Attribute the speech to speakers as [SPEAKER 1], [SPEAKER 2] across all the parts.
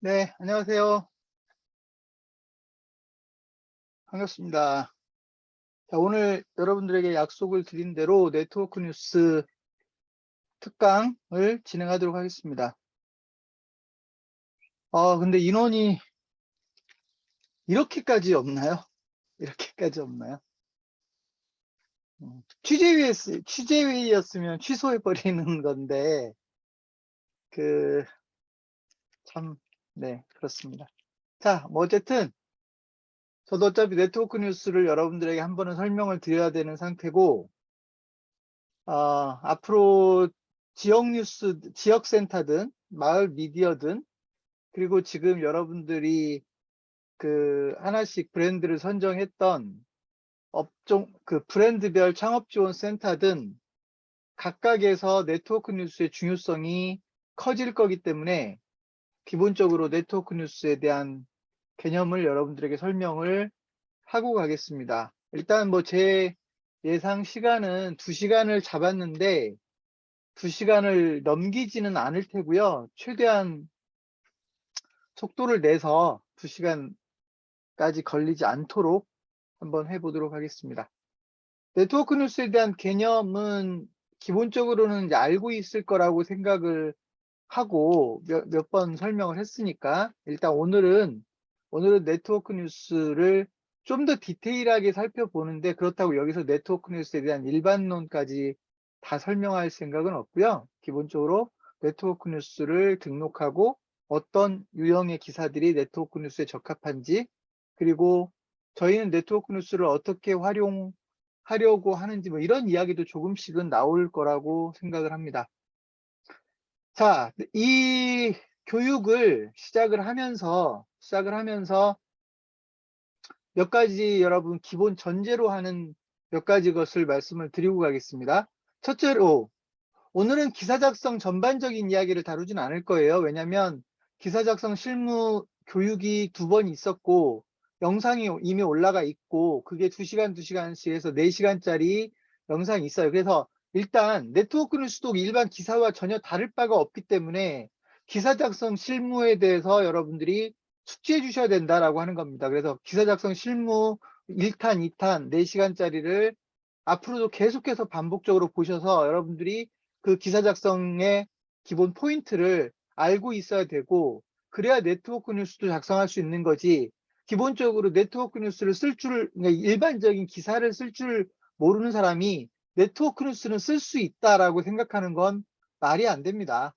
[SPEAKER 1] 네, 안녕하세요. 반갑습니다. 자, 오늘 여러분들에게 약속을 드린 대로 네트워크 뉴스 특강을 진행하도록 하겠습니다. 근데 인원이 이렇게까지 없나요? 이렇게까지 없나요? 취재회의였으면 취소해버리는 건데, 그, 참, 네, 그렇습니다. 자, 뭐 어쨌든, 저도 어차피 네트워크 뉴스를 여러분들에게 한 번은 설명을 드려야 되는 상태고, 앞으로 지역 뉴스, 지역센터든, 마을 미디어든, 그리고 지금 여러분들이 그 하나씩 브랜드를 선정했던 업종, 그 브랜드별 창업 지원 센터든 각각에서 네트워크 뉴스의 중요성이 커질 거기 때문에 기본적으로 네트워크 뉴스에 대한 개념을 여러분들에게 설명을 하고 가겠습니다. 일단 뭐 제 예상 시간은 2시간을 잡았는데 2시간을 넘기지는 않을 테고요. 최대한 속도를 내서 2시간까지 걸리지 않도록 한번 해보도록 하겠습니다. 네트워크 뉴스에 대한 개념은 기본적으로는 이제 알고 있을 거라고 생각을 하고 몇 번 설명을 했으니까 일단 오늘은 네트워크 뉴스를 좀 더 디테일하게 살펴보는데 그렇다고 여기서 네트워크 뉴스에 대한 일반론까지 다 설명할 생각은 없고요. 기본적으로 네트워크 뉴스를 등록하고 어떤 유형의 기사들이 네트워크 뉴스에 적합한지 그리고 저희는 네트워크 뉴스를 어떻게 활용하려고 하는지 뭐 이런 이야기도 조금씩은 나올 거라고 생각을 합니다. 자, 이 교육을 시작을 하면서 몇 가지 여러분 기본 전제로 하는 몇 가지 것을 말씀을 드리고 가겠습니다. 첫째로, 오늘은 기사 작성 전반적인 이야기를 다루진 않을 거예요. 왜냐하면 기사 작성 실무 교육이 2번 있었고, 영상이 이미 올라가 있고, 그게 2시간, 2시간씩 해서 4시간짜리 영상이 있어요. 그래서 일단 네트워크 뉴스도 일반 기사와 전혀 다를 바가 없기 때문에 기사 작성 실무에 대해서 여러분들이 숙지해 주셔야 된다라고 하는 겁니다. 그래서 기사 작성 실무 1탄, 2탄, 4시간짜리를 앞으로도 계속해서 반복적으로 보셔서 여러분들이 그 기사 작성의 기본 포인트를 알고 있어야 되고, 그래야 네트워크 뉴스도 작성할 수 있는 거지. 기본적으로 네트워크 뉴스를 그러니까 일반적인 기사를 쓸 줄 모르는 사람이 네트워크 뉴스는 쓸 수 있다라고 생각하는 건 말이 안 됩니다.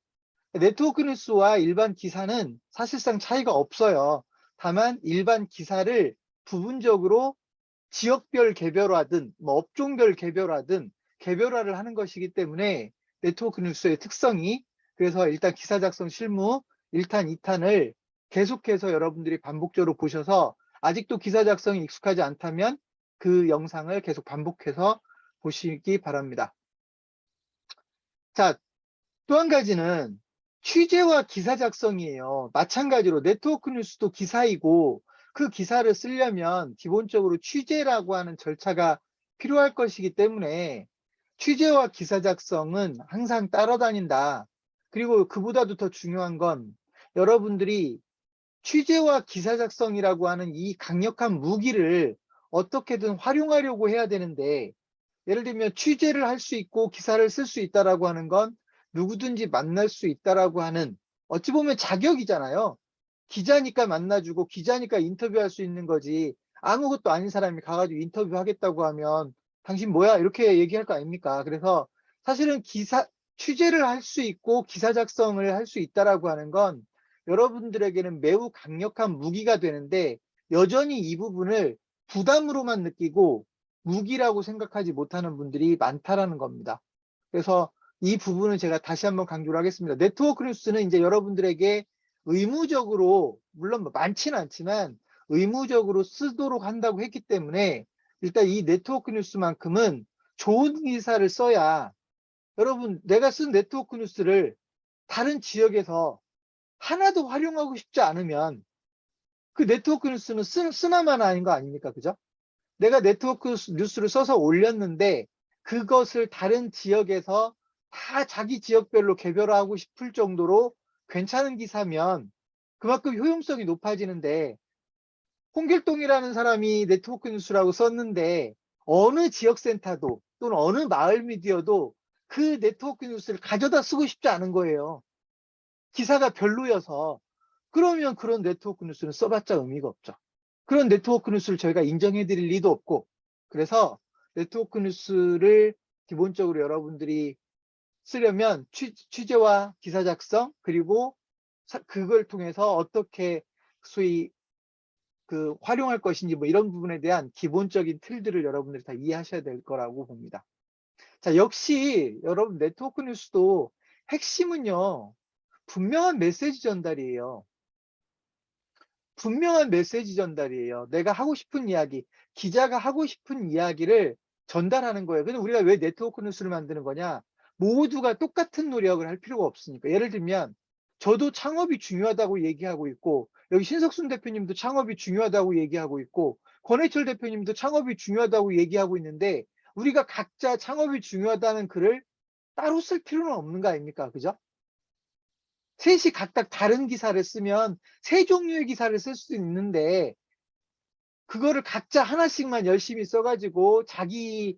[SPEAKER 1] 네트워크 뉴스와 일반 기사는 사실상 차이가 없어요. 다만 일반 기사를 부분적으로 지역별 개별화든 뭐 업종별 개별화든 개별화를 하는 것이기 때문에 네트워크 뉴스의 특성이 그래서 일단 기사 작성 실무 1탄, 2탄을 계속해서 여러분들이 반복적으로 보셔서 아직도 기사 작성이 익숙하지 않다면 그 영상을 계속 반복해서 보시기 바랍니다. 자, 또 한 가지는 취재와 기사 작성이에요. 마찬가지로 네트워크 뉴스도 기사이고 그 기사를 쓰려면 기본적으로 취재라고 하는 절차가 필요할 것이기 때문에 취재와 기사 작성은 항상 따라다닌다. 그리고 그보다도 더 중요한 건 여러분들이 취재와 기사 작성이라고 하는 이 강력한 무기를 어떻게든 활용하려고 해야 되는데 예를 들면 취재를 할 수 있고 기사를 쓸 수 있다라고 하는 건 누구든지 만날 수 있다라고 하는 어찌 보면 자격이잖아요. 기자니까 만나주고 기자니까 인터뷰할 수 있는 거지. 아무것도 아닌 사람이 가가지고 인터뷰하겠다고 하면 당신 뭐야? 이렇게 얘기할 거 아닙니까? 그래서 사실은 취재를 할 수 있고 기사 작성을 할 수 있다라고 하는 건 여러분들에게는 매우 강력한 무기가 되는데 여전히 이 부분을 부담으로만 느끼고 무기라고 생각하지 못하는 분들이 많다라는 겁니다. 그래서 이 부분은 제가 다시 한번 강조를 하겠습니다. 네트워크 뉴스는 이제 여러분들에게 의무적으로, 물론 뭐 많지는 않지만 의무적으로 쓰도록 한다고 했기 때문에 일단 이 네트워크 뉴스만큼은 좋은 기사를 써야 여러분 내가 쓴 네트워크 뉴스를 다른 지역에서 하나도 활용하고 싶지 않으면 그 네트워크 뉴스는 쓰나마나 아닌 거 아닙니까? 그죠? 내가 네트워크 뉴스를 써서 올렸는데 그것을 다른 지역에서 다 자기 지역별로 개별화하고 싶을 정도로 괜찮은 기사면 그만큼 효용성이 높아지는데, 홍길동이라는 사람이 네트워크 뉴스라고 썼는데 어느 지역센터도 또는 어느 마을 미디어도 그 네트워크 뉴스를 가져다 쓰고 싶지 않은 거예요. 기사가 별로여서. 그러면 그런 네트워크 뉴스는 써봤자 의미가 없죠. 그런 네트워크 뉴스를 저희가 인정해 드릴 리도 없고, 그래서 네트워크 뉴스를 기본적으로 여러분들이 쓰려면 취재와 기사 작성, 그리고 그걸 통해서 어떻게 소위 활용할 것인지 뭐 이런 부분에 대한 기본적인 틀들을 여러분들이 다 이해하셔야 될 거라고 봅니다. 자, 역시 여러분 네트워크 뉴스도 핵심은요, 분명한 메시지 전달이에요. 분명한 메시지 전달이에요. 내가 하고 싶은 이야기, 기자가 하고 싶은 이야기를 전달하는 거예요. 근데 우리가 왜 네트워크 뉴스를 만드는 거냐? 모두가 똑같은 노력을 할 필요가 없으니까. 예를 들면 저도 창업이 중요하다고 얘기하고 있고, 여기 신석순 대표님도 창업이 중요하다고 얘기하고 있고, 권해철 대표님도 창업이 중요하다고 얘기하고 있는데, 우리가 각자 창업이 중요하다는 글을 따로 쓸 필요는 없는 거 아닙니까? 그죠? 셋이 각각 다른 기사를 쓰면 세 종류의 기사를 쓸 수 있는데, 그거를 각자 하나씩만 열심히 써가지고 자기만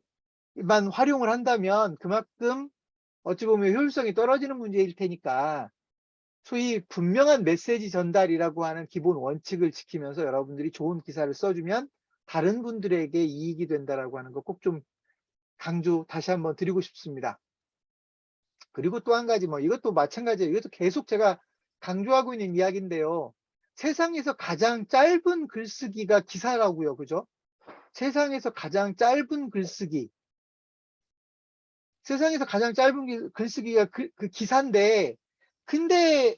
[SPEAKER 1] 활용을 한다면 그만큼 어찌 보면 효율성이 떨어지는 문제일 테니까, 소위 분명한 메시지 전달이라고 하는 기본 원칙을 지키면서 여러분들이 좋은 기사를 써주면 다른 분들에게 이익이 된다라고 하는 거 꼭 좀 강조 다시 한번 드리고 싶습니다. 그리고 또 한 가지, 뭐 이것도 마찬가지예요. 이것도 계속 제가 강조하고 있는 이야기인데요. 세상에서 가장 짧은 글쓰기가 기사라고요. 그죠? 세상에서 가장 짧은 글쓰기. 세상에서 가장 짧은 글쓰기가 그 기사인데, 근데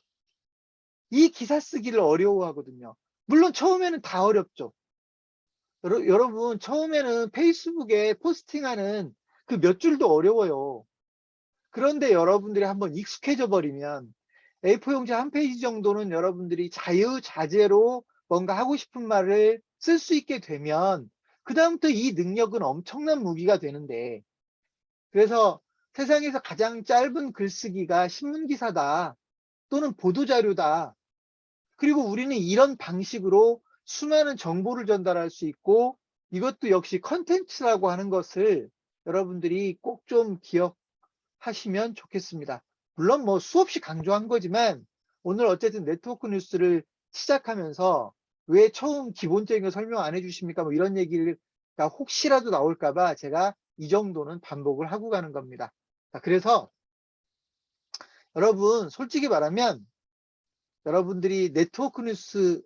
[SPEAKER 1] 이 기사 쓰기를 어려워하거든요. 물론 처음에는 다 어렵죠. 여러분, 처음에는 페이스북에 포스팅하는 그 몇 줄도 어려워요. 그런데 여러분들이 한번 익숙해져 버리면 A4 용지 한 페이지 정도는 여러분들이 자유자재로 뭔가 하고 싶은 말을 쓸 수 있게 되면 그다음부터 이 능력은 엄청난 무기가 되는데, 그래서 세상에서 가장 짧은 글쓰기가 신문기사다 또는 보도자료다. 그리고 우리는 이런 방식으로 수많은 정보를 전달할 수 있고, 이것도 역시 컨텐츠라고 하는 것을 여러분들이 꼭 좀 기억하시면 좋겠습니다. 물론 뭐 수없이 강조한 거지만 오늘 어쨌든 네트워크 뉴스를 시작하면서 왜 처음 기본적인 거 설명 안 해주십니까? 뭐 이런 얘기가 혹시라도 나올까봐 제가 이 정도는 반복을 하고 가는 겁니다. 자, 그래서 여러분 솔직히 말하면 여러분들이 네트워크 뉴스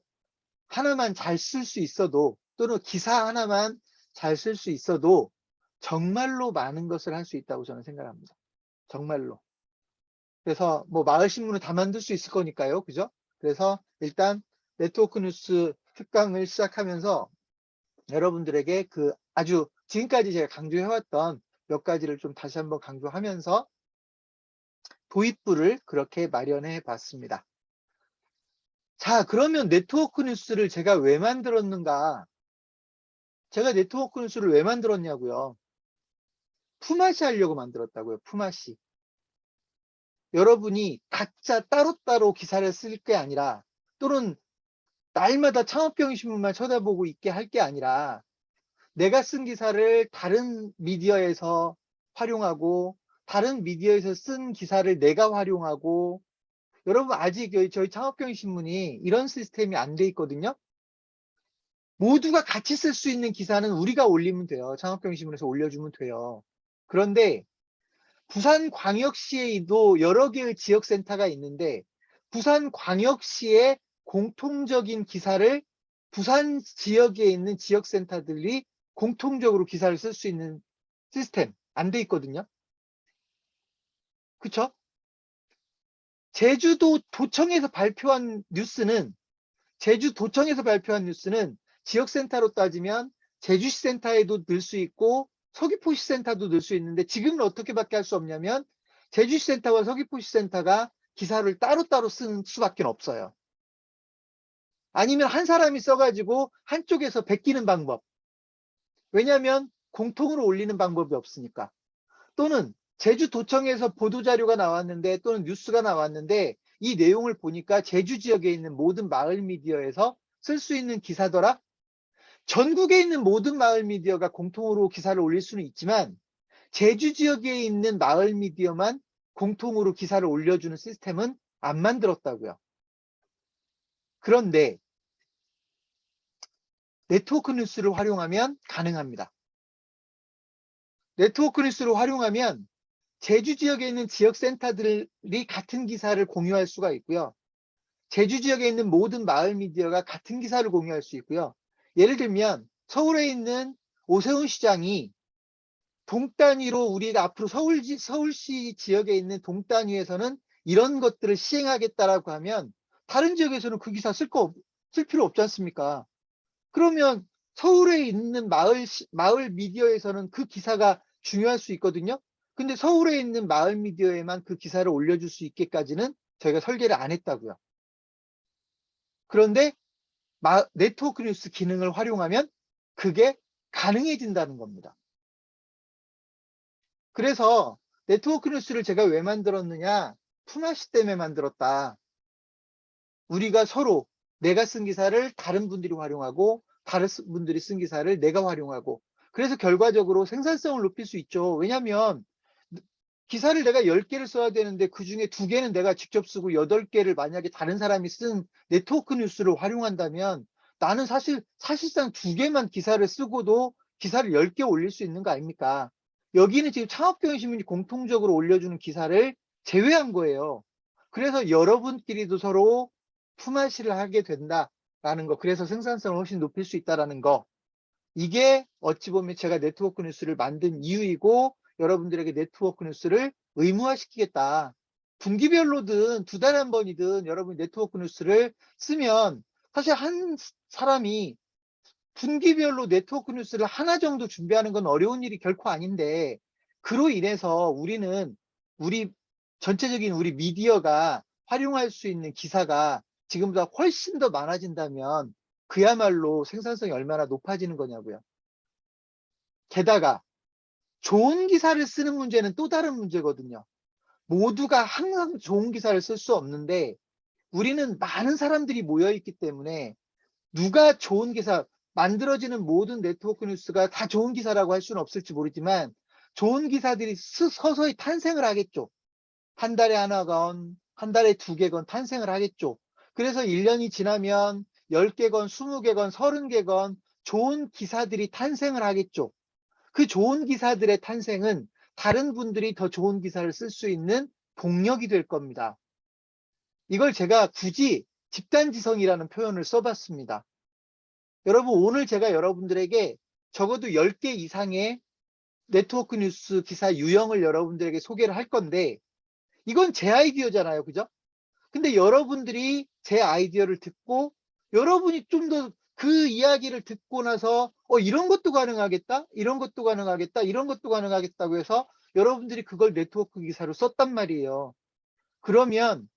[SPEAKER 1] 하나만 잘 쓸 수 있어도, 또는 기사 하나만 잘 쓸 수 있어도 정말로 많은 것을 할 수 있다고 저는 생각합니다. 정말로. 그래서 뭐 마을신문을 다 만들 수 있을 거니까요. 그죠? 그래서 일단 네트워크 뉴스 특강을 시작하면서 여러분들에게 아주 지금까지 제가 강조해왔던 몇 가지를 좀 다시 한번 강조하면서 도입부를 그렇게 마련해 봤습니다. 자, 그러면 네트워크 뉴스를 제가 왜 만들었는가? 제가 네트워크 뉴스를 왜 만들었냐고요? 품앗이 하려고 만들었다고요. 품앗이. 여러분이 각자 따로따로 기사를 쓸 게 아니라, 또는 날마다 창업경신문만 쳐다보고 있게 할 게 아니라, 내가 쓴 기사를 다른 미디어에서 활용하고, 다른 미디어에서 쓴 기사를 내가 활용하고. 여러분 아직 저희 창업경신문이 이런 시스템이 안 돼 있거든요. 모두가 같이 쓸 수 있는 기사는 우리가 올리면 돼요. 창업경신문에서 올려주면 돼요. 그런데 부산광역시에도 여러 개의 지역센터가 있는데, 부산광역시의 공통적인 기사를 부산 지역에 있는 지역센터들이 공통적으로 기사를 쓸 수 있는 시스템 안 돼 있거든요. 그쵸? 제주도청에서 발표한 뉴스는 지역센터로 따지면 제주시 센터에도 넣을 수 있고 서귀포시 센터도 넣을 수 있는데, 지금은 어떻게밖에 할 수 없냐면 제주시 센터와 서귀포시 센터가 기사를 따로따로 쓰는 수밖에 없어요. 아니면 한 사람이 써가지고 한쪽에서 베끼는 방법. 왜냐하면 공통으로 올리는 방법이 없으니까. 또는 제주도청에서 보도자료가 나왔는데 또는 뉴스가 나왔는데 이 내용을 보니까 제주 지역에 있는 모든 마을 미디어에서 쓸 수 있는 기사더라. 전국에 있는 모든 마을 미디어가 공통으로 기사를 올릴 수는 있지만 제주 지역에 있는 마을 미디어만 공통으로 기사를 올려주는 시스템은 안 만들었다고요. 그런데 네트워크 뉴스를 활용하면 가능합니다. 네트워크 뉴스를 활용하면 제주 지역에 있는 지역센터들이 같은 기사를 공유할 수가 있고요. 제주 지역에 있는 모든 마을 미디어가 같은 기사를 공유할 수 있고요. 예를 들면 서울에 있는 오세훈 시장이 동단위로 우리가 앞으로 서울시 지역에 있는 동단위에서는 이런 것들을 시행하겠다라고 하면 다른 지역에서는 그 기사 쓸 필요 없지 않습니까? 그러면 서울에 있는 마을 미디어에서는 그 기사가 중요할 수 있거든요. 근데 서울에 있는 마을 미디어에만 그 기사를 올려줄 수 있게까지는 저희가 설계를 안 했다고요. 그런데 네트워크 뉴스 기능을 활용하면 그게 가능해진다는 겁니다. 그래서 네트워크 뉴스를 제가 왜 만들었느냐? 품앗이 때문에 만들었다. 우리가 서로 내가 쓴 기사를 다른 분들이 활용하고 다른 분들이 쓴 기사를 내가 활용하고 그래서 결과적으로 생산성을 높일 수 있죠. 왜냐하면 기사를 내가 10개를 써야 되는데 그중에 2개는 내가 직접 쓰고 8개를 만약에 다른 사람이 쓴 네트워크 뉴스를 활용한다면 나는 사실상 2개만 기사를 쓰고도 기사를 10개 올릴 수 있는 거 아닙니까? 여기는 지금 창업경영신문이 공통적으로 올려주는 기사를 제외한 거예요. 그래서 여러분끼리도 서로 품앗이를 하게 된다라는 거. 그래서 생산성을 훨씬 높일 수 있다라는 거. 이게 어찌 보면 제가 네트워크 뉴스를 만든 이유이고 여러분들에게 네트워크 뉴스를 의무화시키겠다. 분기별로든 2달에 한 번이든 여러분이 네트워크 뉴스를 쓰면 사실 한 사람이 분기별로 네트워크 뉴스를 하나 정도 준비하는 건 어려운 일이 결코 아닌데 그로 인해서 우리 전체적인 우리 미디어가 활용할 수 있는 기사가 지금보다 훨씬 더 많아진다면 그야말로 생산성이 얼마나 높아지는 거냐고요. 게다가 좋은 기사를 쓰는 문제는 또 다른 문제거든요. 모두가 항상 좋은 기사를 쓸 수 없는데 우리는 많은 사람들이 모여 있기 때문에 누가 좋은 기사, 만들어지는 모든 네트워크 뉴스가 다 좋은 기사라고 할 수는 없을지 모르지만 좋은 기사들이 서서히 탄생을 하겠죠. 한 달에 하나건 한 달에 2개건 탄생을 하겠죠. 그래서 1년이 지나면 10개건 20개건 30개건 좋은 기사들이 탄생을 하겠죠. 그 좋은 기사들의 탄생은 다른 분들이 더 좋은 기사를 쓸 수 있는 동력이 될 겁니다. 이걸 제가 굳이 집단지성이라는 표현을 써봤습니다. 여러분 오늘 제가 여러분들에게 적어도 10개 이상의 네트워크 뉴스 기사 유형을 여러분들에게 소개를 할 건데 이건 제 아이디어잖아요. 그죠? 근데 여러분들이 제 아이디어를 듣고 여러분이 좀 더 그 이야기를 듣고 나서 이런 것도 가능하겠다 이런 것도 가능하겠다 이런 것도 가능하겠다고 해서 여러분들이 그걸 네트워크 기사로 썼단 말이에요. 그러면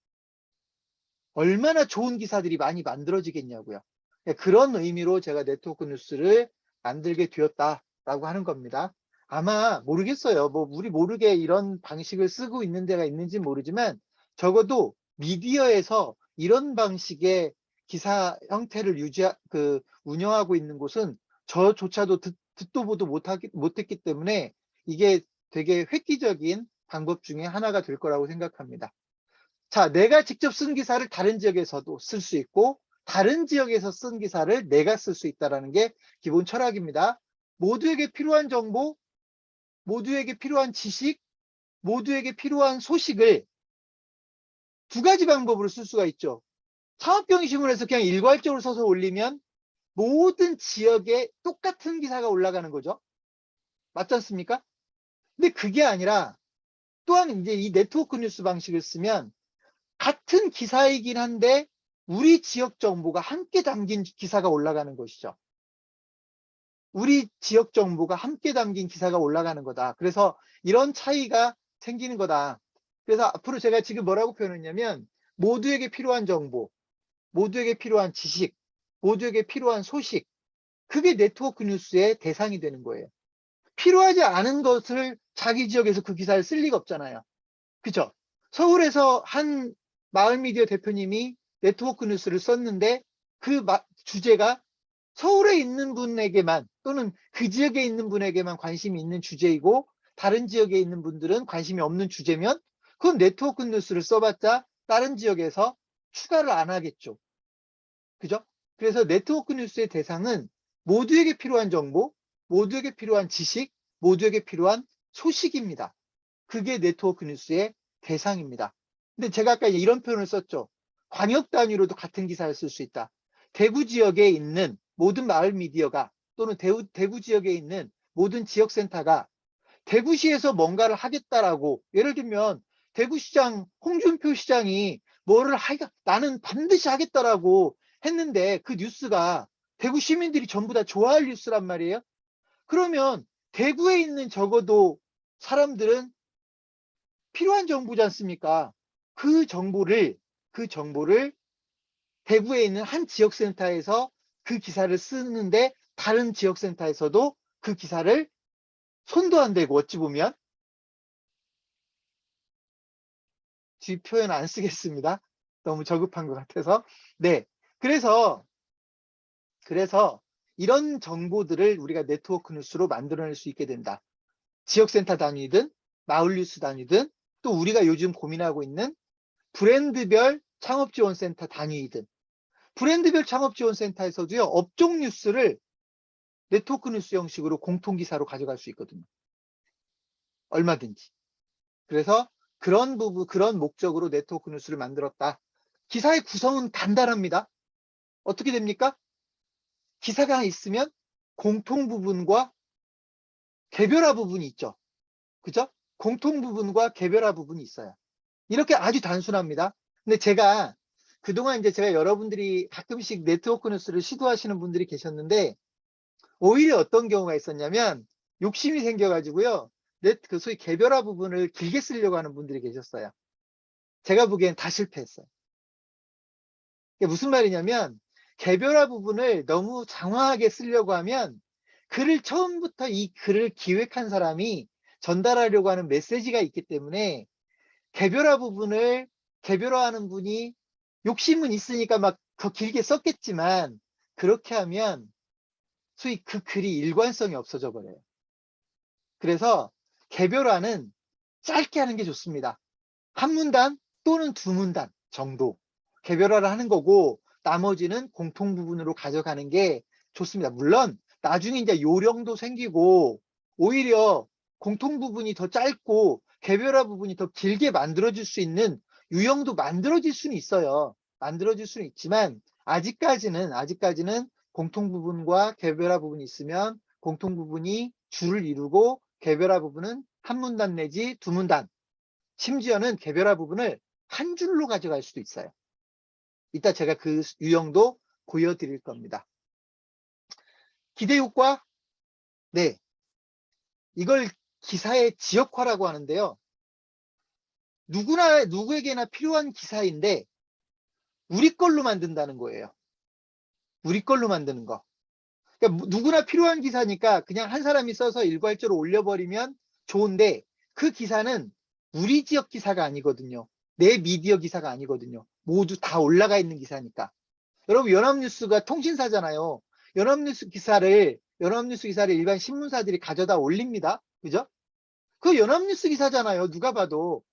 [SPEAKER 1] 얼마나 좋은 기사들이 많이 만들어지겠냐고요. 그런 의미로 제가 네트워크 뉴스를 만들게 되었다라고 하는 겁니다. 아마 모르겠어요. 뭐 우리 모르게 이런 방식을 쓰고 있는 데가 있는지 모르지만 적어도 미디어에서 이런 방식의 기사 형태를 운영하고 있는 곳은 저조차도 듣도 보도 못했기 때문에 이게 되게 획기적인 방법 중에 하나가 될 거라고 생각합니다. 자, 내가 직접 쓴 기사를 다른 지역에서도 쓸 수 있고 다른 지역에서 쓴 기사를 내가 쓸 수 있다는 게 기본 철학입니다. 모두에게 필요한 정보, 모두에게 필요한 지식, 모두에게 필요한 소식을 2가지 방법으로 쓸 수가 있죠. 창업경영신문에서 그냥 일괄적으로 써서 올리면 모든 지역에 똑같은 기사가 올라가는 거죠. 맞지 않습니까? 근데 그게 아니라 또한 이제 이 네트워크 뉴스 방식을 쓰면 같은 기사이긴 한데 우리 지역 정보가 함께 담긴 기사가 올라가는 것이죠. 우리 지역 정보가 함께 담긴 기사가 올라가는 거다. 그래서 이런 차이가 생기는 거다. 그래서 앞으로 제가 지금 뭐라고 표현했냐면 모두에게 필요한 정보, 모두에게 필요한 지식, 모두에게 필요한 소식, 그게 네트워크 뉴스의 대상이 되는 거예요. 필요하지 않은 것을 자기 지역에서 그 기사를 쓸 리가 없잖아요. 그죠? 서울에서 한 마을 미디어 대표님이 네트워크 뉴스를 썼는데 그 주제가 서울에 있는 분에게만 또는 그 지역에 있는 분에게만 관심이 있는 주제이고 다른 지역에 있는 분들은 관심이 없는 주제면 그건 네트워크 뉴스를 써봤자 다른 지역에서 추가를 안 하겠죠. 그죠? 그래서 네트워크 뉴스의 대상은 모두에게 필요한 정보, 모두에게 필요한 지식, 모두에게 필요한 소식입니다. 그게 네트워크 뉴스의 대상입니다. 근데 제가 아까 이런 표현을 썼죠. 광역 단위로도 같은 기사를 쓸 수 있다. 대구 지역에 있는 모든 마을 미디어가 또는 대구 지역에 있는 모든 지역센터가 대구시에서 뭔가를 하겠다라고 예를 들면 대구시장 홍준표 시장이 뭐를 나는 반드시 하겠다라고 했는데 그 뉴스가 대구 시민들이 전부 다 좋아할 뉴스란 말이에요. 그러면 대구에 있는 적어도 사람들은 필요한 정보지 않습니까? 그 정보를 대구에 있는 한 지역센터에서 그 기사를 쓰는데 다른 지역센터에서도 그 기사를 손도 안 대고 어찌 보면 뒤 표현 안 쓰겠습니다. 너무 저급한 것 같아서. 네. 그래서 이런 정보들을 우리가 네트워크 뉴스로 만들어낼 수 있게 된다. 지역센터 단위든 마을 뉴스 단위든 또 우리가 요즘 고민하고 있는 브랜드별 창업지원센터 단위이든 브랜드별 창업지원센터에서도요. 업종 뉴스를 네트워크 뉴스 형식으로 공통기사로 가져갈 수 있거든요. 얼마든지. 그래서 그런 부분, 그런 목적으로 네트워크 뉴스를 만들었다. 기사의 구성은 간단합니다. 어떻게 됩니까? 기사가 있으면 공통 부분과 개별화 부분이 있죠. 그죠? 공통 부분과 개별화 부분이 있어요. 이렇게 아주 단순합니다. 근데 제가 그동안 이제 제가 여러분들이 가끔씩 네트워크 뉴스를 시도하시는 분들이 계셨는데 오히려 어떤 경우가 있었냐면 욕심이 생겨가지고요. 그 소위 개별화 부분을 길게 쓰려고 하는 분들이 계셨어요. 제가 보기엔 다 실패했어요. 이게 무슨 말이냐면 개별화 부분을 너무 장황하게 쓰려고 하면 글을 처음부터 이 글을 기획한 사람이 전달하려고 하는 메시지가 있기 때문에 개별화 부분을 개별화하는 분이 욕심은 있으니까 막 더 길게 썼겠지만 그렇게 하면 소위 그 글이 일관성이 없어져 버려요. 그래서 개별화는 짧게 하는 게 좋습니다. 한 문단 또는 두 문단 정도 개별화를 하는 거고 나머지는 공통 부분으로 가져가는 게 좋습니다. 물론 나중에 이제 요령도 생기고 오히려 공통 부분이 더 짧고 개별화 부분이 더 길게 만들어질 수 있는 유형도 만들어질 수는 있어요. 만들어질 수는 있지만 아직까지는 공통 부분과 개별화 부분이 있으면 공통 부분이 줄을 이루고 개별화 부분은 한 문단 내지 두 문단 심지어는 개별화 부분을 한 줄로 가져갈 수도 있어요. 이따 제가 그 유형도 보여드릴 겁니다. 기대효과? 네. 이걸 기사의 지역화라고 하는데요. 누구에게나 필요한 기사인데 우리 걸로 만든다는 거예요. 우리 걸로 만드는 거. 그러니까 누구나 필요한 기사니까 그냥 한 사람이 써서 일괄적으로 올려버리면 좋은데 그 기사는 우리 지역 기사가 아니거든요. 내 미디어 기사가 아니거든요. 모두 다 올라가 있는 기사니까. 여러분 연합뉴스가 통신사잖아요. 연합뉴스 기사를 일반 신문사들이 가져다 올립니다. 그죠? 그 연합뉴스 기사잖아요. 누가 봐도.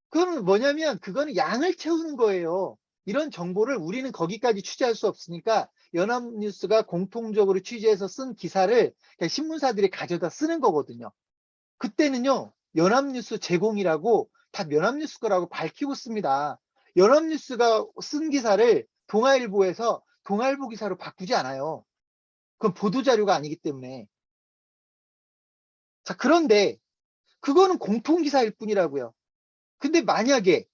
[SPEAKER 1] 그건 뭐냐면 그거는 양을 채우는 거예요. 이런 정보를 우리는 거기까지 취재할 수 없으니까 연합뉴스가 공통적으로 취재해서 쓴 기사를 그냥 신문사들이 가져다 쓰는 거거든요. 그때는요. 연합뉴스 제공이라고 다 연합뉴스 거라고 밝히고 씁니다. 연합뉴스가 쓴 기사를 동아일보에서 동아일보 기사로 바꾸지 않아요. 그건 보도자료가 아니기 때문에. 자, 그런데 그거는 공통기사일 뿐이라고요. 근데 만약에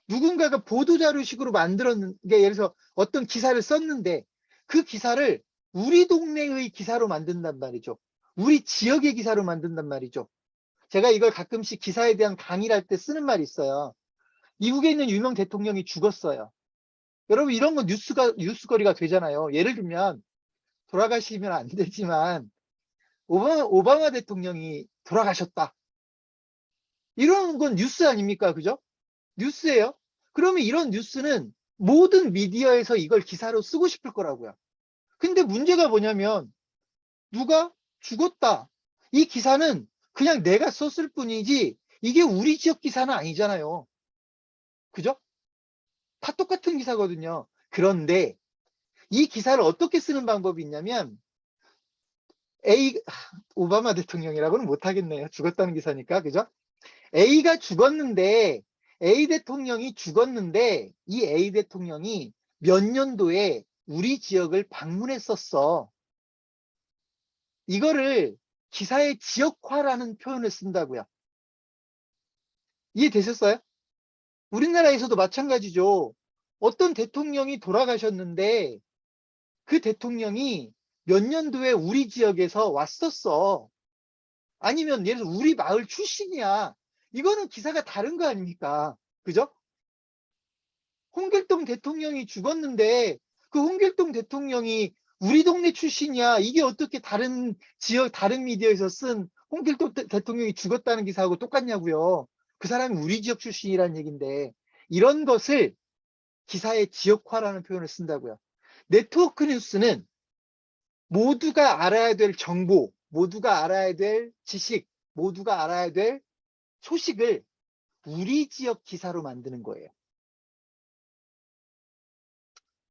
[SPEAKER 1] 누군가가 보도자료식으로 만들었는 게 예를 들어서 어떤 기사를 썼는데 그 기사를 우리 동네의 기사로 만든단 말이죠. 우리 지역의 기사로 만든단 말이죠. 제가 이걸 가끔씩 기사에 대한 강의를 할 때 쓰는 말이 있어요. 미국에 있는 유명 대통령이 죽었어요. 여러분 이런 건 뉴스거리가 되잖아요. 예를 들면 돌아가시면 안 되지만 오바마 대통령이 돌아가셨다. 이런 건 뉴스 아닙니까? 그죠? 뉴스예요. 그러면 이런 뉴스는 모든 미디어에서 이걸 기사로 쓰고 싶을 거라고요. 근데 문제가 뭐냐면 누가 죽었다. 이 기사는 그냥 내가 썼을 뿐이지 이게 우리 지역 기사는 아니잖아요. 그죠? 다 똑같은 기사거든요. 그런데 이 기사를 어떻게 쓰는 방법이 있냐면 A 오바마 대통령이라고는 못하겠네요. 죽었다는 기사니까. 그죠? A가 죽었는데 A 대통령이 죽었는데 이 A 대통령이 몇 년도에 우리 지역을 방문했었어. 이거를 기사의 지역화라는 표현을 쓴다고요. 이해되셨어요? 우리나라에서도 마찬가지죠. 어떤 대통령이 돌아가셨는데 그 대통령이 몇 년도에 우리 지역에서 왔었어. 아니면 예를 들어 우리 마을 출신이야. 이거는 기사가 다른 거 아닙니까? 그죠? 홍길동 대통령이 죽었는데 그 홍길동 대통령이 우리 동네 출신이야. 이게 어떻게 다른 지역, 다른 미디어에서 쓴 홍길동 대통령이 죽었다는 기사하고 똑같냐고요. 그 사람이 우리 지역 출신이라는 얘기인데 이런 것을 기사의 지역화라는 표현을 쓴다고요. 네트워크 뉴스는 모두가 알아야 될 정보, 모두가 알아야 될 지식, 모두가 알아야 될 소식을 우리 지역 기사로 만드는 거예요.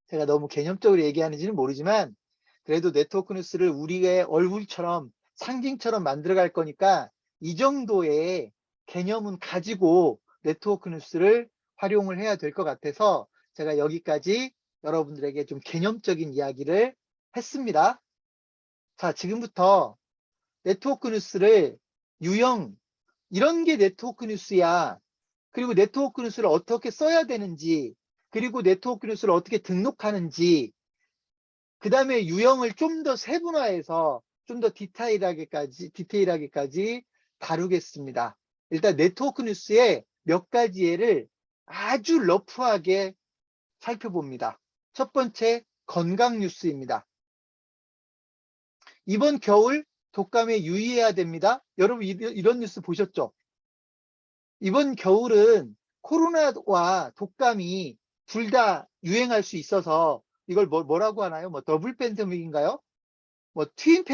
[SPEAKER 1] 제가 너무 개념적으로 얘기하는지는 모르지만 그래도 네트워크 뉴스를 우리의 얼굴처럼 상징처럼 만들어 갈 거니까 이 정도의 개념은 가지고 네트워크 뉴스를 활용을 해야 될 것 같아서 제가 여기까지 여러분들에게 좀 개념적인 이야기를 했습니다. 자, 지금부터 네트워크 뉴스를 유형, 이런 게 네트워크 뉴스야. 그리고 네트워크 뉴스를 어떻게 써야 되는지, 그리고 네트워크 뉴스를 어떻게 등록하는지, 그 다음에 유형을 좀 더 세분화해서 좀 더 디테일하게까지 다루겠습니다. 일단 네트워크 뉴스의 몇 가지 예를 아주 러프하게 살펴봅니다. 첫 번째, 건강 뉴스입니다. 이번 겨울 독감에 유의해야 됩니다. 여러분 이런 뉴스 보셨죠? 이번 겨울은 코로나와 독감이 둘 다 유행할 수 있어서 이걸 뭐라고 하나요? 뭐 더블 팬데믹인가요? 뭐 트윈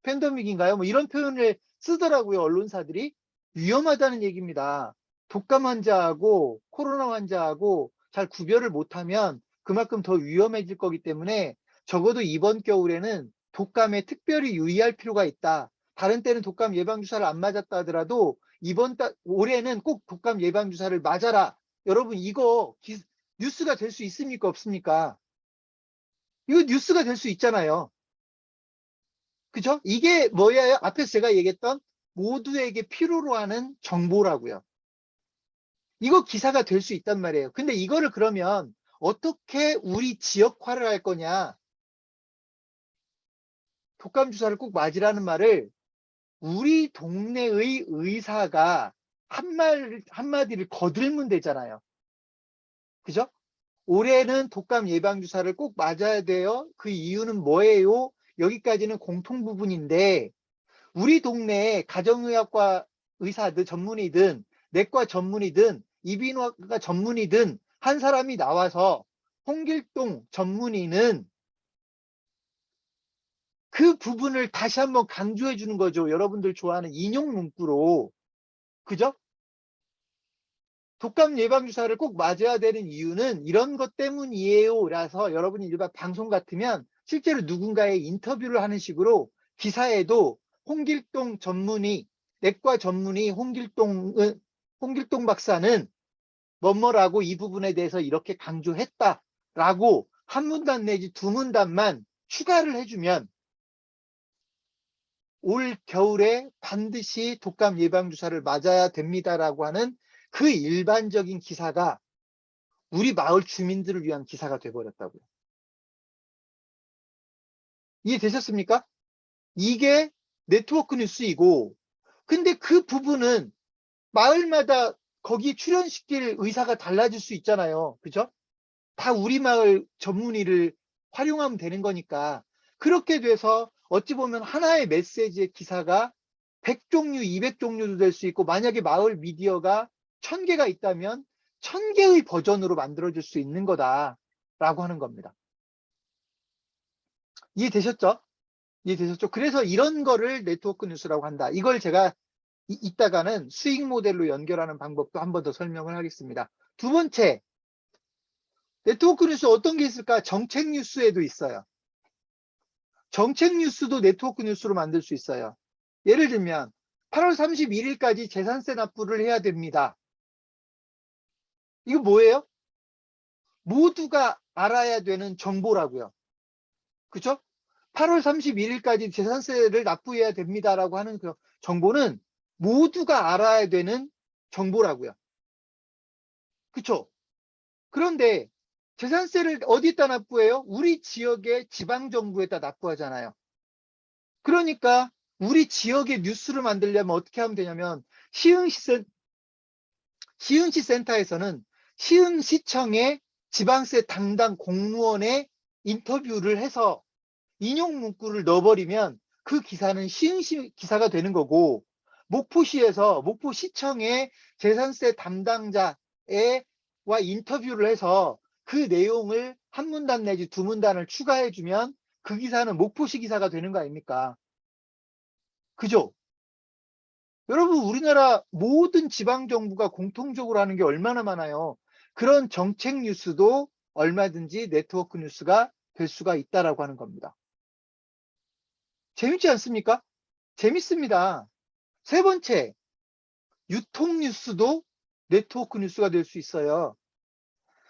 [SPEAKER 1] 팬데믹인가요? 뭐 이런 표현을 쓰더라고요. 언론사들이. 위험하다는 얘기입니다. 독감 환자하고 코로나 환자하고 잘 구별을 못하면 그만큼 더 위험해질 거기 때문에 적어도 이번 겨울에는 독감에 특별히 유의할 필요가 있다. 다른 때는 독감 예방주사를 안 맞았다 하더라도 올해는 꼭 독감 예방주사를 맞아라. 여러분 이거 뉴스가 될 수 있습니까? 없습니까? 이거 뉴스가 될 수 있잖아요. 그죠? 이게 뭐예요? 앞에서 제가 얘기했던 모두에게 필요로 하는 정보라고요. 이거 기사가 될 수 있단 말이에요. 근데 이거를 그러면 어떻게 우리 지역화를 할 거냐? 독감 주사를 꼭 맞으라는 말을 우리 동네의 의사가 한마디를 거들면 되잖아요. 그죠? 올해는 독감 예방주사를 꼭 맞아야 돼요. 그 이유는 뭐예요? 여기까지는 공통 부분인데 우리 동네에 가정의학과 의사들 전문의든 내과 전문의든 이비인후과 전문의든 한 사람이 나와서 홍길동 전문의는 그 부분을 다시 한번 강조해 주는 거죠. 여러분들 좋아하는 인용 문구로. 그죠? 독감 예방주사를 꼭 맞아야 되는 이유는 이런 것 때문이에요. 라서 여러분이 일반 방송 같으면 실제로 누군가의 인터뷰를 하는 식으로 기사에도 홍길동 전문의, 내과 전문의 홍길동 박사는 뭐뭐라고 이 부분에 대해서 이렇게 강조했다라고 한 문단 내지 두 문단만 추가를 해주면 올 겨울에 반드시 독감 예방주사를 맞아야 됩니다라고 하는 그 일반적인 기사가 우리 마을 주민들을 위한 기사가 돼버렸다고요. 이해되셨습니까? 이게 네트워크 뉴스이고, 근데 그 부분은 마을마다 거기 출연시킬 의사가 달라질 수 있잖아요. 그죠? 다 우리 마을 전문의를 활용하면 되는 거니까. 그렇게 돼서 어찌 보면 하나의 메시지의 기사가 100종류, 200종류도 될 수 있고, 만약에 마을 미디어가 1000개가 있다면 1000개의 버전으로 만들어질 수 있는 거다라고 하는 겁니다. 이해되셨죠? 이해되셨죠? 그래서 이런 거를 네트워크 뉴스라고 한다. 이걸 제가 이따가는 수익 모델로 연결하는 방법도 한 번 더 설명을 하겠습니다. 두 번째, 네트워크 뉴스 어떤 게 있을까? 정책 뉴스에도 있어요. 정책 뉴스도 네트워크 뉴스로 만들 수 있어요. 예를 들면 8월 31일까지 재산세 납부를 해야 됩니다. 이거 뭐예요? 모두가 알아야 되는 정보라고요. 그죠? 8월 31일까지 재산세를 납부해야 됩니다라고 하는 그 정보는 모두가 알아야 되는 정보라고요. 그쵸? 그런데 재산세를 어디다 납부해요? 우리 지역의 지방정부에다 납부하잖아요. 그러니까 우리 지역의 뉴스를 만들려면 어떻게 하면 되냐면 시흥시 센터에서는 시흥시청의 지방세 담당 공무원의 인터뷰를 해서 인용 문구를 넣어버리면 그 기사는 시흥시 기사가 되는 거고, 목포시에서 목포시청의 재산세 담당자와 인터뷰를 해서 그 내용을 한 문단 내지 두 문단을 추가해주면 그 기사는 목포시 기사가 되는 거 아닙니까? 그죠? 여러분, 우리나라 모든 지방정부가 공통적으로 하는 게 얼마나 많아요. 그런 정책 뉴스도 얼마든지 네트워크 뉴스가 될 수가 있다라고 하는 겁니다. 재밌지 않습니까? 재밌습니다. 세 번째, 유통 뉴스도 네트워크 뉴스가 될 수 있어요.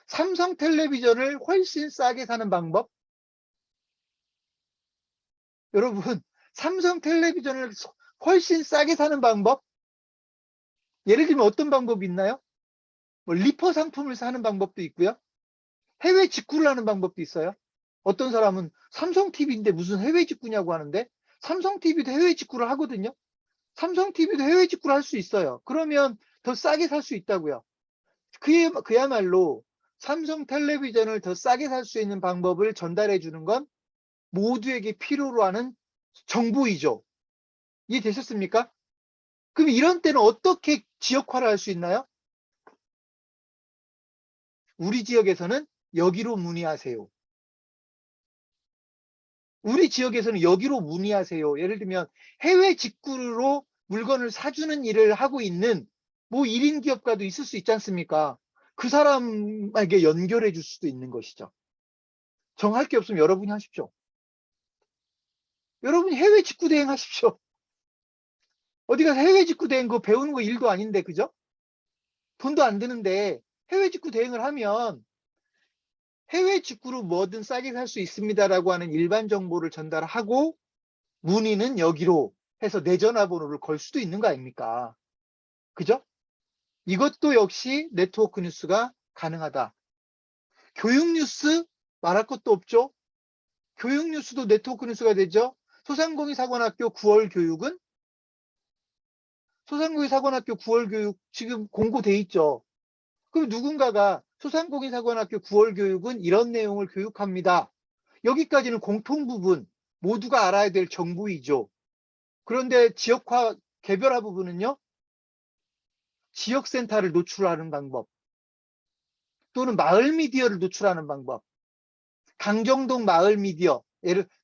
[SPEAKER 1] 삼성텔레비전을 훨씬 싸게 사는 방법. 여러분, 삼성텔레비전을 훨씬 싸게 사는 방법. 예를 들면 어떤 방법이 있나요? 뭐 리퍼 상품을 사는 방법도 있고요. 해외 직구를 하는 방법도 있어요. 어떤 사람은 삼성 TV인데 무슨 해외 직구냐고 하는데, 삼성 TV도 해외 직구를 하거든요. 삼성 TV도 해외 직구를 할 수 있어요. 그러면 더 싸게 살 수 있다고요. 그야말로 삼성 텔레비전을 더 싸게 살 수 있는 방법을 전달해 주는 건 모두에게 필요로 하는 정보이죠. 이해되셨습니까? 그럼 이런 때는 어떻게 지역화를 할 수 있나요? 우리 지역에서는 여기로 문의하세요. 우리 지역에서는 여기로 문의하세요. 예를 들면 해외 직구로 물건을 사주는 일을 하고 있는 뭐 1인 기업가도 있을 수 있지 않습니까? 그 사람에게 연결해 줄 수도 있는 것이죠. 정할 게 없으면 여러분이 하십시오. 여러분이 해외 직구 대행 하십시오. 어디 가서 해외 직구 대행 그거 배우는 거 일도 아닌데, 그죠? 돈도 안 드는데 해외 직구 대행을 하면 해외 직구로 뭐든 싸게 살 수 있습니다라고 하는 일반 정보를 전달하고 문의는 여기로 해서 내 전화번호를 걸 수도 있는 거 아닙니까? 그죠? 이것도 역시 네트워크 뉴스가 가능하다. 교육 뉴스 말할 것도 없죠? 교육 뉴스도 네트워크 뉴스가 되죠? 소상공인 사관학교 9월 교육은 소상공인 사관학교 9월 교육 지금 공고돼 있죠. 그럼 누군가가 소상공인 사관학교 9월 교육은 이런 내용을 교육합니다. 여기까지는 공통 부분, 모두가 알아야 될 정보이죠. 그런데 지역화, 개별화 부분은요, 지역센터를 노출하는 방법, 또는 마을 미디어를 노출하는 방법, 강정동 마을 미디어,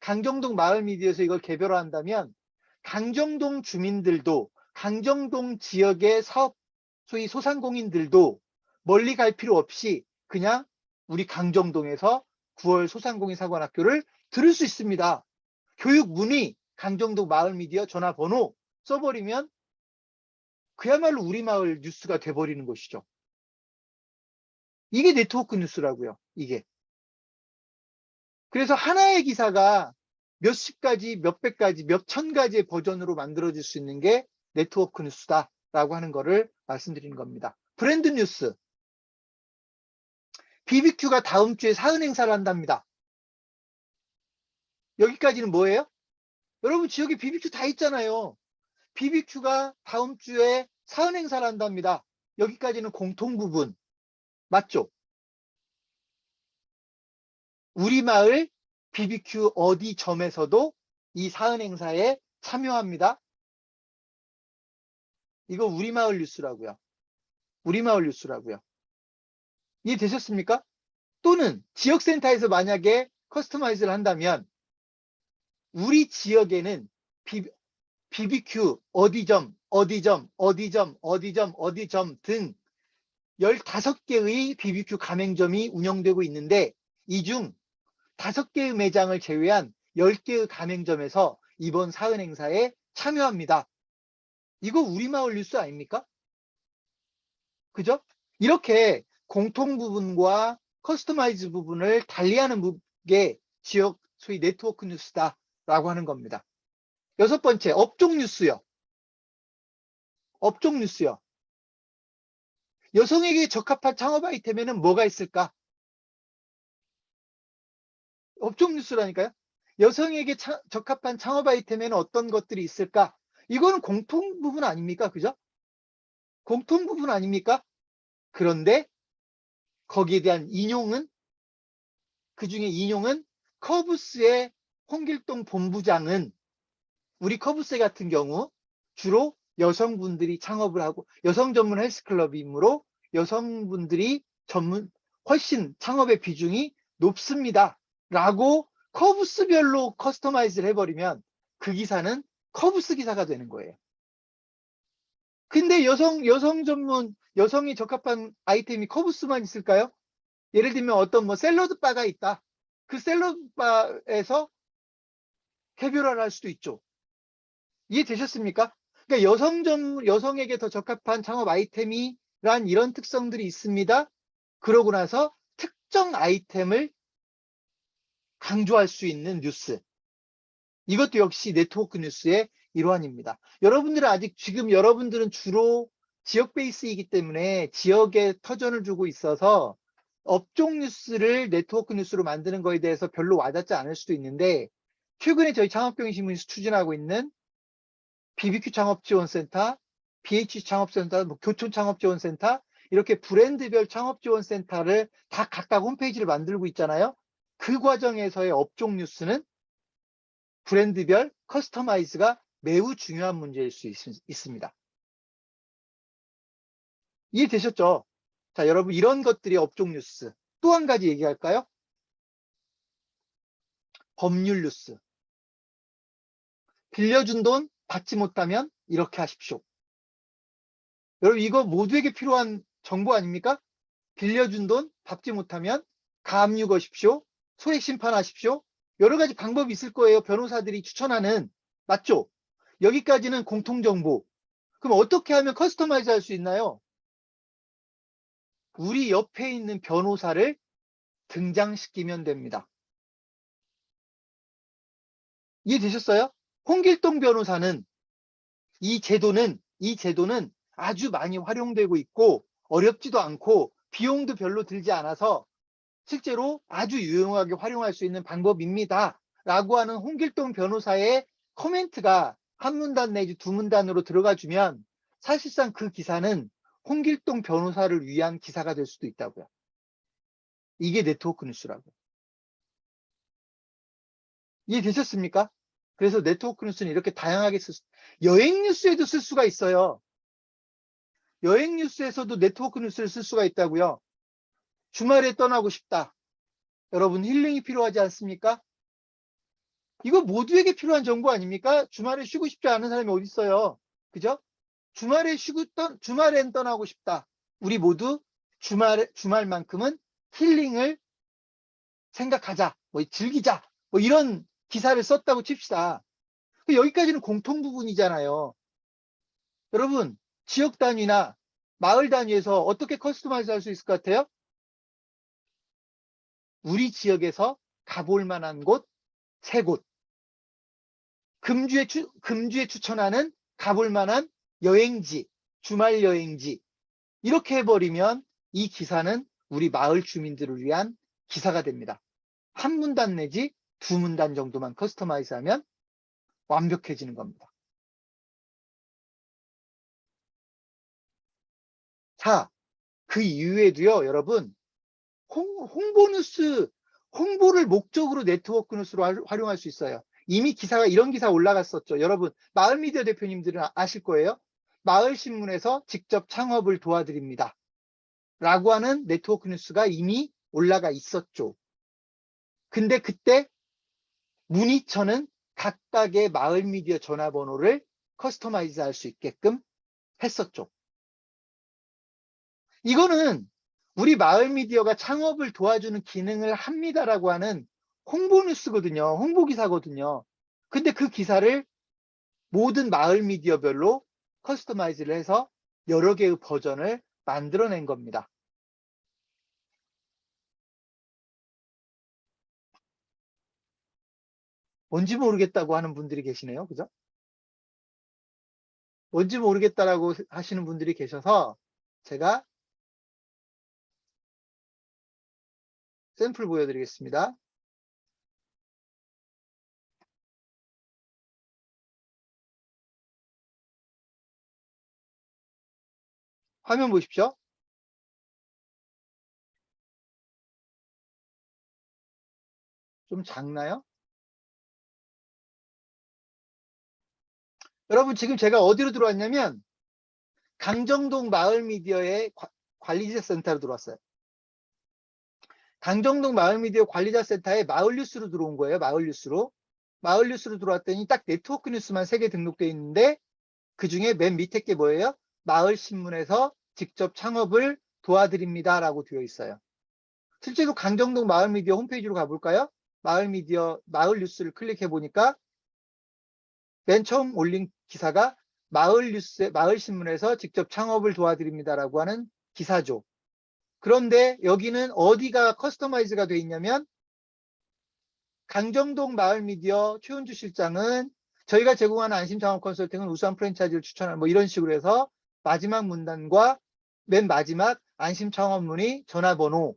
[SPEAKER 1] 강정동 마을 미디어에서 이걸 개별화한다면 강정동 주민들도, 강정동 지역의 소위 소상공인들도 멀리 갈 필요 없이 그냥 우리 강정동에서 9월 소상공인 사관학교를 들을 수 있습니다. 교육 문의, 강정동 마을 미디어 전화번호 써버리면 그야말로 우리 마을 뉴스가 돼버리는 것이죠. 이게 네트워크 뉴스라고요. 이게. 그래서 하나의 기사가 몇십 가지, 몇백 가지, 몇천 가지의 버전으로 만들어질 수 있는 게 네트워크 뉴스다라고 하는 거를 말씀드리는 겁니다. 브랜드 뉴스. BBQ가 다음 주에 사은 행사를 한답니다. 여기까지는 뭐예요? 여러분 지역에 BBQ 다 있잖아요. BBQ가 다음 주에 사은 행사를 한답니다. 여기까지는 공통 부분. 맞죠? 우리 마을 BBQ 어디 점에서도 이 사은 행사에 참여합니다. 이거 우리마을 뉴스라고요. 우리마을 뉴스라고요. 이해되셨습니까? 또는 지역센터에서 만약에 커스터마이즈를 한다면 우리 지역에는 BBQ 어디점, 어디점, 어디점, 어디점, 어디점 등 15개의 BBQ 가맹점이 운영되고 있는데 이 중 5개의 매장을 제외한 10개의 가맹점에서 이번 사은 행사에 참여합니다. 이거 우리마을 뉴스 아닙니까? 그죠? 이렇게 공통 부분과 커스터마이즈 부분을 달리하는 게 지역 소위 네트워크 뉴스다라고 하는 겁니다. 6번째, 업종 뉴스요. 업종 뉴스요. 여성에게 적합한 창업 아이템에는 뭐가 있을까? 업종 뉴스라니까요. 여성에게 적합한 창업 아이템에는 어떤 것들이 있을까? 이거는 공통 부분 아닙니까? 그죠? 공통 부분 아닙니까? 그런데 거기에 대한 인용은, 그 중에 인용은 커브스의 홍길동 본부장은 우리 커브스 같은 경우 주로 여성분들이 창업을 하고 여성 전문 헬스클럽이므로 여성분들이 훨씬 창업의 비중이 높습니다. 라고 커브스별로 커스터마이즈를 해버리면 그 기사는 커브스 기사가 되는 거예요. 근데 여성 전문, 여성이 적합한 아이템이 커브스만 있을까요? 예를 들면 어떤 뭐 샐러드 바가 있다. 그 샐러드 바에서 개별화를 할 수도 있죠. 이해되셨습니까? 그러니까 여성에게 더 적합한 창업 아이템이란 이런 특성들이 있습니다. 그러고 나서 특정 아이템을 강조할 수 있는 뉴스. 이것도 역시 네트워크 뉴스의 일환입니다. 여러분들은 주로 지역 베이스이기 때문에 지역에 터전을 주고 있어서 업종 뉴스를 네트워크 뉴스로 만드는 거에 대해서 별로 와닿지 않을 수도 있는데 최근에 저희 창업경영신문에서 추진하고 있는 BBQ 창업지원센터, BH 창업센터, 교촌 창업지원센터 이렇게 브랜드별 창업지원센터를 다 각각 홈페이지를 만들고 있잖아요. 그 과정에서의 업종 뉴스는 브랜드별 커스터마이즈가 매우 중요한 문제일 수 있습니다. 이해되셨죠? 자, 여러분 이런 것들이 업종 뉴스. 또 한 가지 얘기할까요? 법률 뉴스. 빌려준 돈 받지 못하면 이렇게 하십시오. 여러분 이거 모두에게 필요한 정보 아닙니까? 빌려준 돈 받지 못하면 가압류 거십시오. 소액 심판하십시오. 여러 가지 방법이 있을 거예요. 변호사들이 추천하는. 맞죠? 여기까지는 공통정보. 그럼 어떻게 하면 커스터마이즈 할 수 있나요? 우리 옆에 있는 변호사를 등장시키면 됩니다. 이해되셨어요? 홍길동 변호사는 이 제도는 아주 많이 활용되고 있고 어렵지도 않고 비용도 별로 들지 않아서 실제로 아주 유용하게 활용할 수 있는 방법입니다. 라고 하는 홍길동 변호사의 코멘트가 한 문단 내지 두 문단으로 들어가 주면 사실상 그 기사는 홍길동 변호사를 위한 기사가 될 수도 있다고요. 이게 네트워크 뉴스라고. 이해되셨습니까? 그래서 네트워크 뉴스는 이렇게 다양하게 여행 뉴스에도 쓸 수가 있어요. 여행 뉴스에서도 네트워크 뉴스를 쓸 수가 있다고요. 주말에 떠나고 싶다. 여러분 힐링이 필요하지 않습니까? 이거 모두에게 필요한 정보 아닙니까? 주말에 쉬고 싶지 않은 사람이 어디 있어요? 그죠? 주말엔 떠나고 싶다. 우리 모두 주말만큼은 힐링을 생각하자. 뭐 즐기자. 뭐 이런 기사를 썼다고 칩시다. 여기까지는 공통 부분이잖아요. 여러분, 지역 단위나 마을 단위에서 어떻게 커스터마이즈 할 수 있을 것 같아요? 우리 지역에서 가볼 만한 곳 3곳. 금주에 추천하는 가볼 만한 여행지, 주말 여행지. 이렇게 해버리면 이 기사는 우리 마을 주민들을 위한 기사가 됩니다. 한 문단 내지 두 문단 정도만 커스터마이즈 하면 완벽해지는 겁니다. 자, 그 이후에도요, 여러분, 홍보 뉴스, 홍보를 목적으로 네트워크 뉴스로 활용할 수 있어요. 이미 이런 기사 올라갔었죠. 여러분, 마을미디어 대표님들은 아실 거예요. 마을신문에서 직접 창업을 도와드립니다. 라고 하는 네트워크 뉴스가 이미 올라가 있었죠. 근데 그때 문의처는 각각의 마을 미디어 전화번호를 커스터마이즈 할 수 있게끔 했었죠. 이거는 우리 마을 미디어가 창업을 도와주는 기능을 합니다라고 하는 홍보 뉴스거든요. 홍보 기사거든요. 근데 그 기사를 모든 마을 미디어별로 커스터마이즈를 해서 여러 개의 버전을 만들어낸 겁니다. 뭔지 모르겠다고 하는 분들이 계시네요. 그죠? 뭔지 모르겠다라고 하시는 분들이 계셔서 제가 샘플 보여드리겠습니다. 화면 보십시오. 좀 작나요? 여러분 지금 제가 어디로 들어왔냐면 강정동 마을미디어의 관리자센터로 들어왔어요. 강정동 마을미디어 관리자센터에 마을뉴스로 들어온 거예요. 마을뉴스로. 마을뉴스로 들어왔더니 딱 네트워크 뉴스만 3개 등록되어 있는데 그중에 맨 밑에 게 뭐예요? 마을신문에서 직접 창업을 도와드립니다 라고 되어 있어요. 실제로 강정동 마을미디어 홈페이지로 가볼까요? 마을미디어 마을뉴스를 클릭해 보니까 맨 처음 올린 기사가 마을신문에서 직접 창업을 도와드립니다라고 하는 기사죠. 그런데 여기는 어디가 커스터마이즈가 돼 있냐면 강정동 마을미디어 최은주 실장은 저희가 제공하는 안심창업 컨설팅은 우수한 프랜차이즈를 추천하는 뭐 이런 식으로 해서 마지막 문단과 맨 마지막 안심창업 문의 전화번호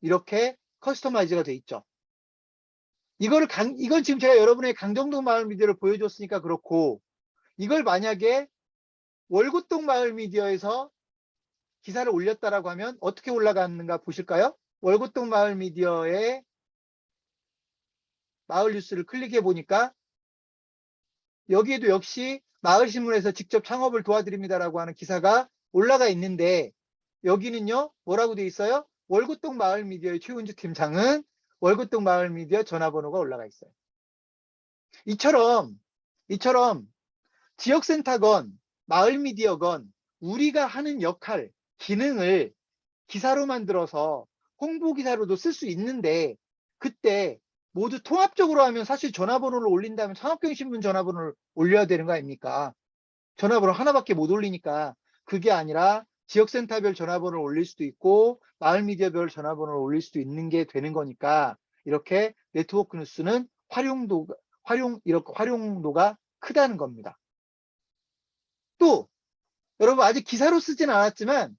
[SPEAKER 1] 이렇게 커스터마이즈가 돼 있죠. 이건 지금 제가 여러분의 강정동 마을미디어를 보여줬으니까 그렇고 이걸 만약에 월곶동 마을미디어에서 기사를 올렸다라고 하면 어떻게 올라가는가 보실까요? 월곶동 마을미디어의 마을뉴스를 클릭해 보니까 여기에도 역시 마을신문에서 직접 창업을 도와드립니다라고 하는 기사가 올라가 있는데 여기는요 뭐라고 돼 있어요? 월곶동 마을미디어의 최은주 팀장은 월곶동 마을미디어 전화번호가 올라가 있어요. 이처럼 지역센터건 마을미디어건 우리가 하는 역할, 기능을 기사로 만들어서 홍보기사로도 쓸 수 있는데 그때 모두 통합적으로 하면 사실 전화번호를 올린다면 창업경신문 전화번호를 올려야 되는 거 아닙니까? 전화번호 하나밖에 못 올리니까 그게 아니라 지역센터별 전화번호를 올릴 수도 있고 마을미디어별 전화번호를 올릴 수도 있는 게 되는 거니까 이렇게 네트워크 뉴스는 이렇게 활용도가 크다는 겁니다. 또 여러분 아직 기사로 쓰진 않았지만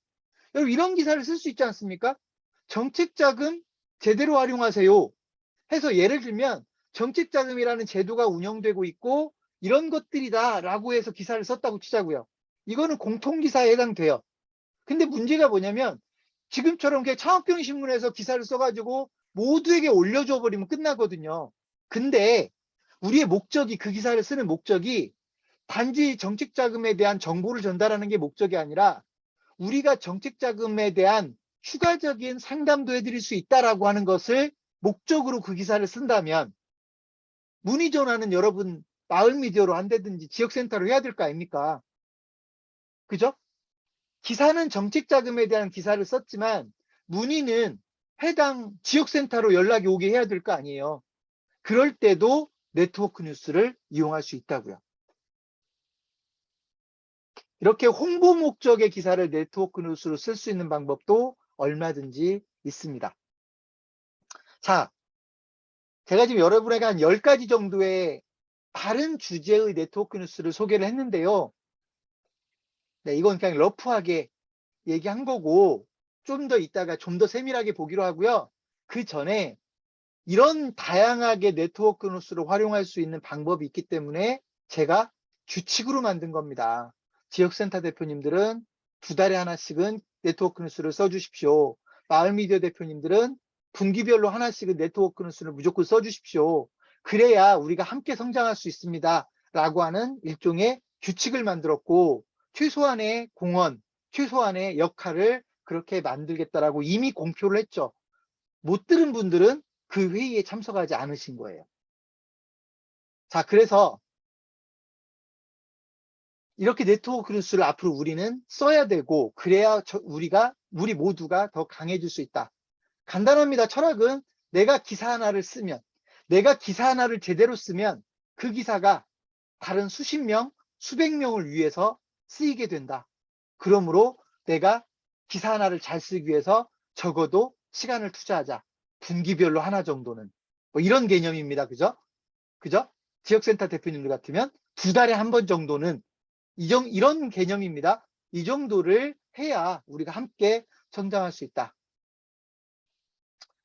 [SPEAKER 1] 여러분 이런 기사를 쓸 수 있지 않습니까? 정책자금 제대로 활용하세요 해서 예를 들면 정책자금이라는 제도가 운영되고 있고 이런 것들이다 라고 해서 기사를 썼다고 치자고요. 이거는 공통기사에 해당돼요. 근데 문제가 뭐냐면 지금처럼 그냥 창업경신문에서 기사를 써가지고 모두에게 올려줘 버리면 끝나거든요. 근데 우리의 목적이 그 기사를 쓰는 목적이 단지 정책자금에 대한 정보를 전달하는 게 목적이 아니라 우리가 정책자금에 대한 추가적인 상담도 해드릴 수 있다라고 하는 것을 목적으로 그 기사를 쓴다면 문의 전화는 여러분 마을 미디어로 한다든지 지역센터로 해야 될 거 아닙니까? 그죠? 기사는 정책자금에 대한 기사를 썼지만 문의는 해당 지역센터로 연락이 오게 해야 될 거 아니에요. 그럴 때도 네트워크 뉴스를 이용할 수 있다고요. 이렇게 홍보 목적의 기사를 네트워크 뉴스로 쓸 수 있는 방법도 얼마든지 있습니다. 자, 제가 지금 여러분에게 한 10가지 정도의 다른 주제의 네트워크 뉴스를 소개를 했는데요. 네, 이건 그냥 러프하게 얘기한 거고 좀 더 이따가 좀 더 세밀하게 보기로 하고요. 그 전에 이런 다양하게 네트워크 뉴스를 활용할 수 있는 방법이 있기 때문에 제가 규칙으로 만든 겁니다. 지역센터 대표님들은 2달에 하나씩은 네트워크 뉴스를 써주십시오. 마을미디어 대표님들은 분기별로 하나씩은 네트워크 뉴스를 무조건 써주십시오. 그래야 우리가 함께 성장할 수 있습니다. 라고 하는 일종의 규칙을 만들었고 최소한의 공헌, 최소한의 역할을 그렇게 만들겠다라고 이미 공표를 했죠. 못 들은 분들은 그 회의에 참석하지 않으신 거예요. 자, 그래서 이렇게 네트워크 뉴스를 앞으로 우리는 써야 되고, 그래야 우리 모두가 더 강해질 수 있다. 간단합니다. 철학은 내가 기사 하나를 쓰면, 내가 기사 하나를 제대로 쓰면 그 기사가 다른 수십 명, 수백 명을 위해서 쓰이게 된다. 그러므로 내가 기사 하나를 잘 쓰기 위해서 적어도 시간을 투자하자. 분기별로 하나 정도는. 뭐 이런 개념입니다. 그죠? 그죠? 지역센터 대표님들 같으면 두 달에 한 번 정도는 이런 개념입니다. 이 정도를 해야 우리가 함께 성장할 수 있다.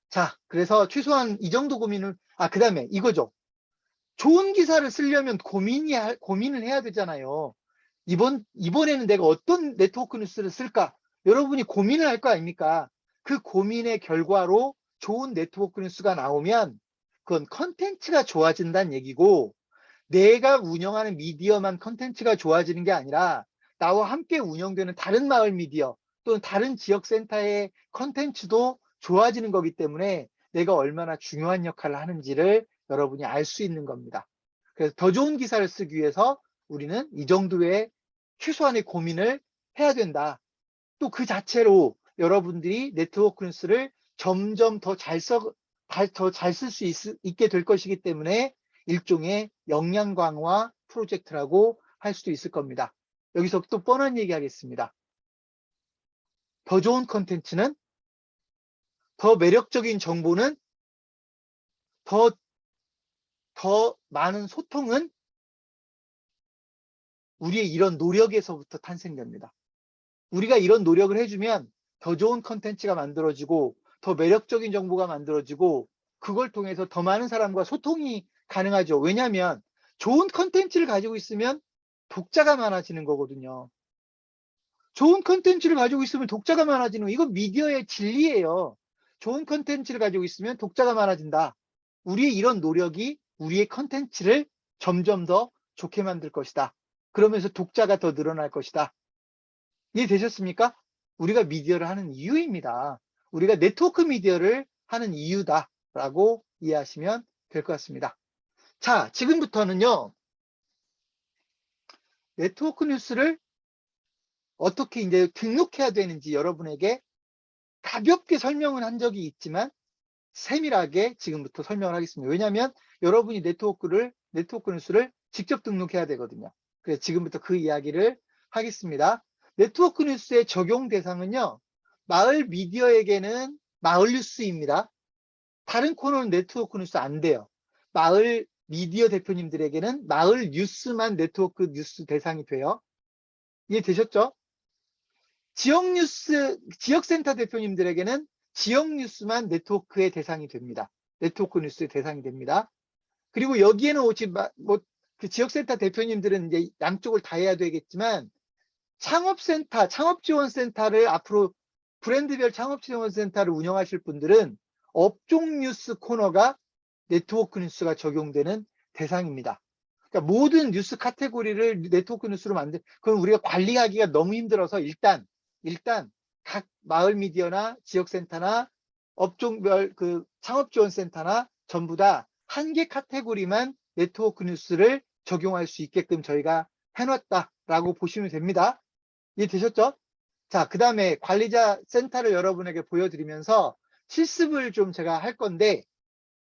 [SPEAKER 1] 자, 그래서 최소한 이 정도 고민을, 그 다음에 이거죠. 좋은 기사를 쓰려면 고민을 해야 되잖아요. 이번에는 내가 어떤 네트워크 뉴스를 쓸까? 여러분이 고민을 할 거 아닙니까? 그 고민의 결과로 좋은 네트워크 뉴스가 나오면 그건 컨텐츠가 좋아진다는 얘기고, 내가 운영하는 미디어만 컨텐츠가 좋아지는 게 아니라 나와 함께 운영되는 다른 마을 미디어 또는 다른 지역센터의 컨텐츠도 좋아지는 거기 때문에 내가 얼마나 중요한 역할을 하는지를 여러분이 알 수 있는 겁니다. 그래서 더 좋은 기사를 쓰기 위해서 우리는 이 정도의 최소한의 고민을 해야 된다. 또 그 자체로 여러분들이 네트워크 뉴스를 점점 더 잘 쓸 수 있게 될 것이기 때문에 일종의 역량 강화 프로젝트라고 할 수도 있을 겁니다. 여기서 또 뻔한 얘기 하겠습니다. 더 좋은 컨텐츠는, 더 매력적인 정보는, 더 많은 소통은 우리의 이런 노력에서부터 탄생됩니다. 우리가 이런 노력을 해주면 더 좋은 컨텐츠가 만들어지고 더 매력적인 정보가 만들어지고 그걸 통해서 더 많은 사람과 소통이 가능하죠. 왜냐하면 좋은 컨텐츠를 가지고 있으면 독자가 많아지는 거거든요. 좋은 컨텐츠를 가지고 있으면 독자가 많아지는 거, 이건 미디어의 진리예요. 좋은 컨텐츠를 가지고 있으면 독자가 많아진다. 우리의 이런 노력이 우리의 컨텐츠를 점점 더 좋게 만들 것이다. 그러면서 독자가 더 늘어날 것이다. 이해되셨습니까? 우리가 미디어를 하는 이유입니다. 우리가 네트워크 미디어를 하는 이유다라고 이해하시면 될 것 같습니다. 자, 지금부터는요, 네트워크 뉴스를 어떻게 이제 등록해야 되는지 여러분에게 가볍게 설명을 한 적이 있지만 세밀하게 지금부터 설명을 하겠습니다. 왜냐하면 여러분이 네트워크 뉴스를 직접 등록해야 되거든요. 그래서 지금부터 그 이야기를 하겠습니다. 네트워크 뉴스의 적용 대상은요, 마을 미디어에게는 마을 뉴스입니다. 다른 코너는 네트워크 뉴스 안 돼요. 마을 미디어 대표님들에게는 마을 뉴스만 네트워크 뉴스 대상이 돼요. 이해되셨죠? 지역센터 대표님들에게는 지역 뉴스만 네트워크의 대상이 됩니다. 네트워크 뉴스의 대상이 됩니다. 그리고 여기에는 그 지역센터 대표님들은 이제 양쪽을 다 해야 되겠지만, 창업지원센터를 앞으로 브랜드별 창업지원센터를 운영하실 분들은 업종 뉴스 코너가 네트워크 뉴스가 적용되는 대상입니다. 그러니까 모든 뉴스 카테고리를 네트워크 뉴스로 그건 우리가 관리하기가 너무 힘들어서 일단 각 마을 미디어나 지역센터나 업종별 그 창업지원센터나 전부 다 한 개 카테고리만 네트워크 뉴스를 적용할 수 있게끔 저희가 해놨다라고 보시면 됩니다. 이해되셨죠? 자, 그 다음에 관리자 센터를 여러분에게 보여드리면서 실습을 좀 제가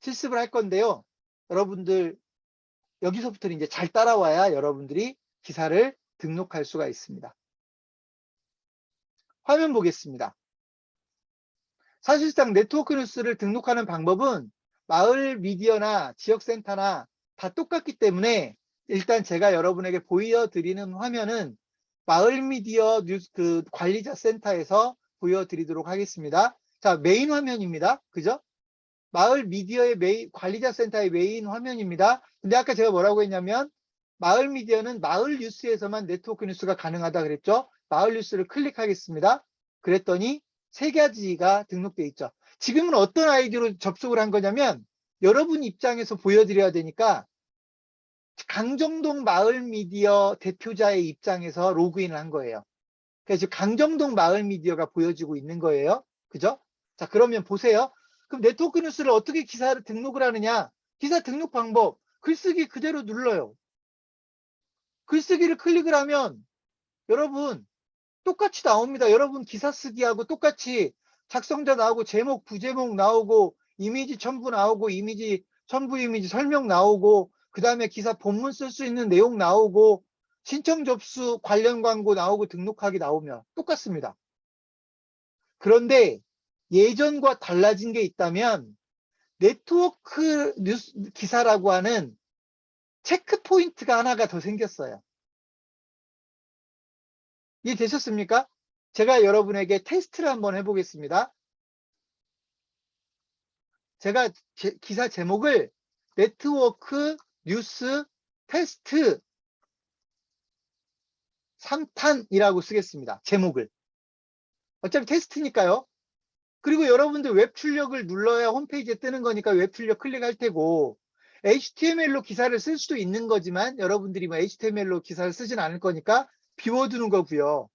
[SPEAKER 1] 실습을 할 건데요. 여러분들 여기서부터 이제 잘 따라와야 여러분들이 기사를 등록할 수가 있습니다. 화면 보겠습니다. 사실상 네트워크 뉴스를 등록하는 방법은 마을 미디어나 지역센터나 다 똑같기 때문에 일단 제가 여러분에게 보여드리는 화면은 마을 미디어 뉴스 관리자 센터에서 보여드리도록 하겠습니다. 자, 메인 화면입니다. 그죠? 마을 미디어의 관리자 센터의 메인 화면입니다. 근데 아까 제가 뭐라고 했냐면 마을 미디어는 마을 뉴스에서만 네트워크 뉴스가 가능하다 그랬죠? 마을 뉴스를 클릭하겠습니다. 그랬더니 세 가지가 등록되어 있죠. 지금은 어떤 아이디로 접속을 한 거냐면 여러분 입장에서 보여드려야 되니까 강정동 마을미디어 대표자의 입장에서 로그인을 한 거예요. 그래서 지금 강정동 마을미디어가 보여지고 있는 거예요. 그죠? 자, 그러면 보세요. 그럼 네트워크 뉴스를 어떻게 기사를 등록을 하느냐? 기사 등록 방법, 글쓰기 그대로 눌러요. 글쓰기를 클릭을 하면 여러분 똑같이 나옵니다. 여러분 기사 쓰기하고 똑같이 작성자 나오고 제목, 부제목 나오고 이미지 첨부 나오고 이미지 첨부 이미지 설명 나오고 그 다음에 기사 본문 쓸 수 있는 내용 나오고 신청 접수 관련 광고 나오고 등록하기 나오면 똑같습니다. 그런데 예전과 달라진 게 있다면 네트워크 뉴스 기사라고 하는 체크 포인트가 하나가 더 생겼어요. 이해되셨습니까? 제가 여러분에게 테스트를 한번 해보겠습니다. 제가 기사 제목을 네트워크 뉴스 테스트 3탄이라고 쓰겠습니다. 제목을. 어차피 테스트니까요. 그리고 여러분들 웹 출력을 눌러야 홈페이지에 뜨는 거니까 웹 출력 클릭할 테고 HTML로 기사를 쓸 수도 있는 거지만 여러분들이 뭐 HTML로 기사를 쓰진 않을 거니까 비워두는 거고요.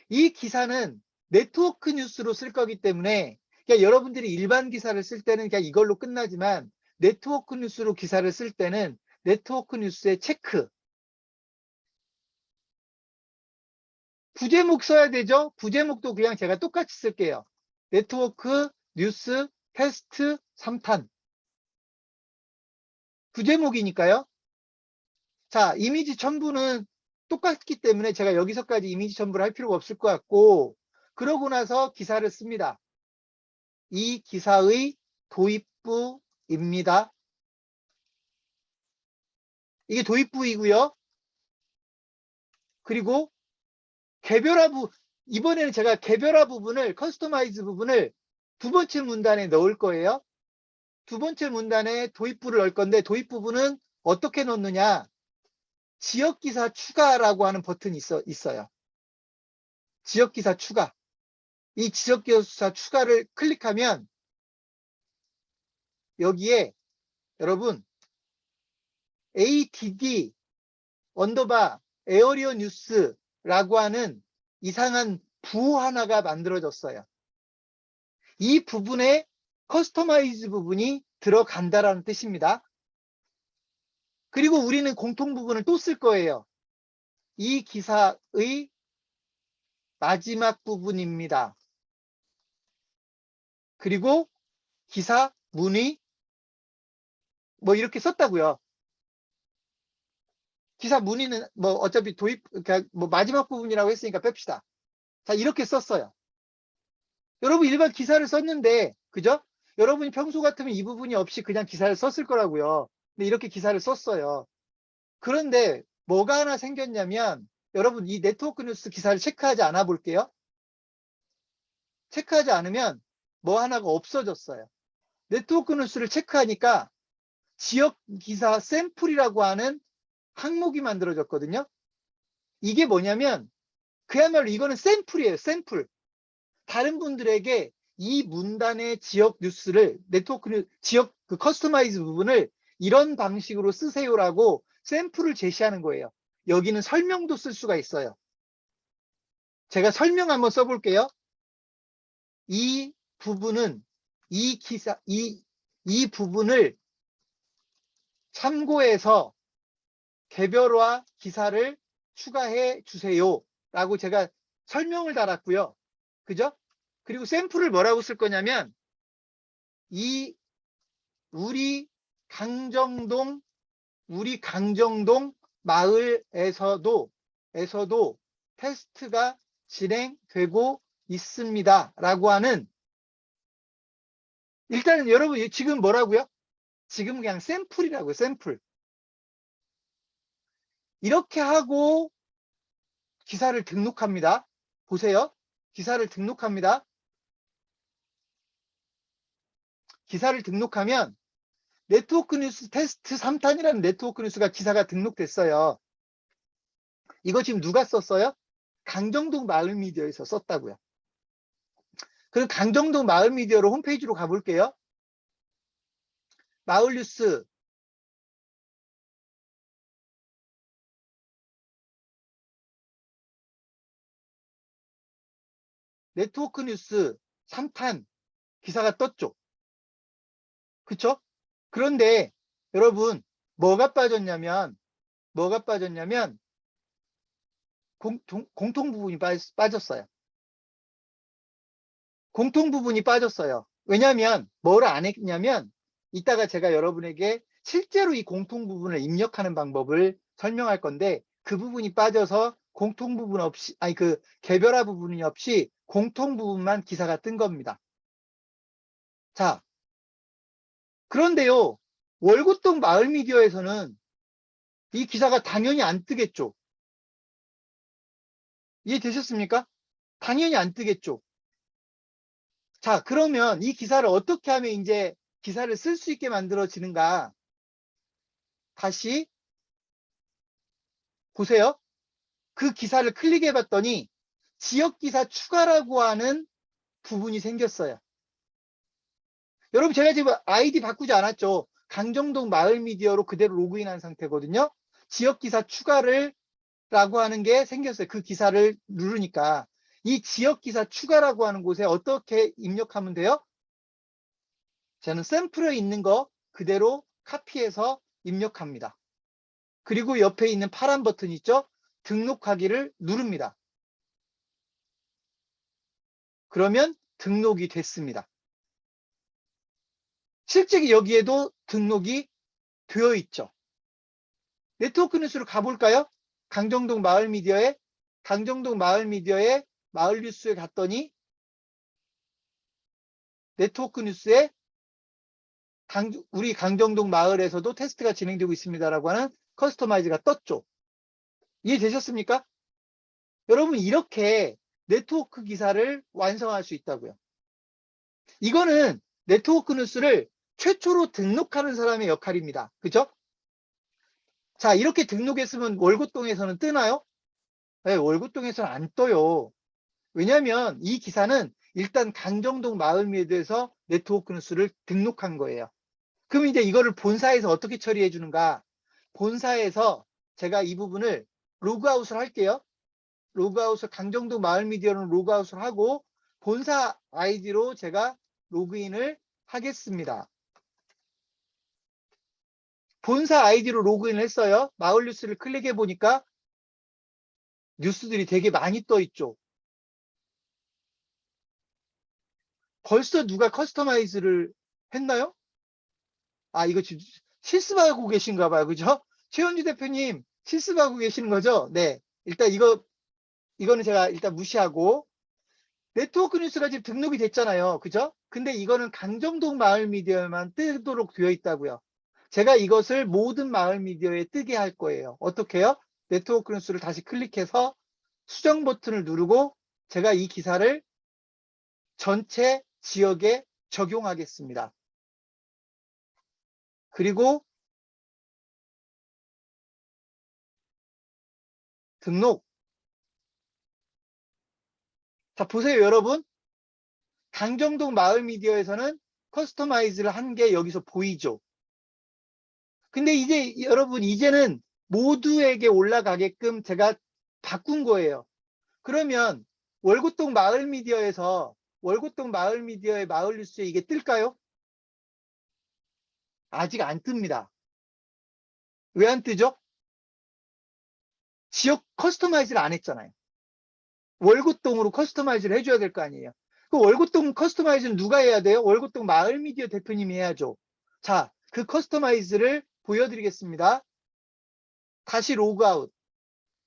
[SPEAKER 1] 이 기사는 네트워크 뉴스로 쓸 거기 때문에 그러니까 여러분들이 일반 기사를 쓸 때는 그냥 이걸로 끝나지만 네트워크 뉴스로 기사를 쓸 때는 네트워크 뉴스의 체크 부제목 써야 되죠. 부제목도 그냥 제가 똑같이 쓸게요. 네트워크 뉴스 테스트 3탄 부제목이니까요. 자, 이미지 첨부는 똑같기 때문에 제가 여기서까지 이미지 첨부를 할 필요가 없을 것 같고 그러고 나서 기사를 씁니다. 이 기사의 도입부입니다. 이게 도입부이고요. 그리고 개별화 이번에는 제가 개별화 부분을 커스터마이즈 부분을 두 번째 문단에 넣을 거예요. 두 번째 문단에 도입부를 넣을 건데 도입 부분은 어떻게 넣느냐? 지역기사 추가라고 하는 버튼이 있어요. 지역기사 추가. 이 지역기사 추가를 클릭하면 여기에 여러분 ADD 언더바 에어리어 뉴스라고 하는 이상한 부 하나가 만들어졌어요. 이 부분에 커스터마이즈 부분이 들어간다라는 뜻입니다. 그리고 우리는 공통 부분을 또 쓸 거예요. 이 기사의 마지막 부분입니다. 그리고 기사 문의 뭐 이렇게 썼다고요. 기사 문의는 뭐 어차피 도입 그러니까 뭐 마지막 부분이라고 했으니까 뺍시다. 자, 이렇게 썼어요. 여러분 일반 기사를 썼는데 그죠? 여러분이 평소 같으면 이 부분이 없이 그냥 기사를 썼을 거라고요. 근데 이렇게 기사를 썼어요. 그런데 뭐가 하나 생겼냐면 여러분 이 네트워크 뉴스 기사를 체크하지 않아 볼게요. 체크하지 않으면 뭐 하나가 없어졌어요. 네트워크 뉴스를 체크하니까 지역 기사 샘플이라고 하는 항목이 만들어졌거든요. 이게 뭐냐면 그야말로 이거는 샘플이에요. 샘플. 다른 분들에게 이 문단의 지역 뉴스를 네트워크 지역 그 커스터마이즈 부분을 이런 방식으로 쓰세요라고 샘플을 제시하는 거예요. 여기는 설명도 쓸 수가 있어요. 제가 설명 한번 써볼게요. 이 부분은 이 기사 이 부분을 참고해서 개별화 기사를 추가해 주세요 라고 제가 설명을 달았고요. 그죠? 그리고 샘플을 뭐라고 쓸 거냐면 이 우리 강정동 마을에서도 테스트가 진행되고 있습니다 라고 하는 일단은 여러분 지금 뭐라고요? 지금 그냥 샘플이라고요. 샘플. 이렇게 하고 기사를 등록합니다. 보세요. 기사를 등록합니다. 기사를 등록하면 네트워크 뉴스 테스트 3탄이라는 네트워크 뉴스가 기사가 등록됐어요. 이거 지금 누가 썼어요? 강정동 마을미디어에서 썼다고요. 그럼 강정동 마을미디어로 홈페이지로 가볼게요. 마을뉴스 네트워크 뉴스 3탄 기사가 떴죠. 그쵸? 그런데 여러분, 뭐가 빠졌냐면 공통 부분이 빠졌어요. 공통 부분이 빠졌어요. 왜냐하면 뭘 안 했냐면 이따가 제가 여러분에게 실제로 이 공통 부분을 입력하는 방법을 설명할 건데 그 부분이 빠져서 공통 부분 없이 그 개별화 부분이 없이 공통 부분만 기사가 뜬 겁니다. 자, 그런데요, 월곶동 마을 미디어에서는 이 기사가 당연히 안 뜨겠죠. 이해되셨습니까? 당연히 안 뜨겠죠. 자, 그러면 이 기사를 어떻게 하면 이제 기사를 쓸 수 있게 만들어지는가? 다시 보세요. 그 기사를 클릭해 봤더니 지역기사 추가라고 하는 부분이 생겼어요. 여러분, 제가 지금 아이디 바꾸지 않았죠? 강정동 마을 미디어로 그대로 로그인한 상태거든요. 지역기사 추가를 라고 하는 게 생겼어요. 그 기사를 누르니까. 이 지역기사 추가라고 하는 곳에 어떻게 입력하면 돼요? 저는 샘플에 있는 거 그대로 카피해서 입력합니다. 그리고 옆에 있는 파란 버튼 있죠? 등록하기를 누릅니다. 그러면 등록이 됐습니다. 실제 여기에도 등록이 되어 있죠. 네트워크 뉴스로 가볼까요? 강정동 마을 미디어에 마을 뉴스에 갔더니 네트워크 뉴스에 우리 강정동 마을에서도 테스트가 진행되고 있습니다라고 하는 커스터마이즈가 떴죠. 이해되셨습니까? 여러분, 이렇게 네트워크 기사를 완성할 수 있다고요. 이거는 네트워크 뉴스를 최초로 등록하는 사람의 역할입니다. 그죠? 자, 이렇게 등록했으면 월곶동에서는 뜨나요? 네, 월곶동에서는 안 떠요. 왜냐하면 이 기사는 일단 강정동 마을 미디어에서 네트워크 뉴스를 등록한 거예요. 그럼 이제 이거를 본사에서 어떻게 처리해 주는가? 본사에서 제가 이 부분을 로그아웃을 할게요. 로그아웃을 강정동 마을 미디어는 로그아웃을 하고 본사 아이디로 제가 로그인을 하겠습니다. 본사 아이디로 로그인을 했어요. 마을 뉴스를 클릭해 보니까 뉴스들이 되게 많이 떠 있죠. 벌써 누가 커스터마이즈를 했나요? 아, 이거 지금 실습하고 계신가 봐요. 그죠? 최현주 대표님 실습하고 계시는 거죠? 네. 일단 이거는 제가 일단 무시하고 네트워크 뉴스가 지금 등록이 됐잖아요. 그죠? 근데 이거는 강정동 마을 미디어에만 뜨도록 되어 있다고요. 제가 이것을 모든 마을 미디어에 뜨게 할 거예요. 어떻게 해요? 네트워크 뉴스를 다시 클릭해서 수정 버튼을 누르고 제가 이 기사를 전체 지역에 적용하겠습니다. 그리고 등록. 자, 보세요, 여러분. 강정동 마을 미디어에서는 커스터마이즈를 한 게 여기서 보이죠. 근데 이제 여러분, 이제는 모두에게 올라가게끔 제가 바꾼 거예요. 그러면 월곶동 마을 미디어의 마을 뉴스에 이게 뜰까요? 아직 안 뜹니다. 왜 안 뜨죠? 지역 커스터마이즈를 안 했잖아요. 월곶동으로 커스터마이즈를 해줘야 될 거 아니에요. 그 월곶동 커스터마이즈는 누가 해야 돼요? 월곶동 마을 미디어 대표님이 해야죠. 자, 그 커스터마이즈를 보여드리겠습니다. 다시 로그아웃.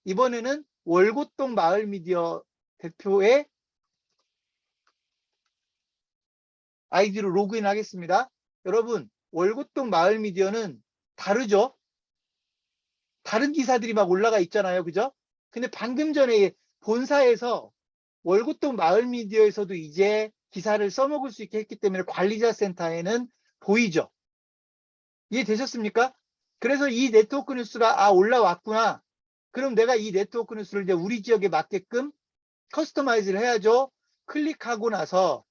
[SPEAKER 1] 이번에는 월곶동 마을 미디어 대표의 아이디로 로그인 하겠습니다. 여러분, 월곶동 마을 미디어는 다르죠? 다른 기사들이 막 올라가 있잖아요. 그죠? 근데 방금 전에 본사에서 월곶동 마을 미디어에서도 이제 기사를 써먹을 수 있게 했기 때문에 관리자 센터에는 보이죠. 이해되셨습니까? 그래서 이 네트워크 뉴스가 올라왔구나. 그럼 내가 이 네트워크 뉴스를 이제 우리 지역에 맞게끔 커스터마이즈를 해야죠. 클릭하고 나서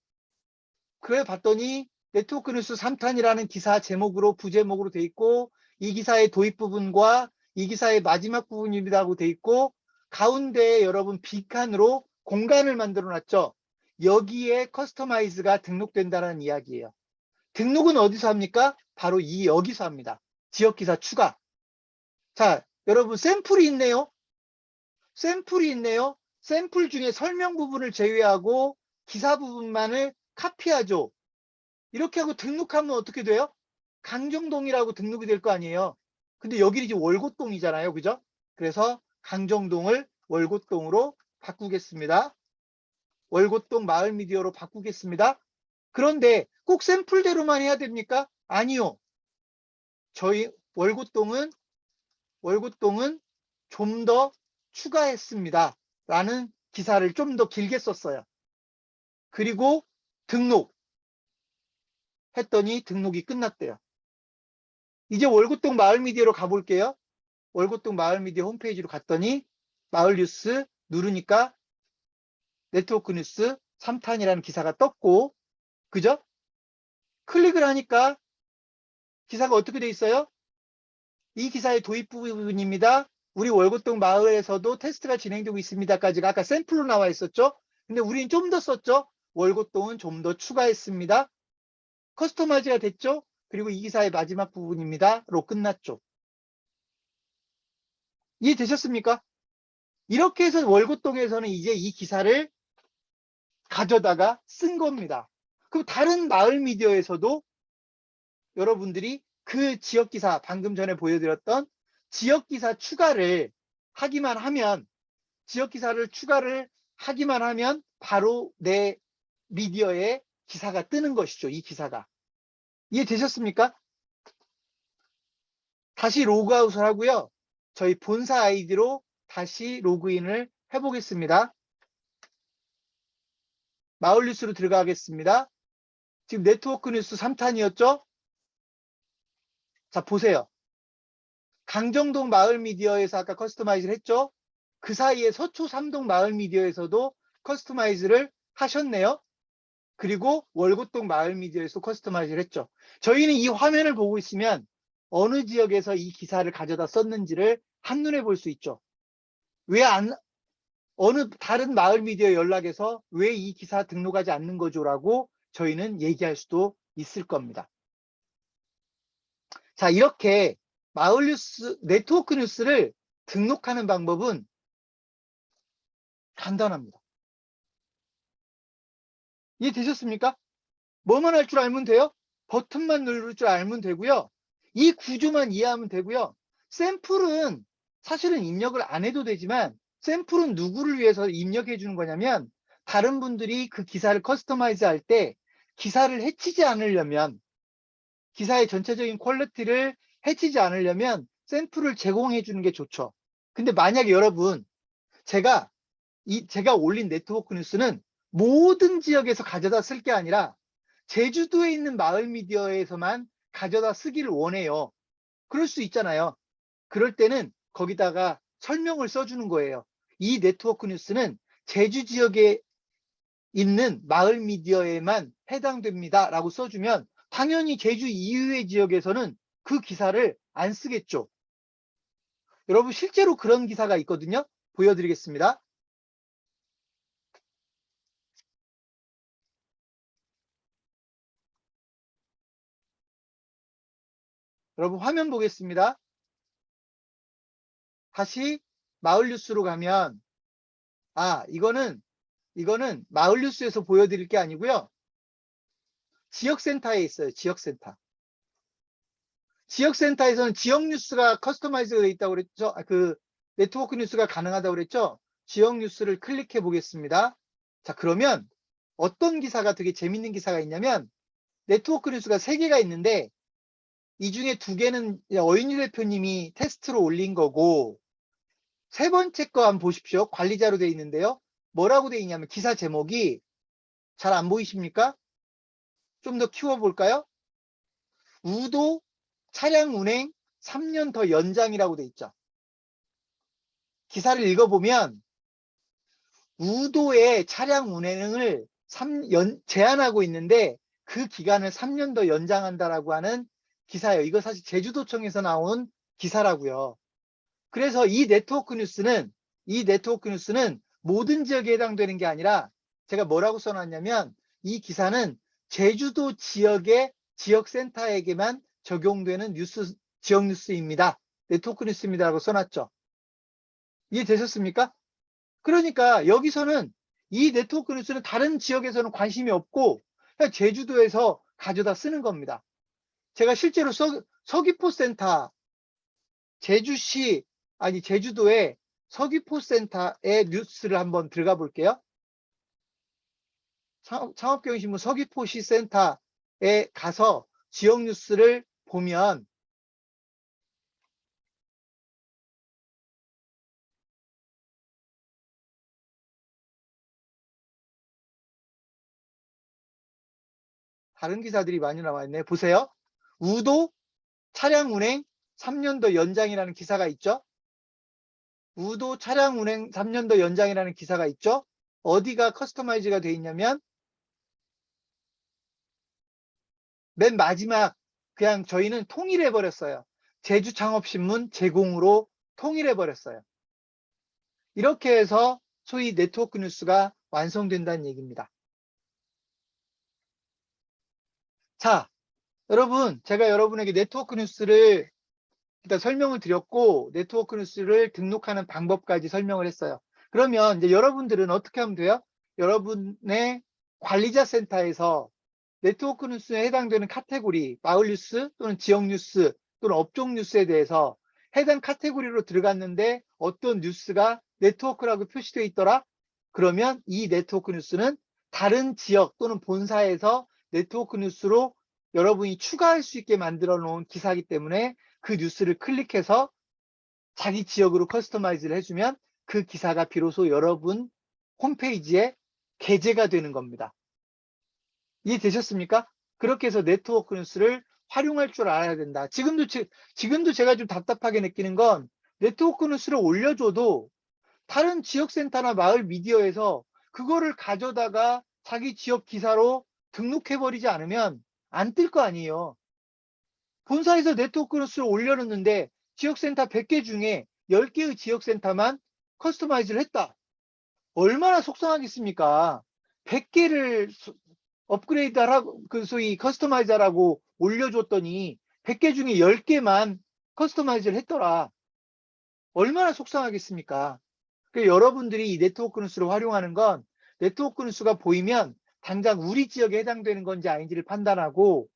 [SPEAKER 1] 그래 봤더니 네트워크 뉴스 3탄이라는 기사 제목으로 부제목으로 돼 있고 이 기사의 도입 부분과 이 기사의 마지막 부분이라고 돼 있고 가운데에 여러분 빈칸으로 공간을 만들어 놨죠. 여기에 커스터마이즈가 등록된다는 이야기예요. 등록은 어디서 합니까? 바로 여기서 합니다. 지역기사 추가. 자, 여러분 샘플이 있네요. 샘플이 있네요. 샘플 중에 설명 부분을 제외하고 기사 부분만을 카피하죠. 이렇게 하고 등록하면 어떻게 돼요? 강정동이라고 등록이 될 거 아니에요. 근데 여기는 이제 월곶동이잖아요. 그죠? 그래서 강정동을 월곶동으로 바꾸겠습니다. 월곶동 마을미디어로 바꾸겠습니다. 그런데 꼭 샘플대로만 해야 됩니까? 아니요. 저희 월곶동은 좀 더 추가했습니다. 라는 기사를 좀 더 길게 썼어요. 그리고 했더니 등록이 끝났대요. 이제 월곶동 마을미디어로 가볼게요. 월곶동 마을미디어 홈페이지로 갔더니 마을뉴스 누르니까 네트워크 뉴스 3탄이라는 기사가 떴고, 그죠? 클릭을 하니까 기사가 어떻게 돼 있어요? 이 기사의 도입 부분입니다. 우리 월곶동 마을에서도 테스트가 진행되고 있습니다까지가 아까 샘플로 나와 있었죠? 근데 우리는 좀 더 썼죠? 월곶동은 좀 더 추가했습니다. 커스터마이즈가 됐죠? 그리고 이 기사의 마지막 부분입니다. 로 끝났죠. 이해되셨습니까? 이렇게 해서 월곶동에서는 이제 이 기사를 가져다가 쓴 겁니다. 그럼 다른 마을 미디어에서도 여러분들이 그 지역기사, 방금 전에 보여드렸던 지역기사 추가를 하기만 하면, 지역기사를 추가를 하기만 하면 바로 내 미디어에 기사가 뜨는 것이죠. 이 기사가. 이해되셨습니까? 다시 로그아웃을 하고요. 저희 본사 아이디로 다시 로그인을 해보겠습니다. 마을뉴스로 들어가겠습니다. 지금 네트워크 뉴스 3탄이었죠? 자, 보세요. 강정동 마을미디어에서 아까 커스터마이즈를 했죠? 그 사이에 서초 3동 마을미디어에서도 커스터마이즈를 하셨네요. 그리고 월곶동 마을미디어에서 커스터마이즈를 했죠. 저희는 이 화면을 보고 있으면 어느 지역에서 이 기사를 가져다 썼는지를 한눈에 볼 수 있죠. 어느 다른 마을미디어 연락해서 왜 이 기사 등록하지 않는 거죠? 라고 저희는 얘기할 수도 있을 겁니다. 자, 이렇게 마을뉴스, 네트워크 뉴스를 등록하는 방법은 간단합니다. 이해되셨습니까? 뭐만 할 줄 알면 돼요? 버튼만 누를 줄 알면 되고요. 이 구조만 이해하면 되고요. 샘플은 사실은 입력을 안 해도 되지만 샘플은 누구를 위해서 입력해 주는 거냐면 다른 분들이 그 기사를 커스터마이즈 할 때 기사를 해치지 않으려면, 기사의 전체적인 퀄리티를 해치지 않으려면 샘플을 제공해 주는 게 좋죠. 근데 만약에 여러분, 제가 올린 네트워크 뉴스는 모든 지역에서 가져다 쓸 게 아니라 제주도에 있는 마을 미디어에서만 가져다 쓰기를 원해요. 그럴 수 있잖아요. 그럴 때는 거기다가 설명을 써주는 거예요. 이 네트워크 뉴스는 제주 지역에 있는 마을 미디어에만 해당됩니다. 라고 써주면 당연히 제주 이외의 지역에서는 그 기사를 안 쓰겠죠. 여러분 실제로 그런 기사가 있거든요. 보여드리겠습니다. 여러분 화면 보겠습니다. 다시 마을 뉴스로 가면, 이거는 마을 뉴스에서 보여드릴 게 아니고요. 지역센터에 있어요. 지역센터. 지역센터에서는 지역 뉴스가 커스터마이즈가 되어 있다고 그랬죠. 그 네트워크 뉴스가 가능하다고 그랬죠. 지역 뉴스를 클릭해 보겠습니다. 자, 그러면 어떤 기사가 되게 재밌는 기사가 있냐면 네트워크 뉴스가 3개가 있는데 이 중에 2개는 어인유 대표님이 테스트로 올린 거고, 세 번째 거 한번 보십시오. 관리자로 되어 있는데요. 뭐라고 되어 있냐면 기사 제목이 잘 안 보이십니까? 좀 더 키워볼까요? 우도 차량 운행 3년 더 연장이라고 돼 있죠. 기사를 읽어보면 우도의 차량 운행을 제한하고 있는데 그 기간을 3년 더 연장한다라고 하는 기사예요. 이거 사실 제주도청에서 나온 기사라고요. 그래서 이 네트워크 뉴스는 모든 지역에 해당되는 게 아니라 제가 뭐라고 써놨냐면 이 기사는 제주도 지역의 지역센터에게만 적용되는 지역 뉴스입니다. 네트워크 뉴스입니다라고 써놨죠. 이해되셨습니까? 그러니까 여기서는 이 네트워크 뉴스는 다른 지역에서는 관심이 없고 그냥 제주도에서 가져다 쓰는 겁니다. 제가 실제로 서귀포센터 제주도의 서귀포센터의 뉴스를 한번 들어가 볼게요. 창업경영신문 서귀포시 센터에 가서 지역 뉴스를 보면 다른 기사들이 많이 나와 있네. 보세요. 우도 차량 운행 3년도 연장이라는 기사가 있죠. 우도 차량 운행 3년도 연장이라는 기사가 있죠. 어디가 커스터마이즈가 돼 있냐면 맨 마지막 그냥 저희는 통일해 버렸어요. 제주창업신문 제공으로 통일해 버렸어요. 이렇게 해서 소위 네트워크 뉴스가 완성된다는 얘기입니다. 자, 여러분, 제가 여러분에게 네트워크 뉴스를 일단 설명을 드렸고 네트워크 뉴스를 등록하는 방법까지 설명을 했어요. 그러면 이제 여러분들은 어떻게 하면 돼요? 여러분의 관리자 센터에서 네트워크 뉴스에 해당되는 카테고리, 마을 뉴스 또는 지역 뉴스 또는 업종 뉴스에 대해서 해당 카테고리로 들어갔는데 어떤 뉴스가 네트워크라고 표시되어 있더라? 그러면 이 네트워크 뉴스는 다른 지역 또는 본사에서 네트워크 뉴스로 여러분이 추가할 수 있게 만들어 놓은 기사이기 때문에 그 뉴스를 클릭해서 자기 지역으로 커스터마이즈를 해주면 그 기사가 비로소 여러분 홈페이지에 게재가 되는 겁니다. 이해되셨습니까? 그렇게 해서 네트워크 뉴스를 활용할 줄 알아야 된다. 지금도 제가 좀 답답하게 느끼는 건 네트워크 뉴스를 올려줘도 다른 지역센터나 마을 미디어에서 그거를 가져다가 자기 지역 기사로 등록해버리지 않으면 안 뜰 거 아니에요. 본사에서 네트워크 뉴스를 올려놓는데 지역센터 100개 중에 10개의 지역센터만 커스터마이즈를 했다. 얼마나 속상하겠습니까? 100개를 업그레이드 하라고, 소위 커스터마이즈 하라고 올려줬더니 100개 중에 10개만 커스터마이즈를 했더라. 얼마나 속상하겠습니까? 여러분들이 이 네트워크 뉴스를 활용하는 건 네트워크 뉴스가 보이면 당장 우리 지역에 해당되는 건지 아닌지를 판단하고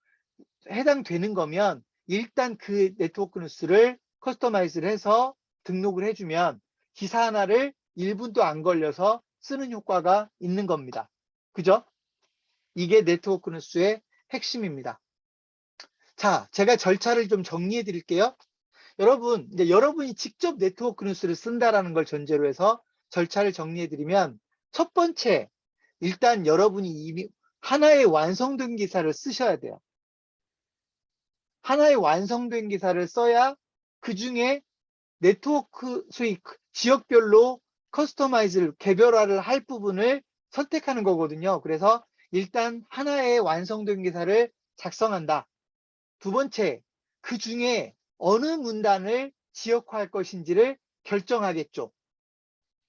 [SPEAKER 1] 해당되는 거면 일단 그 네트워크 뉴스를 커스터마이즈를 해서 등록을 해주면 기사 하나를 1분도 안 걸려서 쓰는 효과가 있는 겁니다. 그죠? 이게 네트워크 뉴스의 핵심입니다. 자, 제가 절차를 좀 정리해 드릴게요. 여러분, 이제 여러분이 직접 네트워크 뉴스를 쓴다라는 걸 전제로 해서 절차를 정리해 드리면 첫 번째, 일단 여러분이 이미 하나의 완성된 기사를 쓰셔야 돼요. 하나의 완성된 기사를 써야 그 중에 네트워크 소위 지역별로 커스터마이즈를 개별화를 할 부분을 선택하는 거거든요. 그래서 일단 하나의 완성된 기사를 작성한다. 두 번째, 그 중에 어느 문단을 지역화할 것인지를 결정하겠죠.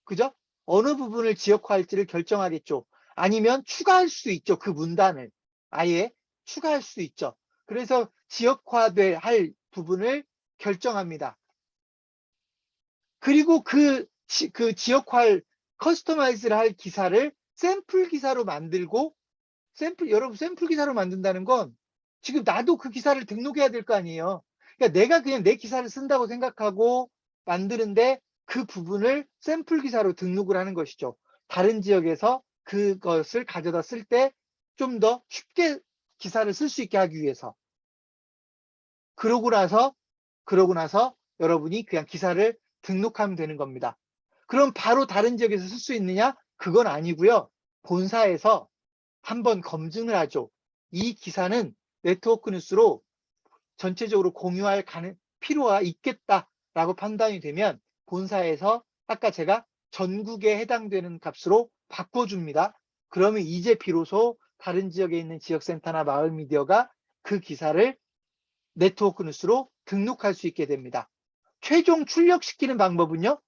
[SPEAKER 1] 그죠? 어느 부분을 지역화할지를 결정하겠죠. 아니면 추가할 수 있죠. 그 문단을 아예 추가할 수 있죠. 그래서 할 부분을 결정합니다. 그리고 그 지역화할 커스터마이즈를 할 기사를 샘플 기사로 만들고 여러분 샘플 기사로 만든다는 건 지금 나도 그 기사를 등록해야 될 거 아니에요. 그러니까 내가 그냥 내 기사를 쓴다고 생각하고 만드는데 그 부분을 샘플 기사로 등록을 하는 것이죠. 다른 지역에서 그것을 가져다 쓸 때 좀 더 쉽게 기사를 쓸 수 있게 하기 위해서. 그러고 나서 여러분이 그냥 기사를 등록하면 되는 겁니다. 그럼 바로 다른 지역에서 쓸 수 있느냐? 그건 아니고요. 본사에서 한번 검증을 하죠. 이 기사는 네트워크 뉴스로 전체적으로 공유할 필요가 있겠다라고 판단이 되면 본사에서 아까 제가 전국에 해당되는 값으로 바꿔줍니다. 그러면 이제 비로소 다른 지역에 있는 지역센터나 마을 미디어가 그 기사를 네트워크 뉴스로 등록할 수 있게 됩니다. 최종 출력시키는 방법은요.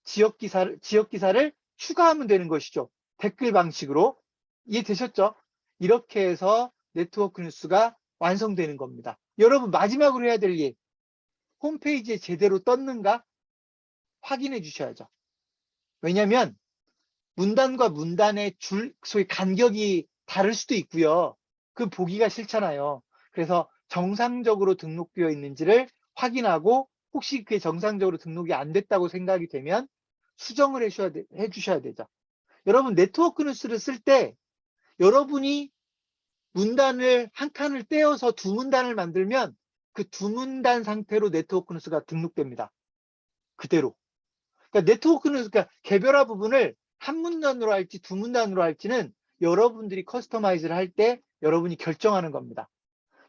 [SPEAKER 1] 지역 기사를 추가하면 되는 것이죠. 댓글 방식으로. 이해되셨죠? 이렇게 해서 네트워크 뉴스가 완성되는 겁니다. 여러분, 마지막으로 해야 될 일, 홈페이지에 제대로 떴는가 확인해 주셔야죠. 왜냐하면 문단과 문단의 소위 간격이 다를 수도 있고요. 그 보기가 싫잖아요. 그래서 정상적으로 등록되어 있는지를 확인하고, 혹시 그게 정상적으로 등록이 안 됐다고 생각이 되면 수정을 해주셔야 되죠. 여러분, 네트워크 뉴스를 쓸 때 여러분이 문단을 한 칸을 떼어서 두 문단을 만들면 그 두 문단 상태로 네트워크 뉴스가 등록됩니다. 그대로. 그러니까 네트워크 뉴스, 그러니까 개별화 부분을 한 문단으로 할지 두 문단으로 할지는 여러분들이 커스터마이즈를 할 때 여러분이 결정하는 겁니다.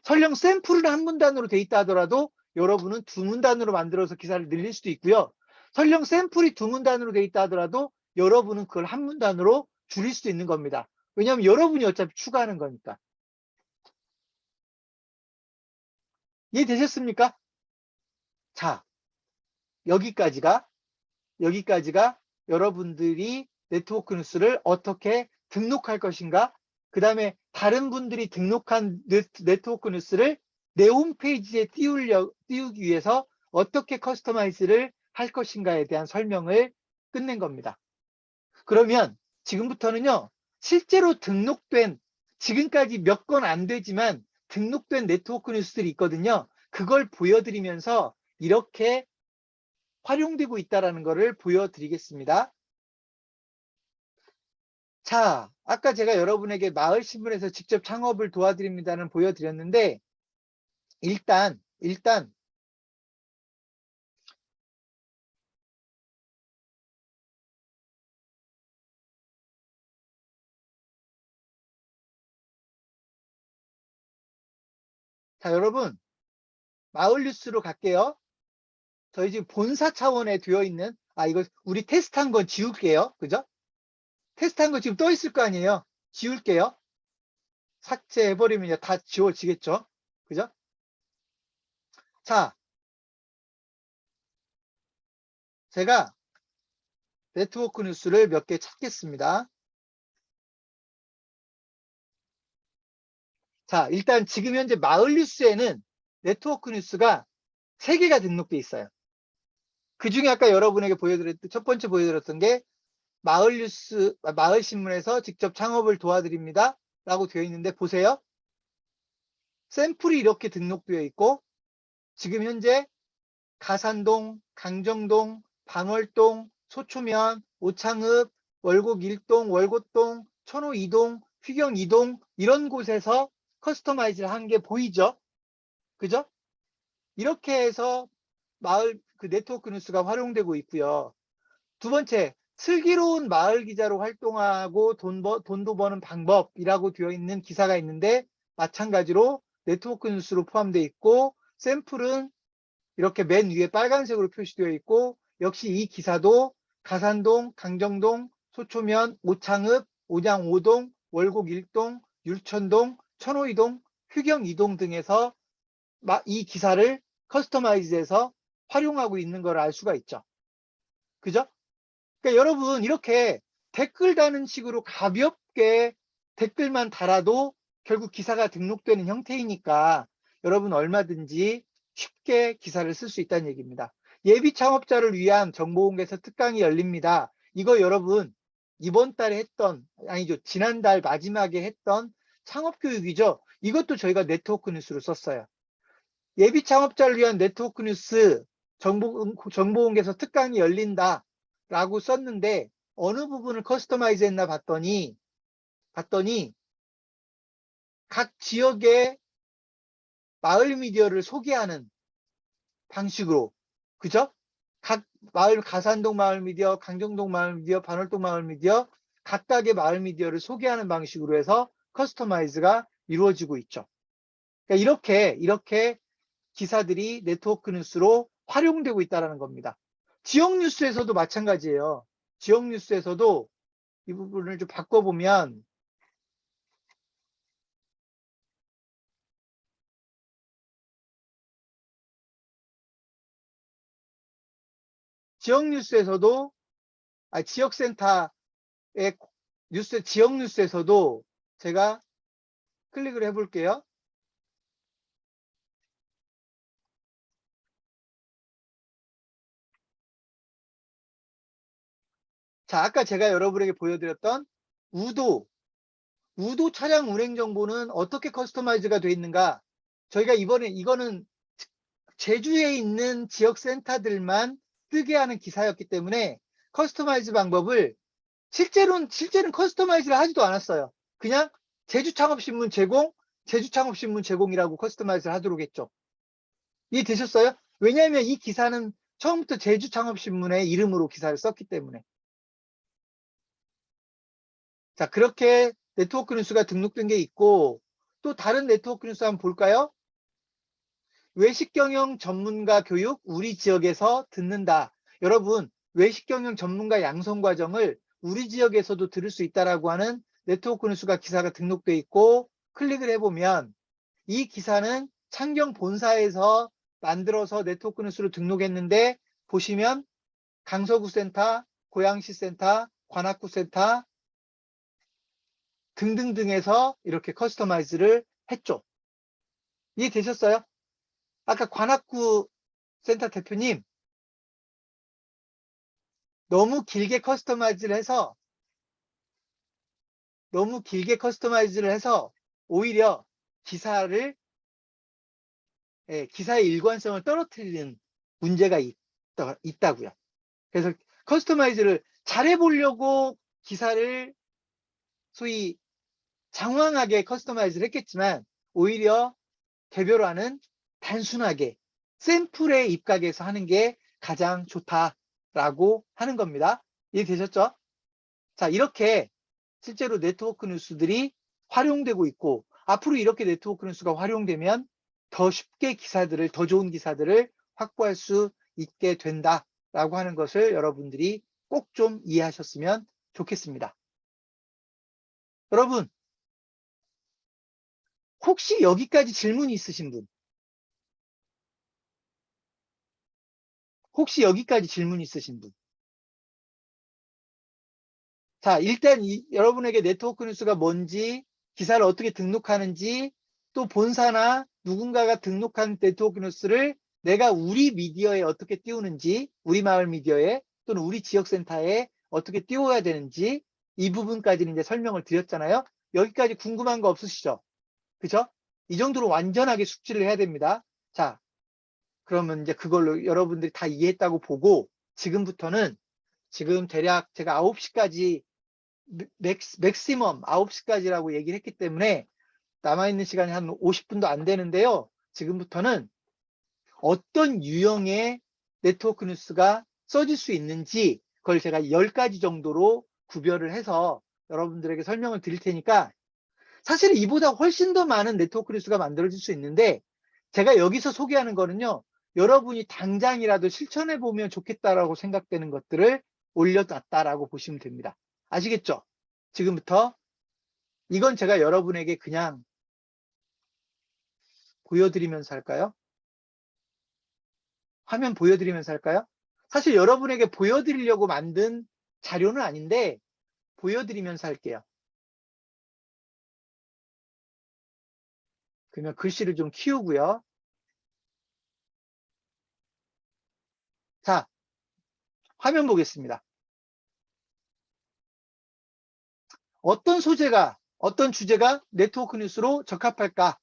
[SPEAKER 1] 설령 샘플은 한 문단으로 돼 있다 하더라도 여러분은 두 문단으로 만들어서 기사를 늘릴 수도 있고요. 설령 샘플이 두 문단으로 돼 있다 하더라도 여러분은 그걸 한 문단으로 줄일 수도 있는 겁니다. 왜냐하면 여러분이 어차피 추가하는 거니까. 이해되셨습니까? 자, 여기까지가 여러분들이 네트워크 뉴스를 어떻게 등록할 것인가, 그 다음에 다른 분들이 등록한 네트워크 뉴스를 내 홈페이지에 띄우기 위해서 어떻게 커스터마이즈를 할 것인가에 대한 설명을 끝낸 겁니다. 그러면 지금부터는요, 실제로 등록된, 지금까지 몇 건 안 되지만 등록된 네트워크 뉴스들이 있거든요. 그걸 보여드리면서 이렇게 활용되고 있다는 것을 보여드리겠습니다. 자, 아까 제가 여러분에게 마을신문에서 직접 창업을 도와드립니다는 보여드렸는데, 일단 자, 여러분, 마을뉴스로 갈게요. 저희 지금 본사 차원에 되어 있는, 이거 우리 테스트한 건 지울게요. 그죠? 테스트한 거 지금 떠 있을 거 아니에요. 지울게요. 삭제해버리면 다 지워지겠죠. 그죠? 자, 제가 네트워크 뉴스를 몇 개 찾겠습니다. 자, 일단 지금 현재 마을뉴스에는 네트워크 뉴스가 3개가 등록돼 있어요. 그 중에 아까 여러분에게 첫 번째 보여드렸던 게 마을신문에서 직접 창업을 도와드립니다 라고 되어 있는데, 보세요. 샘플이 이렇게 등록되어 있고, 지금 현재 가산동, 강정동, 방월동, 소초면, 오창읍, 월곡 1동, 월곡동, 천호 2동, 휘경 2동, 이런 곳에서 커스터마이즈를 한 게 보이죠? 그죠? 이렇게 해서 그 네트워크 뉴스가 활용되고 있고요. 두 번째, 슬기로운 마을 기자로 활동하고 돈도 버는 방법이라고 되어 있는 기사가 있는데, 마찬가지로 네트워크 뉴스로 포함되어 있고, 샘플은 이렇게 맨 위에 빨간색으로 표시되어 있고, 역시 이 기사도 가산동, 강정동, 소초면, 오창읍, 온양 5동, 월곡 1동, 율천동, 천호 2동, 휴경 2동 등에서 이 기사를 커스터마이즈해서 활용하고 있는 걸 알 수가 있죠. 그죠? 그러니까 여러분, 이렇게 댓글 다는 식으로 가볍게 댓글만 달아도 결국 기사가 등록되는 형태이니까 여러분 얼마든지 쉽게 기사를 쓸 수 있다는 얘기입니다. 예비 창업자를 위한 정보공개서 특강이 열립니다. 이거 여러분 이번 달에 아니죠, 지난달 마지막에 했던 창업교육이죠. 이것도 저희가 네트워크 뉴스로 썼어요. 예비 창업자를 위한 네트워크 뉴스 정보공개서 특강이 열린다 라고 썼는데, 어느 부분을 커스터마이즈 했나 봤더니 각 지역의 마을 미디어를 소개하는 방식으로, 그죠? 각 마을, 가산동 마을 미디어, 강정동 마을 미디어, 반월동 마을 미디어, 각각의 마을 미디어를 소개하는 방식으로 해서 커스터마이즈가 이루어지고 있죠. 그러니까 이렇게 기사들이 네트워크 뉴스로 활용되고 있다는 겁니다. 지역 뉴스에서도 마찬가지예요. 지역 뉴스에서도 이 부분을 좀 바꿔보면, 지역 뉴스에서도 지역센터의 뉴스, 지역 뉴스에서도 제가 클릭을 해볼게요. 자, 아까 제가 여러분에게 보여드렸던 우도 차량 운행 정보는 어떻게 커스터마이즈가 되어 있는가? 저희가 이번에 이거는 제주에 있는 지역 센터들만 뜨게 하는 기사였기 때문에 커스터마이즈 방법을 실제로는 커스터마이즈를 하지도 않았어요. 그냥 제주창업신문 제공, 제주창업신문 제공이라고 커스터마이즈를 하도록 했죠. 이해되셨어요? 왜냐하면 이 기사는 처음부터 제주창업신문의 이름으로 기사를 썼기 때문에. 자, 그렇게 네트워크 뉴스가 등록된 게 있고, 또 다른 네트워크 뉴스 한번 볼까요? 외식 경영 전문가 교육 우리 지역에서 듣는다. 여러분, 외식 경영 전문가 양성 과정을 우리 지역에서도 들을 수 있다라고 하는 네트워크 뉴스가 기사가 등록돼 있고, 클릭을 해보면 이 기사는 창경 본사에서 만들어서 네트워크 뉴스로 등록했는데, 보시면 강서구 센터, 고양시 센터, 관악구 센터 등등등에서 이렇게 커스터마이즈를 했죠. 이해되셨어요? 아까 관악구 센터 대표님, 너무 길게 커스터마이즈를 해서 오히려 기사의 일관성을 떨어뜨리는 문제가 있다고요. 그래서 커스터마이즈를 잘해보려고 기사를 소위 장황하게 커스터마이즈를 했겠지만, 오히려 개별화는 단순하게 샘플에 입각해서 하는 게 가장 좋다라고 하는 겁니다. 이해되셨죠? 자, 이렇게 실제로 네트워크 뉴스들이 활용되고 있고, 앞으로 이렇게 네트워크 뉴스가 활용되면 더 쉽게 더 좋은 기사들을 확보할 수 있게 된다라고 하는 것을 여러분들이 꼭 좀 이해하셨으면 좋겠습니다. 여러분, 혹시 여기까지 질문이 있으신 분? 혹시 여기까지 질문 있으신 분? 자, 일단 여러분에게 네트워크 뉴스가 뭔지, 기사를 어떻게 등록하는지, 또 본사나 누군가가 등록한 네트워크 뉴스를 내가 우리 미디어에 어떻게 띄우는지, 우리 마을 미디어에 또는 우리 지역센터에 어떻게 띄워야 되는지, 이 부분까지는 이제 설명을 드렸잖아요. 여기까지 궁금한 거 없으시죠? 그죠? 이 정도로 완전하게 숙지를 해야 됩니다. 자, 그러면 이제 그걸로 여러분들이 다 이해했다고 보고, 지금 대략 제가 9시까지 맥시멈 9시까지라고 얘기를 했기 때문에 남아있는 시간이 한 50분도 안 되는데요. 지금부터는 어떤 유형의 네트워크 뉴스가 써질 수 있는지 그걸 제가 10가지 정도로 구별을 해서 여러분들에게 설명을 드릴 테니까, 사실 이보다 훨씬 더 많은 네트워크 뉴스가 만들어질 수 있는데, 제가 여기서 소개하는 거는요, 여러분이 당장이라도 실천해 보면 좋겠다라고 생각되는 것들을 올려놨다라고 보시면 됩니다. 아시겠죠? 지금부터 이건 제가 여러분에게 그냥 보여드리면서 할까요? 화면 보여드리면서 할까요? 사실 여러분에게 보여드리려고 만든 자료는 아닌데 보여드리면서 할게요. 그러면 글씨를 좀 키우고요. 자, 화면 보겠습니다. 어떤 주제가 네트워크 뉴스로 적합할까?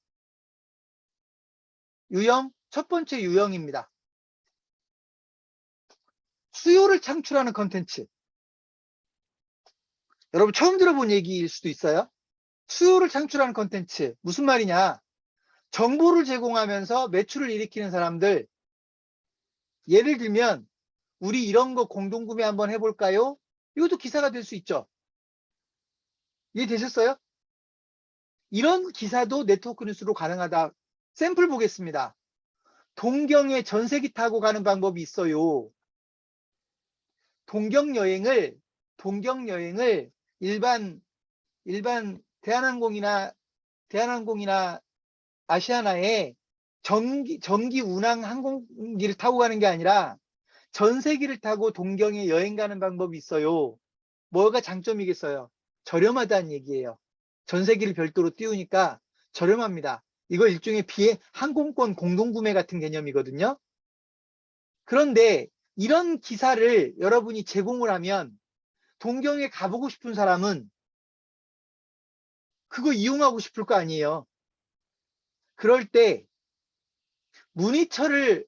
[SPEAKER 1] 첫 번째 유형입니다. 수요를 창출하는 컨텐츠. 여러분 처음 들어본 얘기일 수도 있어요. 수요를 창출하는 컨텐츠. 무슨 말이냐? 정보를 제공하면서 매출을 일으키는 사람들. 예를 들면 우리 이런 거 공동구매 한번 해볼까요? 이것도 기사가 될 수 있죠. 이해되셨어요? 이런 기사도 네트워크 뉴스로 가능하다. 샘플 보겠습니다. 동경에 전세기 타고 가는 방법이 있어요. 동경 여행을 일반 대한항공이나 아시아나에 정기 운항 항공기를 타고 가는 게 아니라 전세기를 타고 동경에 여행 가는 방법이 있어요. 뭐가 장점이겠어요? 저렴하다는 얘기예요. 전세기를 별도로 띄우니까 저렴합니다. 이거 일종의 항공권 공동구매 같은 개념이거든요. 그런데 이런 기사를 여러분이 제공을 하면 동경에 가보고 싶은 사람은 그거 이용하고 싶을 거 아니에요. 그럴 때 문의처를,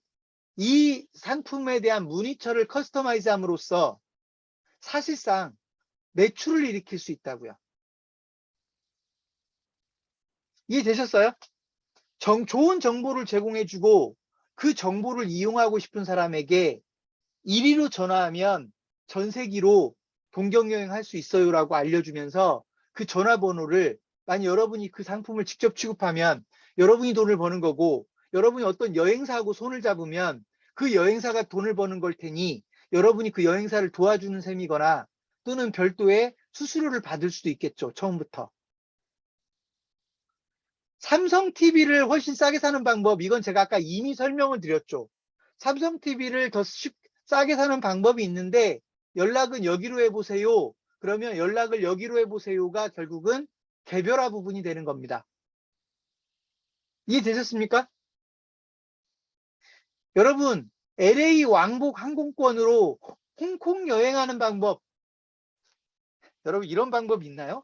[SPEAKER 1] 이 상품에 대한 문의처를 커스터마이즈 함으로써 사실상 매출을 일으킬 수 있다고요. 이해되셨어요? 좋은 정보를 제공해주고 그 정보를 이용하고 싶은 사람에게 이리로 전화하면 전세기로 동경여행 할 수 있어요라고 알려주면서 그 전화번호를, 만약 여러분이 그 상품을 직접 취급하면 여러분이 돈을 버는 거고, 여러분이 어떤 여행사하고 손을 잡으면 그 여행사가 돈을 버는 걸 테니 여러분이 그 여행사를 도와주는 셈이거나 또는 별도의 수수료를 받을 수도 있겠죠. 처음부터. 삼성 TV를 훨씬 싸게 사는 방법, 이건 제가 아까 이미 설명을 드렸죠. 삼성 TV를 더 싸게 사는 방법이 있는데 연락은 여기로 해보세요. 그러면 연락을 여기로 해보세요가 결국은 개별화 부분이 되는 겁니다. 이해되셨습니까? 여러분, LA 왕복 항공권으로 홍콩 여행하는 방법, 여러분 이런 방법이 있나요?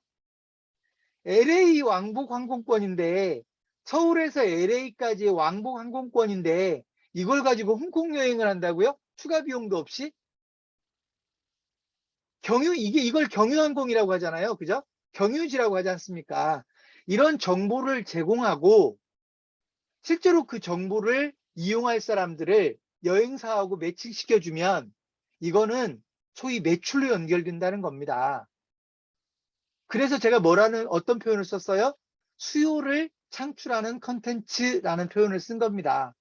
[SPEAKER 1] LA 왕복 항공권인데, 서울에서 LA까지의 왕복 항공권인데 이걸 가지고 홍콩 여행을 한다고요? 추가 비용도 없이? 이걸 경유항공이라고 하잖아요. 그죠? 경유지라고 하지 않습니까? 이런 정보를 제공하고 실제로 그 정보를 이용할 사람들을 여행사하고 매칭시켜주면 이거는 소위 매출로 연결된다는 겁니다. 그래서 제가 어떤 표현을 썼어요? 수요를 창출하는 컨텐츠라는 표현을 쓴 겁니다.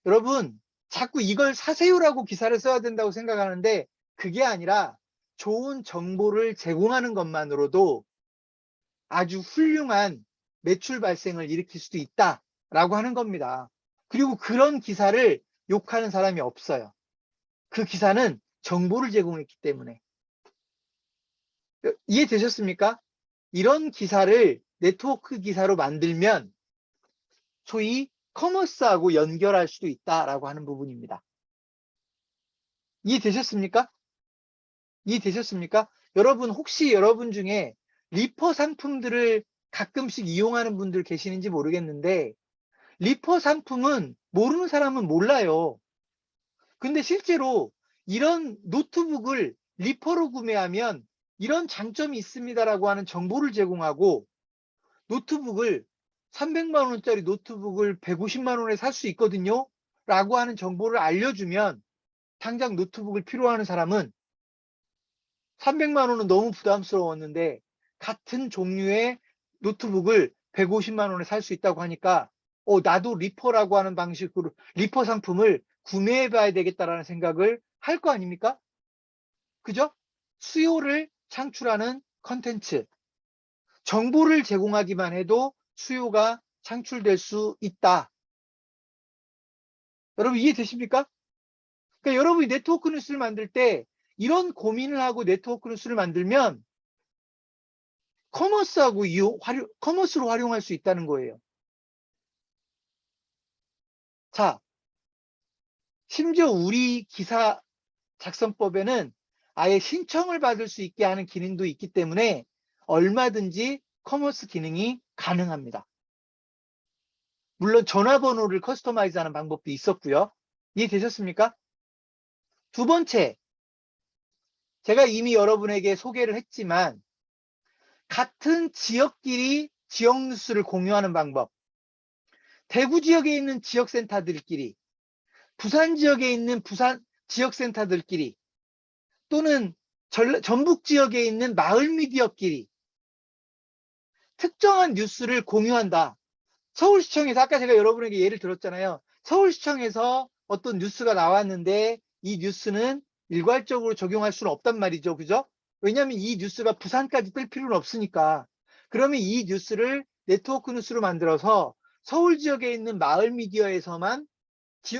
[SPEAKER 1] 여러분, 자꾸 이걸 사세요라고 기사를 써야 된다고 생각하는데 그게 아니라 좋은 정보를 제공하는 것만으로도 아주 훌륭한 매출 발생을 일으킬 수도 있다라고 하는 겁니다. 그리고 그런 기사를 욕하는 사람이 없어요. 그 기사는 정보를 제공했기 때문에. 이해되셨습니까? 이런 기사를 네트워크 기사로 만들면 소위 커머스하고 연결할 수도 있다라고 하는 부분입니다. 이해되셨습니까? 이해되셨습니까? 여러분, 혹시 여러분 중에 리퍼 상품들을 가끔씩 이용하는 분들 계시는지 모르겠는데, 리퍼 상품은 모르는 사람은 몰라요. 근데 실제로 이런 노트북을 리퍼로 구매하면 이런 장점이 있습니다라고 하는 정보를 제공하고, 노트북을 300만 원짜리 노트북을 150만 원에 살 수 있거든요 라고 하는 정보를 알려주면 당장 노트북을 필요하는 사람은 300만 원은 너무 부담스러웠는데 같은 종류의 노트북을 150만 원에 살 수 있다고 하니까 나도 리퍼라고 하는 방식으로 리퍼 상품을 구매해 봐야 되겠다라는 생각을 할 거 아닙니까? 그죠? 수요를 창출하는 컨텐츠, 정보를 제공하기만 해도 수요가 창출될 수 있다. 여러분 이해되십니까? 그러니까 여러분이 네트워크 뉴스를 만들 때 이런 고민을 하고 네트워크 뉴스를 만들면 커머스로 활용할 수 있다는 거예요. 자, 심지어 우리 기사 작성법에는 아예 신청을 받을 수 있게 하는 기능도 있기 때문에 얼마든지 커머스 기능이 가능합니다. 물론 전화번호를 커스터마이즈하는 방법도 있었고요. 이해되셨습니까? 두 번째, 제가 이미 여러분에게 소개를 했지만 같은 지역끼리 지역 뉴스를 공유하는 방법, 대구 지역에 있는 지역센터들끼리, 부산 지역에 있는 부산 지역센터들끼리, 또는 전북 지역에 있는 마을 미디어끼리 특정한 뉴스를 공유한다. 서울시청에서, 아까 제가 여러분에게 예를 들었잖아요. 서울시청에서 어떤 뉴스가 나왔는데 이 뉴스는 일괄적으로 적용할 수는 없단 말이죠. 그죠? 왜냐하면 이 뉴스가 부산까지 뜰 필요는 없으니까. 그러면 이 뉴스를 네트워크 뉴스로 만들어서 서울 지역에 있는 마을 미디어에서만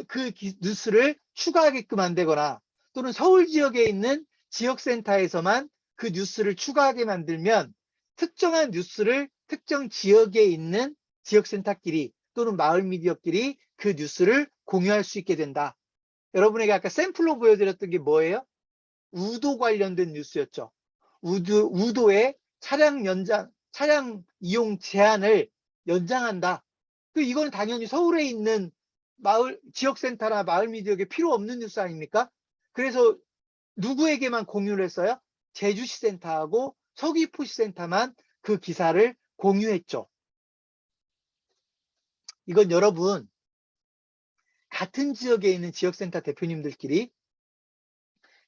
[SPEAKER 1] 그 뉴스를 추가하게끔 한다거나, 또는 서울 지역에 있는 지역센터에서만 그 뉴스를 추가하게 만들면 특정한 뉴스를 특정 지역에 있는 지역센터끼리 또는 마을 미디어끼리 그 뉴스를 공유할 수 있게 된다. 여러분에게 아까 샘플로 보여드렸던 게 뭐예요? 우도 관련된 뉴스였죠. 우도의 차량 이용 제한을 연장한다. 이건 당연히 서울에 있는 지역센터나 마을 미디어에 필요 없는 뉴스 아닙니까? 그래서 누구에게만 공유를 했어요? 제주시 센터하고 서귀포시 센터만 그 기사를 공유했죠. 이건 여러분, 같은 지역에 있는 지역센터 대표님들끼리,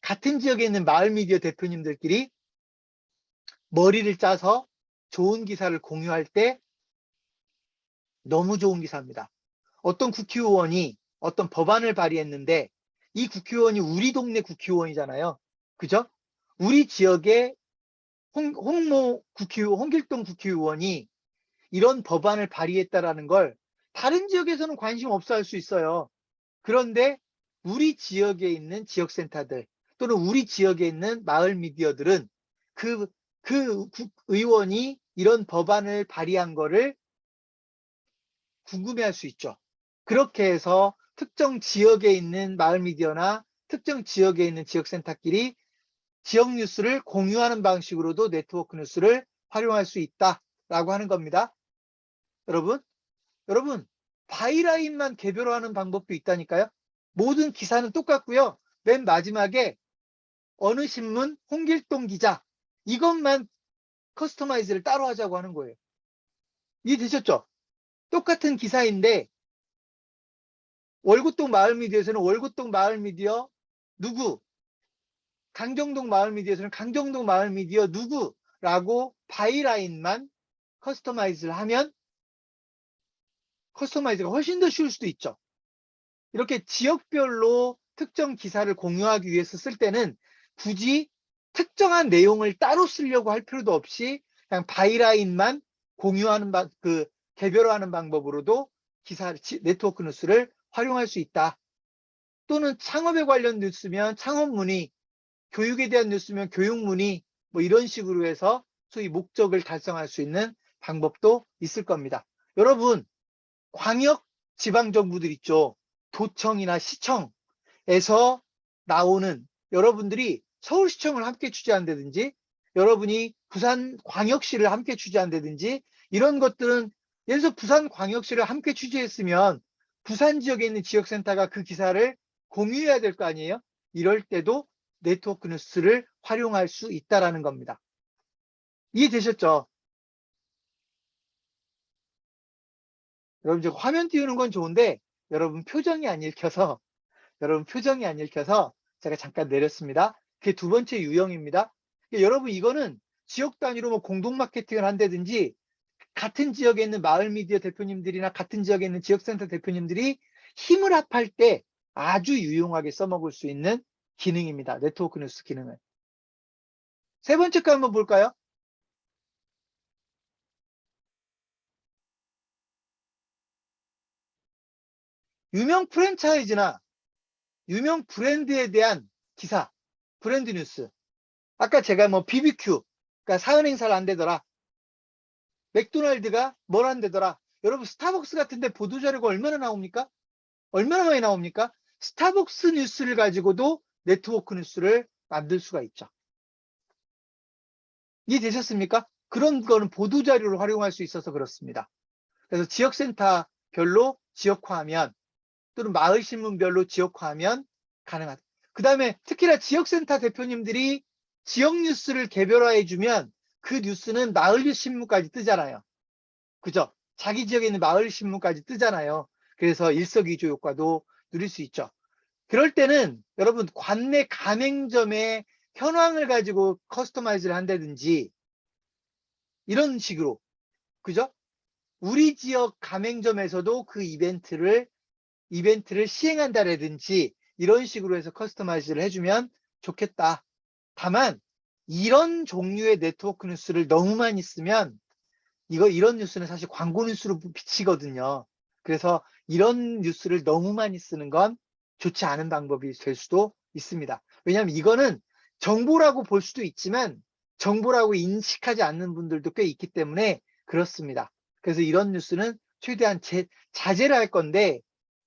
[SPEAKER 1] 같은 지역에 있는 마을 미디어 대표님들끼리 머리를 짜서 좋은 기사를 공유할 때 너무 좋은 기사입니다. 어떤 국회의원이 어떤 법안을 발의했는데 이 국회의원이 우리 동네 국회의원이잖아요. 그죠? 우리 지역의 홍길동 국회의원이 이런 법안을 발의했다라는 걸 다른 지역에서는 관심 없어 할 수 있어요. 그런데 우리 지역에 있는 지역센터들 또는 우리 지역에 있는 마을 미디어들은 그 의원이 이런 법안을 발의한 거를 궁금해할 수 있죠. 그렇게 해서 특정 지역에 있는 마을 미디어나 특정 지역에 있는 지역센터끼리 지역 뉴스를 공유하는 방식으로도 네트워크 뉴스를 활용할 수 있다라고 하는 겁니다. 여러분 바이라인만 개별화하는 방법도 있다니까요. 모든 기사는 똑같고요. 맨 마지막에 어느 신문 홍길동 기자 이것만 커스터마이즈를 따로 하자고 하는 거예요. 이해되셨죠? 똑같은 기사인데 월곶동 마을 미디어에서는 월곶동 마을 미디어 누구, 강정동 마을 미디어에서는 강정동 마을 미디어 누구라고 바이라인만 커스터마이즈를 하면 커스터마이즈가 훨씬 더 쉬울 수도 있죠. 이렇게 지역별로 특정 기사를 공유하기 위해서 쓸 때는 굳이 특정한 내용을 따로 쓰려고 할 필요도 없이 그냥 바이라인만 공유하는 개별화하는 방법으로도 네트워크 뉴스를 활용할 수 있다. 또는 창업에 관련 뉴스면 창업문의, 교육에 대한 뉴스면 교육문의 뭐 이런 식으로 해서 소위 목적을 달성할 수 있는 방법도 있을 겁니다. 여러분 광역 지방정부들 있죠. 도청이나 시청에서 나오는 여러분들이 서울시청을 함께 취재한다든지 여러분이 부산광역시를 함께 취재한다든지 이런 것들은 예를 들어서 부산광역시를 함께 취재했으면 부산 지역에 있는 지역센터가 그 기사를 공유해야 될 거 아니에요? 이럴 때도 네트워크 뉴스를 활용할 수 있다는 겁니다. 이해되셨죠? 여러분 지금 화면 띄우는 건 좋은데 여러분 표정이 안 읽혀서 제가 잠깐 내렸습니다. 그게 두 번째 유형입니다. 여러분 이거는 지역 단위로 뭐 공동 마케팅을 한다든지 같은 지역에 있는 마을 미디어 대표님들이나 같은 지역에 있는 지역센터 대표님들이 힘을 합할 때 아주 유용하게 써먹을 수 있는 기능입니다. 네트워크 뉴스 기능을. 세 번째 거 한번 볼까요? 유명 프랜차이즈나 유명 브랜드에 대한 기사, 브랜드 뉴스. 아까 제가 뭐 BBQ, 그러니까 사은 행사를 안 되더라. 맥도날드가 뭘 안 되더라. 여러분 스타벅스 같은데 보도자료가 얼마나 나옵니까? 얼마나 많이 나옵니까? 스타벅스 뉴스를 가지고도 네트워크 뉴스를 만들 수가 있죠. 이해되셨습니까? 그런 거는 보도자료를 활용할 수 있어서 그렇습니다. 그래서 지역센터 별로 지역화하면 또는 마을신문별로 지역화하면 가능하다. 그 다음에 특히나 지역센터 대표님들이 지역 뉴스를 개별화해주면 그 뉴스는 마을신문까지 뜨잖아요. 그죠? 자기 지역에 있는 마을신문까지 뜨잖아요. 그래서 일석이조 효과도 누릴 수 있죠. 그럴 때는 여러분 관내 가맹점의 현황을 가지고 커스터마이즈를 한다든지 이런 식으로 그죠? 우리 지역 가맹점에서도 그 이벤트를 시행한다라든지 이런 식으로 해서 커스터마이즈를 해주면 좋겠다. 다만 이런 종류의 네트워크 뉴스를 너무 많이 쓰면 이런 뉴스는 사실 광고 뉴스로 비치거든요. 그래서 이런 뉴스를 너무 많이 쓰는 건 좋지 않은 방법이 될 수도 있습니다. 왜냐하면 이거는 정보라고 볼 수도 있지만 정보라고 인식하지 않는 분들도 꽤 있기 때문에 그렇습니다. 그래서 이런 뉴스는 최대한 자제를 할 건데,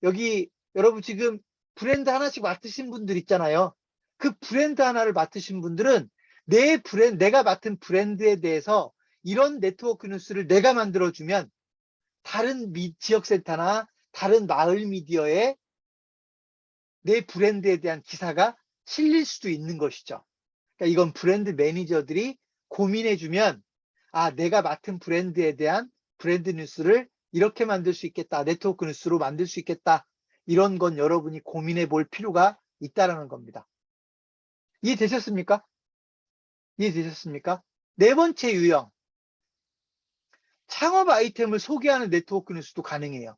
[SPEAKER 1] 여기 여러분 지금 브랜드 하나씩 맡으신 분들 있잖아요. 그 브랜드 하나를 맡으신 분들은 내가 맡은 브랜드에 대해서 이런 네트워크 뉴스를 내가 만들어주면 다른 지역센터나 다른 마을 미디어에 내 브랜드에 대한 기사가 실릴 수도 있는 것이죠. 그러니까 이건 브랜드 매니저들이 고민해주면, 아, 내가 맡은 브랜드에 대한 브랜드 뉴스를 이렇게 만들 수 있겠다. 네트워크 뉴스로 만들 수 있겠다. 이런 건 여러분이 고민해 볼 필요가 있다는 겁니다. 이해되셨습니까? 이해되셨습니까? 네 번째 유형. 창업 아이템을 소개하는 네트워크 뉴스도 가능해요.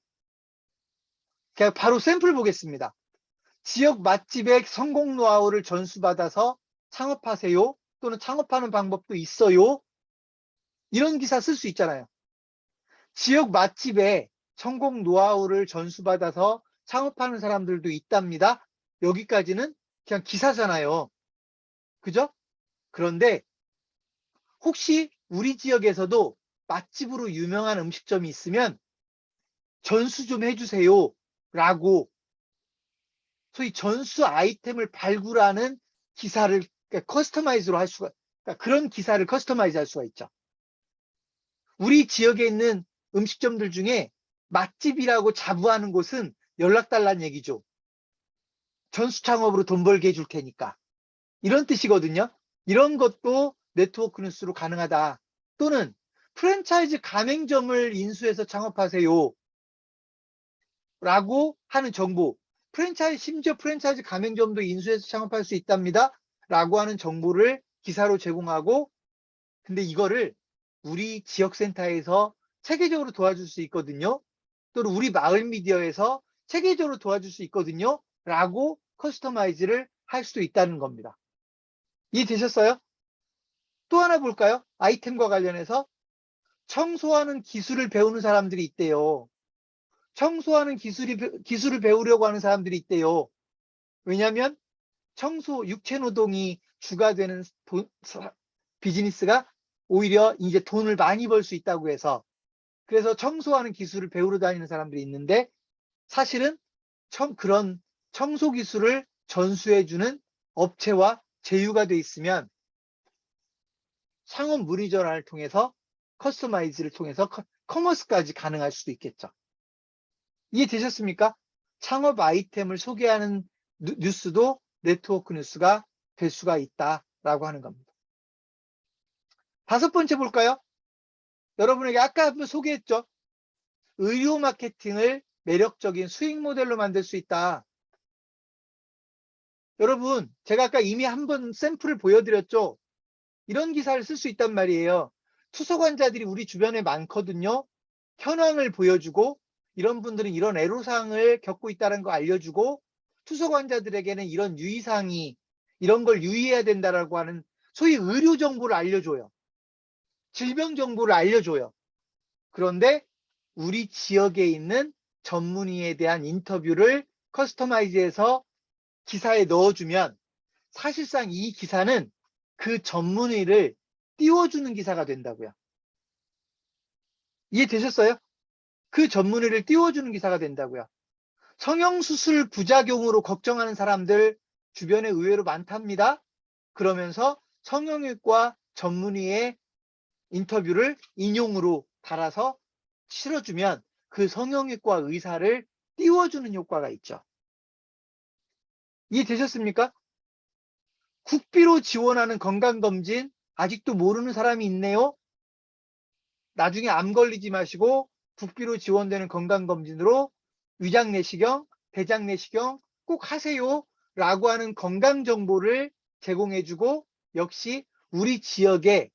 [SPEAKER 1] 그냥 바로 샘플 보겠습니다. 지역 맛집의 성공 노하우를 전수받아서 창업하세요. 또는 창업하는 방법도 있어요. 이런 기사 쓸 수 있잖아요. 지역 맛집의 성공 노하우를 전수받아서 창업하는 사람들도 있답니다. 여기까지는 그냥 기사잖아요. 그죠? 그런데 혹시 우리 지역에서도 맛집으로 유명한 음식점이 있으면 전수 좀 해주세요. 라고 소위 전수 아이템을 발굴하는 기사를 커스터마이즈로 할 수가, 그러니까 그런 기사를 커스터마이즈 할 수가 있죠. 우리 지역에 있는 음식점들 중에 맛집이라고 자부하는 곳은 연락 달라는 얘기죠. 전수 창업으로 돈 벌게 해줄 테니까. 이런 뜻이거든요. 이런 것도 네트워크 뉴스로 가능하다. 또는 프랜차이즈 가맹점을 인수해서 창업하세요. 라고 하는 정보. 심지어 프랜차이즈 가맹점도 인수해서 창업할 수 있답니다. 라고 하는 정보를 기사로 제공하고, 근데 이거를 우리 지역센터에서 체계적으로 도와줄 수 있거든요. 또는 우리 마을 미디어에서 체계적으로 도와줄 수 있거든요. 라고 커스터마이즈를 할 수도 있다는 겁니다. 이해되셨어요? 또 하나 볼까요? 아이템과 관련해서 청소하는 기술을 배우는 사람들이 있대요. 청소하는 기술을 배우려고 하는 사람들이 있대요. 왜냐하면 육체 노동이 주가 되는 비즈니스가 오히려 이제 돈을 많이 벌 수 있다고 해서, 그래서 청소하는 기술을 배우러 다니는 사람들이 있는데, 사실은 그런 청소 기술을 전수해주는 업체와 제휴가 돼 있으면 상업 문의 전화를 통해서 커스터마이즈를 통해서 커머스까지 가능할 수도 있겠죠. 이해되셨습니까? 창업 아이템을 소개하는 뉴스도 네트워크 뉴스가 될 수가 있다라고 하는 겁니다. 다섯 번째 볼까요? 여러분에게 아까 한번 소개했죠. 의료 마케팅을 매력적인 수익 모델로 만들 수 있다. 여러분, 제가 아까 이미 한번 샘플을 보여드렸죠. 이런 기사를 쓸 수 있단 말이에요. 투서관자들이 우리 주변에 많거든요. 현황을 보여주고, 이런 분들은 이런 애로사항을 겪고 있다는 거 알려주고, 투서관자들에게는 이런 유의사항이, 이런 걸 유의해야 된다라고 하는 소위 의료 정보를 알려줘요. 질병 정보를 알려줘요. 그런데 우리 지역에 있는 전문의에 대한 인터뷰를 커스터마이즈해서 기사에 넣어주면 사실상 이 기사는 그 전문의를 띄워주는 기사가 된다고요. 이해되셨어요? 그 전문의를 띄워주는 기사가 된다고요. 성형수술 부작용으로 걱정하는 사람들 주변에 의외로 많답니다. 그러면서 성형외과 전문의의 인터뷰를 인용으로 달아서 실어주면 그 성형외과 의사를 띄워주는 효과가 있죠. 이해되셨습니까? 국비로 지원하는 건강검진 아직도 모르는 사람이 있네요. 나중에 암 걸리지 마시고 국비로 지원되는 건강검진으로 위장내시경, 대장내시경 꼭 하세요 라고 하는 건강정보를 제공해주고, 역시 우리 지역에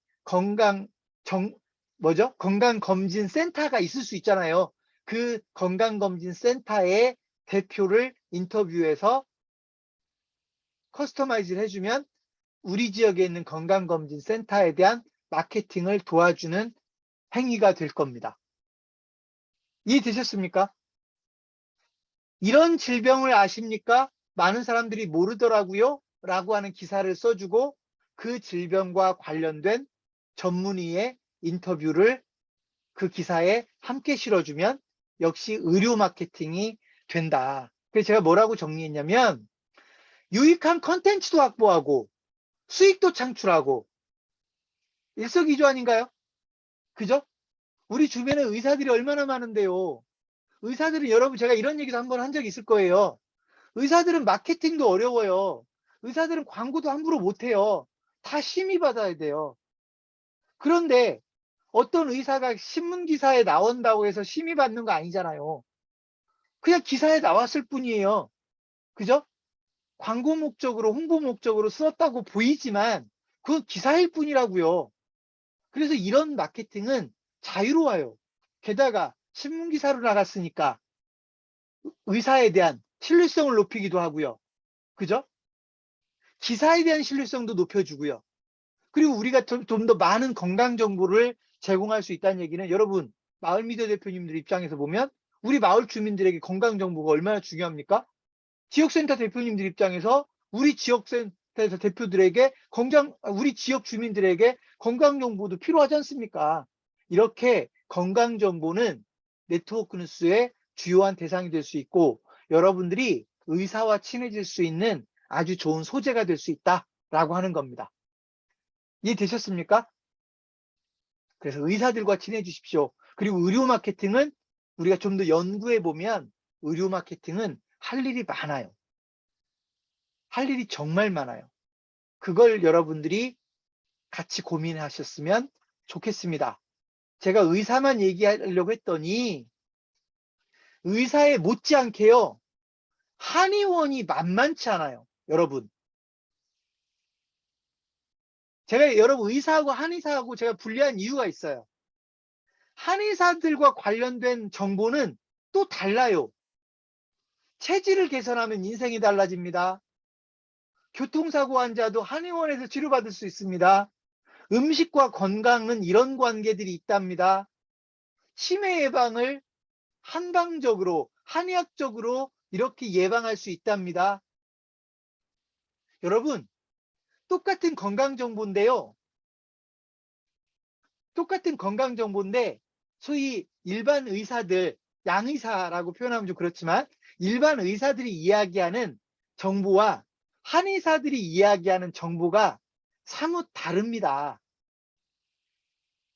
[SPEAKER 1] 건강검진센터가 있을 수 있잖아요. 그 건강검진센터의 대표를 인터뷰해서 커스터마이즈를 해주면 우리 지역에 있는 건강검진센터에 대한 마케팅을 도와주는 행위가 될 겁니다. 이해되셨습니까? 이런 질병을 아십니까? 많은 사람들이 모르더라고요 라고 하는 기사를 써주고, 그 질병과 관련된 전문의의 인터뷰를 그 기사에 함께 실어주면 역시 의료 마케팅이 된다. 그래서 제가 뭐라고 정리했냐면 유익한 컨텐츠도 확보하고 수익도 창출하고 일석이조 아닌가요? 그죠? 우리 주변에 의사들이 얼마나 많은데요. 의사들은 여러분 제가 이런 얘기도 한번 한 적이 있을 거예요. 의사들은 마케팅도 어려워요. 의사들은 광고도 함부로 못해요. 다 심의 받아야 돼요. 그런데 어떤 의사가 신문 기사에 나온다고 해서 심의 받는 거 아니잖아요. 그냥 기사에 나왔을 뿐이에요. 그죠? 광고 목적으로 홍보 목적으로 썼다고 보이지만 그건 기사일 뿐이라고요. 그래서 이런 마케팅은 자유로워요. 게다가 신문 기사로 나갔으니까 의사에 대한 신뢰성을 높이기도 하고요. 그죠? 기사에 대한 신뢰성도 높여주고요. 그리고 우리가 좀 더 많은 건강 정보를 제공할 수 있다는 얘기는 여러분 마을 미디어 대표님들 입장에서 보면 우리 마을 주민들에게 건강 정보가 얼마나 중요합니까? 지역센터 대표님들 입장에서 우리 지역센터에서 대표들에게 우리 지역 주민들에게 건강 정보도 필요하지 않습니까? 이렇게 건강 정보는 네트워크 뉴스의 주요한 대상이 될 수 있고 여러분들이 의사와 친해질 수 있는 아주 좋은 소재가 될 수 있다라고 하는 겁니다. 이해되셨습니까? 그래서 의사들과 친해지십시오. 그리고 의료 마케팅은 우리가 좀 더 연구해 보면 의료 마케팅은 할 일이 많아요. 할 일이 정말 많아요. 그걸 여러분들이 같이 고민하셨으면 좋겠습니다. 제가 의사만 얘기하려고 했더니 의사에 못지않게요. 한의원이 만만치 않아요. 여러분. 제가 여러분 의사하고 한의사하고 제가 분리한 이유가 있어요. 한의사들과 관련된 정보는 또 달라요. 체질을 개선하면 인생이 달라집니다. 교통사고 환자도 한의원에서 치료받을 수 있습니다. 음식과 건강은 이런 관계들이 있답니다. 치매 예방을 한방적으로, 한의학적으로 이렇게 예방할 수 있답니다. 여러분, 똑같은 건강정보인데요. 똑같은 건강정보인데, 소위 일반 의사들, 양의사라고 표현하면 좀 그렇지만, 일반 의사들이 이야기하는 정보와 한의사들이 이야기하는 정보가 사뭇 다릅니다.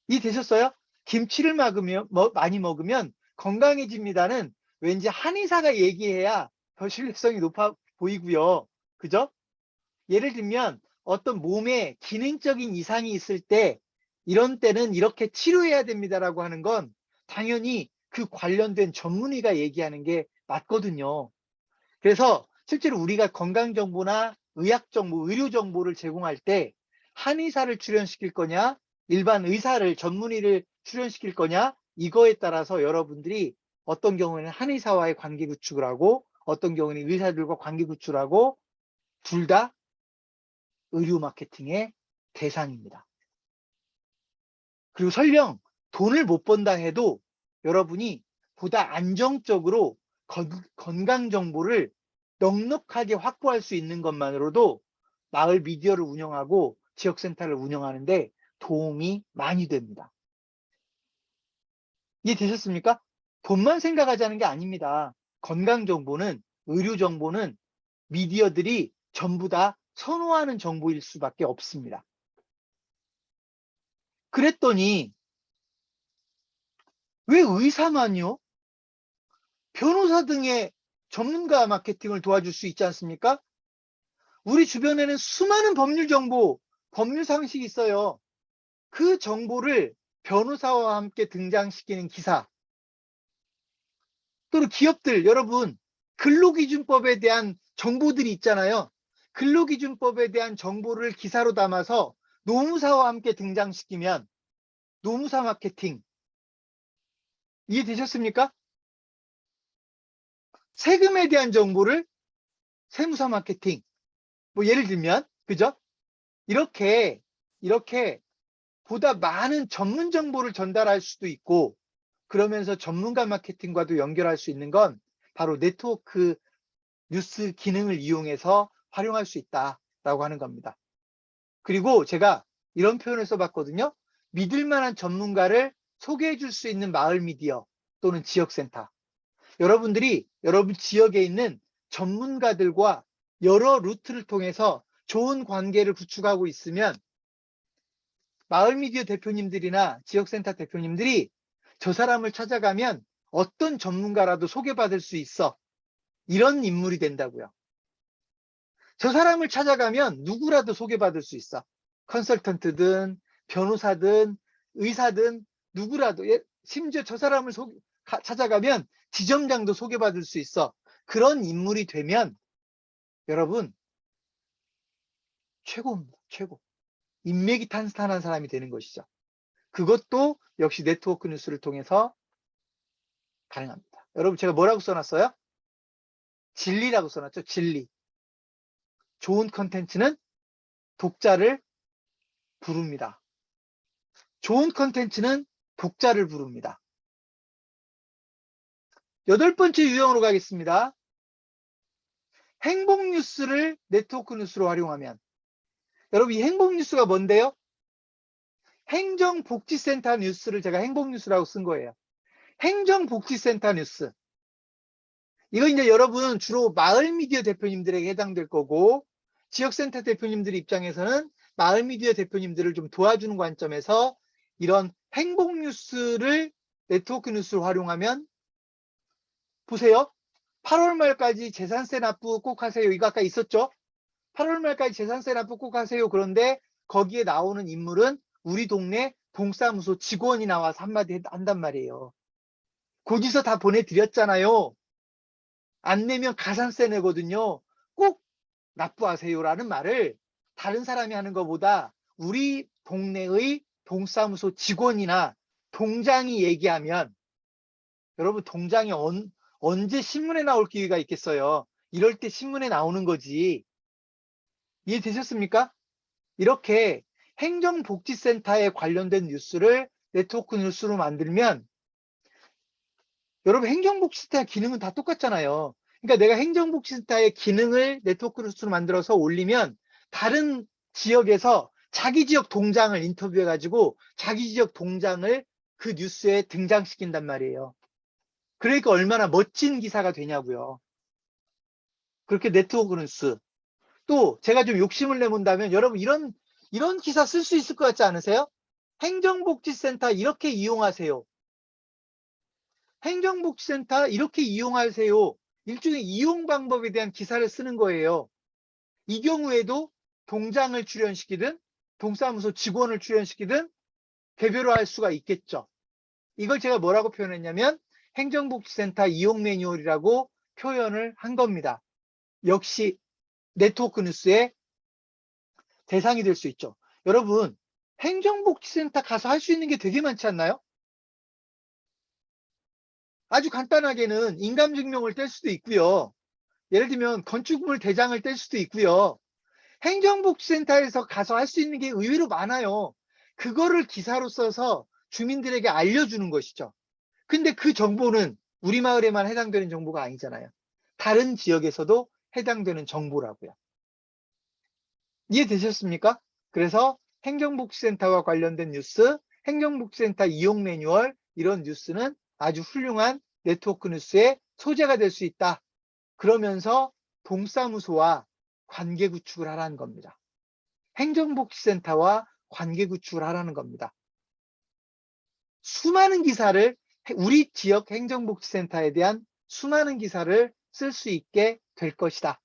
[SPEAKER 1] 이해되셨어요? 김치를 많이 먹으면 건강해집니다는 왠지 한의사가 얘기해야 더 신뢰성이 높아 보이고요. 그죠? 예를 들면 어떤 몸에 기능적인 이상이 있을 때 이런 때는 이렇게 치료해야 됩니다라고 하는 건 당연히 그 관련된 전문의가 얘기하는 게 맞거든요. 그래서 실제로 우리가 건강정보나 의학정보, 의료정보를 제공할 때 한의사를 출연시킬 거냐, 일반 의사를, 전문의를 출연시킬 거냐, 이거에 따라서 여러분들이 어떤 경우에는 한의사와의 관계 구축을 하고 어떤 경우는 의사들과 관계 구축을 하고 둘 다 의료 마케팅의 대상입니다. 그리고 설령 돈을 못 번다 해도 여러분이 보다 안정적으로 건강 정보를 넉넉하게 확보할 수 있는 것만으로도 마을 미디어를 운영하고 지역센터를 운영하는데 도움이 많이 됩니다. 이해되셨습니까? 돈만 생각하자는 게 아닙니다. 건강 정보는, 의료 정보는 미디어들이 전부 다 선호하는 정보일 수밖에 없습니다. 그랬더니 왜 의사만요? 변호사 등의 전문가 마케팅을 도와줄 수 있지 않습니까? 우리 주변에는 수많은 법률 정보, 법률 상식이 있어요. 그 정보를 변호사와 함께 등장시키는 기사. 또는 기업들, 여러분, 근로기준법에 대한 정보들이 있잖아요. 근로기준법에 대한 정보를 기사로 담아서 노무사와 함께 등장시키면 노무사 마케팅. 이해되셨습니까? 세금에 대한 정보를 세무사 마케팅. 뭐 예를 들면, 그죠? 이렇게 보다 많은 전문 정보를 전달할 수도 있고, 그러면서 전문가 마케팅과도 연결할 수 있는 건 바로 네트워크 뉴스 기능을 이용해서 활용할 수 있다라고 하는 겁니다. 그리고 제가 이런 표현을 써봤거든요. 믿을 만한 전문가를 소개해 줄 수 있는 마을 미디어 또는 지역센터. 여러분들이 여러분 지역에 있는 전문가들과 여러 루트를 통해서 좋은 관계를 구축하고 있으면 마을 미디어 대표님들이나 지역센터 대표님들이 저 사람을 찾아가면 어떤 전문가라도 소개받을 수 있어. 이런 인물이 된다고요. 저 사람을 찾아가면 누구라도 소개받을 수 있어. 컨설턴트든 변호사든 의사든 누구라도, 심지어 저 사람을 찾아가면 지점장도 소개받을 수 있어. 그런 인물이 되면 여러분 최고입니다. 최고. 인맥이 탄탄한 사람이 되는 것이죠. 그것도 역시 네트워크 뉴스를 통해서 가능합니다. 여러분 제가 뭐라고 써놨어요? 진리라고 써놨죠. 진리. 좋은 컨텐츠는 독자를 부릅니다. 좋은 컨텐츠는 독자를 부릅니다. 8번째 유형으로 가겠습니다. 행복 뉴스를 네트워크 뉴스로 활용하면. 여러분 이 행복 뉴스가 뭔데요? 행정복지센터 뉴스를 제가 행복 뉴스라고 쓴 거예요. 행정복지센터 뉴스. 이거 이제 여러분 주로 마을 미디어 대표님들에게 해당될 거고, 지역센터 대표님들 입장에서는 마을 미디어 대표님들을 좀 도와주는 관점에서 이런 행복 뉴스를 네트워크 뉴스로 활용하면, 보세요. 8월 말까지 재산세 납부 꼭 하세요. 이거 아까 있었죠? 8월 말까지 재산세 납부 꼭 하세요. 그런데 거기에 나오는 인물은 우리 동네 동사무소 직원이 나와서 한마디 한단 말이에요. 고지서 다 보내드렸잖아요. 안 내면 가산세 내거든요. 꼭 납부하세요라는 말을 다른 사람이 하는 것보다 우리 동네의 동사무소 직원이나 동장이 얘기하면, 여러분 동장이 언제 신문에 나올 기회가 있겠어요? 이럴 때 신문에 나오는 거지. 이해되셨습니까? 이렇게 행정복지센터에 관련된 뉴스를 네트워크 뉴스로 만들면, 여러분 행정복지센터의 기능은 다 똑같잖아요. 그러니까 내가 행정복지센터의 기능을 네트워크 뉴스로 만들어서 올리면 다른 지역에서 자기 지역 동장을 인터뷰해가지고 자기 지역 동장을 그 뉴스에 등장시킨단 말이에요. 그러니까 얼마나 멋진 기사가 되냐고요. 그렇게 네트워크 뉴스. 또 제가 좀 욕심을 내본다면 여러분 이런 기사 쓸 수 있을 것 같지 않으세요? 행정복지센터 이렇게 이용하세요. 행정복지센터 이렇게 이용하세요. 일종의 이용 방법에 대한 기사를 쓰는 거예요. 이 경우에도 동장을 출연시키든 동사무소 직원을 출연시키든 개별화 할 수가 있겠죠. 이걸 제가 뭐라고 표현했냐면 행정복지센터 이용 매뉴얼이라고 표현을 한 겁니다. 역시 네트워크 뉴스의 대상이 될 수 있죠. 여러분 행정복지센터 가서 할 수 있는 게 되게 많지 않나요? 아주 간단하게는 인감증명을 뗄 수도 있고요. 예를 들면 건축물 대장을 뗄 수도 있고요. 행정복지센터에서 가서 할 수 있는 게 의외로 많아요. 그거를 기사로 써서 주민들에게 알려주는 것이죠. 근데 그 정보는 우리 마을에만 해당되는 정보가 아니잖아요. 다른 지역에서도 해당되는 정보라고요. 이해되셨습니까? 그래서 행정복지센터와 관련된 뉴스, 행정복지센터 이용 매뉴얼, 이런 뉴스는 아주 훌륭한 네트워크 뉴스의 소재가 될 수 있다. 그러면서 동사무소와 관계 구축을 하라는 겁니다. 행정복지센터와 관계 구축을 하라는 겁니다. 수많은 기사를, 우리 지역 행정복지센터에 대한 수많은 기사를 쓸 수 있게 될 것이다.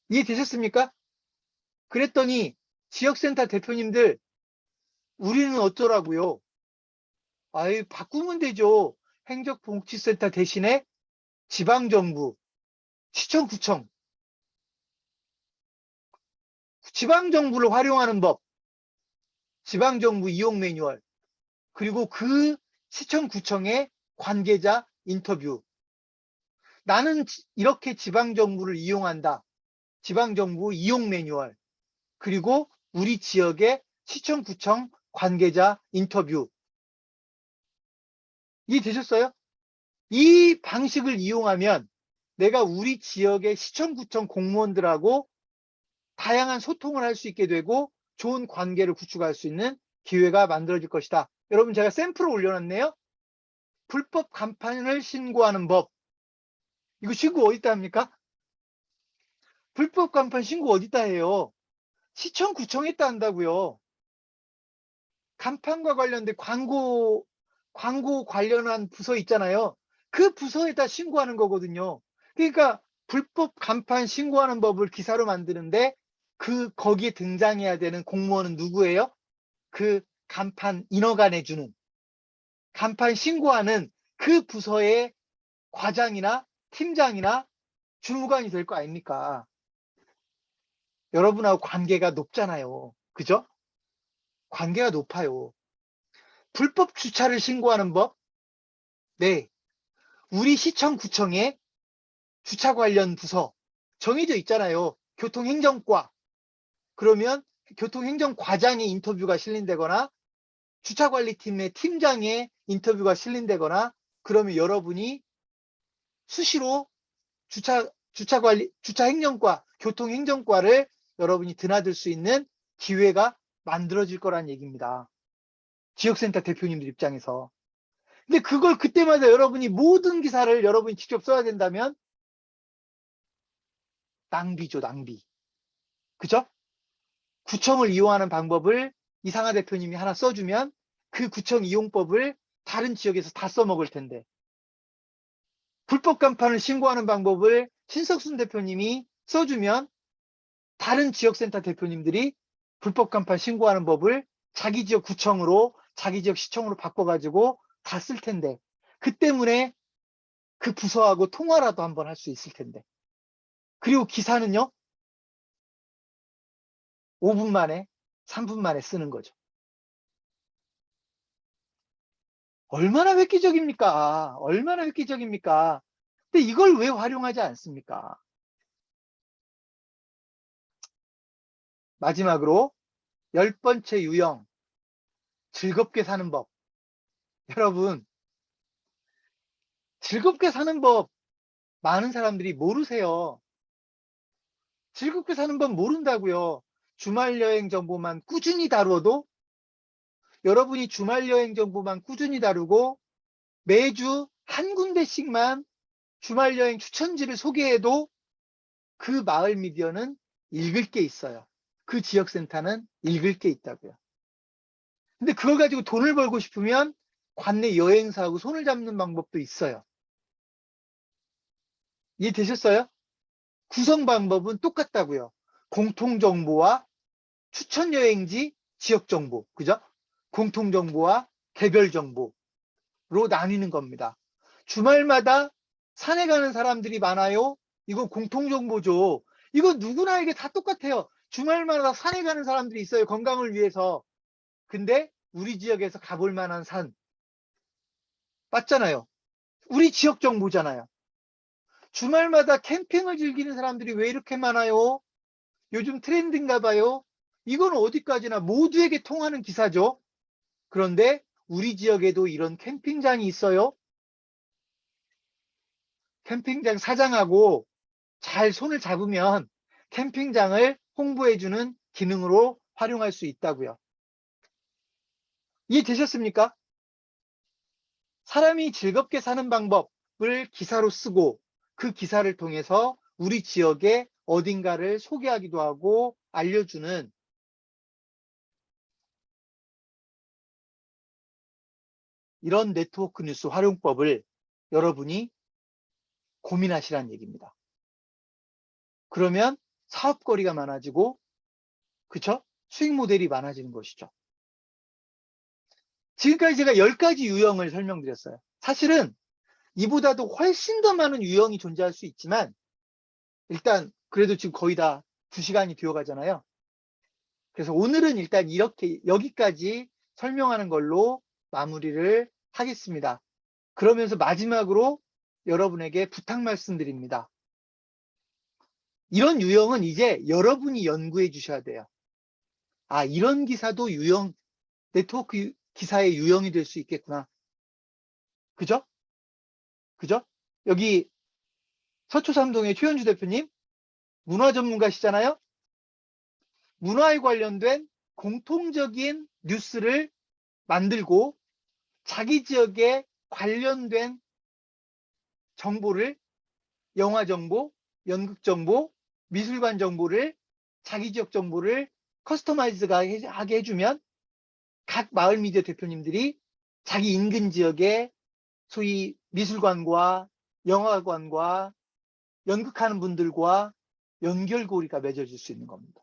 [SPEAKER 1] 이해되셨습니까? 그랬더니 지역센터 대표님들 우리는 어쩌라고요? 아이, 바꾸면 되죠. 행정복지센터 대신에 지방정부, 시청구청, 지방정부를 활용하는 법, 지방정부 이용 매뉴얼, 그리고 그 시청구청의 관계자 인터뷰. 나는 이렇게 지방정부를 이용한다. 지방정부 이용 매뉴얼, 그리고 우리 지역의 시청구청 관계자 인터뷰. 이해되셨어요? 이 방식을 이용하면 내가 우리 지역의 시청구청 공무원들하고 다양한 소통을 할 수 있게 되고 좋은 관계를 구축할 수 있는 기회가 만들어질 것이다. 여러분, 제가 샘플을 올려놨네요. 불법 간판을 신고하는 법. 이거 신고 어디다 합니까? 불법 간판 신고 어디다 해요? 시청, 구청에다 한다고요. 간판과 관련된 광고 관련한 부서 있잖아요. 그 부서에다 신고하는 거거든요. 그러니까 불법 간판 신고하는 법을 기사로 만드는데 거기에 등장해야 되는 공무원은 누구예요? 그 간판 인허가내주는, 간판 신고하는 그 부서의 과장이나 팀장이나 주무관이 될 거 아닙니까? 여러분하고 관계가 높잖아요. 그죠? 관계가 높아요. 불법 주차를 신고하는 법? 네. 우리 시청, 구청에 주차 관련 부서 정해져 있잖아요. 교통행정과. 그러면 교통행정과장의 인터뷰가 실린다거나 주차관리팀의 팀장의 인터뷰가 실린다거나 그러면 여러분이 수시로 주차행정과, 교통행정과를 여러분이 드나들 수 있는 기회가 만들어질 거란 얘기입니다. 지역센터 대표님들 입장에서. 근데 그걸 그때마다 여러분이 모든 기사를 여러분이 직접 써야 된다면 낭비죠, 낭비. 그죠? 구청을 이용하는 방법을 이상하 대표님이 하나 써주면 그 구청 이용법을 다른 지역에서 다 써먹을 텐데, 불법 간판을 신고하는 방법을 신석순 대표님이 써주면 다른 지역센터 대표님들이 불법 간판 신고하는 법을 자기 지역 구청으로, 자기 지역 시청으로 바꿔가지고 다 쓸 텐데, 그 때문에 그 부서하고 통화라도 한번 할 수 있을 텐데. 그리고 기사는요, 5분 만에, 3분 만에 쓰는 거죠. 얼마나 획기적입니까? 얼마나 획기적입니까? 근데 이걸 왜 활용하지 않습니까? 마지막으로 10번째 유형, 즐겁게 사는 법. 여러분, 즐겁게 사는 법 많은 사람들이 모르세요. 즐겁게 사는 법 모른다고요. 주말 여행 정보만 꾸준히 다루어도, 여러분이 주말 여행 정보만 꾸준히 다루고 매주 한 군데씩만 주말 여행 추천지를 소개해도 그 마을 미디어는 읽을 게 있어요. 그 지역센터는 읽을 게 있다고요. 근데 그걸 가지고 돈을 벌고 싶으면 관내 여행사하고 손을 잡는 방법도 있어요. 이해되셨어요? 구성 방법은 똑같다고요. 공통정보와 추천여행지 지역정보, 그죠? 공통정보와 개별정보로 나뉘는 겁니다. 주말마다 산에 가는 사람들이 많아요. 이건 공통정보죠. 이건 누구나에게 다 똑같아요. 주말마다 산에 가는 사람들이 있어요. 건강을 위해서. 근데 우리 지역에서 가볼 만한 산 맞잖아요. 우리 지역 정보잖아요. 주말마다 캠핑을 즐기는 사람들이 왜 이렇게 많아요? 요즘 트렌드인가 봐요. 이건 어디까지나 모두에게 통하는 기사죠. 그런데 우리 지역에도 이런 캠핑장이 있어요. 캠핑장 사장하고 잘 손을 잡으면 캠핑장을 홍보해주는 기능으로 활용할 수 있다고요. 이해되셨습니까? 사람이 즐겁게 사는 방법을 기사로 쓰고 그 기사를 통해서 우리 지역의 어딘가를 소개하기도 하고 알려주는 이런 네트워크 뉴스 활용법을 여러분이 고민하시라는 얘기입니다. 그러면 사업거리가 많아지고, 그쵸? 수익 모델이 많아지는 것이죠. 지금까지 제가 10가지 유형을 설명드렸어요. 사실은 이보다도 훨씬 더 많은 유형이 존재할 수 있지만 일단 그래도 지금 거의 다 2시간이 되어 가잖아요. 그래서 오늘은 일단 이렇게 여기까지 설명하는 걸로 마무리를 하겠습니다. 그러면서 마지막으로 여러분에게 부탁 말씀드립니다. 이런 유형은 이제 여러분이 연구해 주셔야 돼요. 아, 이런 기사도 유형, 네트워크 기사의 유형이 될 수 있겠구나. 그죠? 그죠? 여기 서초삼동의 최현주 대표님, 문화 전문가시잖아요? 문화에 관련된 공통적인 뉴스를 만들고 자기 지역에 관련된 정보를 영화 정보, 연극 정보, 미술관 정보를 자기 지역 정보를 커스터마이즈하게 해주면 각 마을 미디어 대표님들이 자기 인근 지역에 소위 미술관과 영화관과 연극하는 분들과 연결고리가 맺어질 수 있는 겁니다.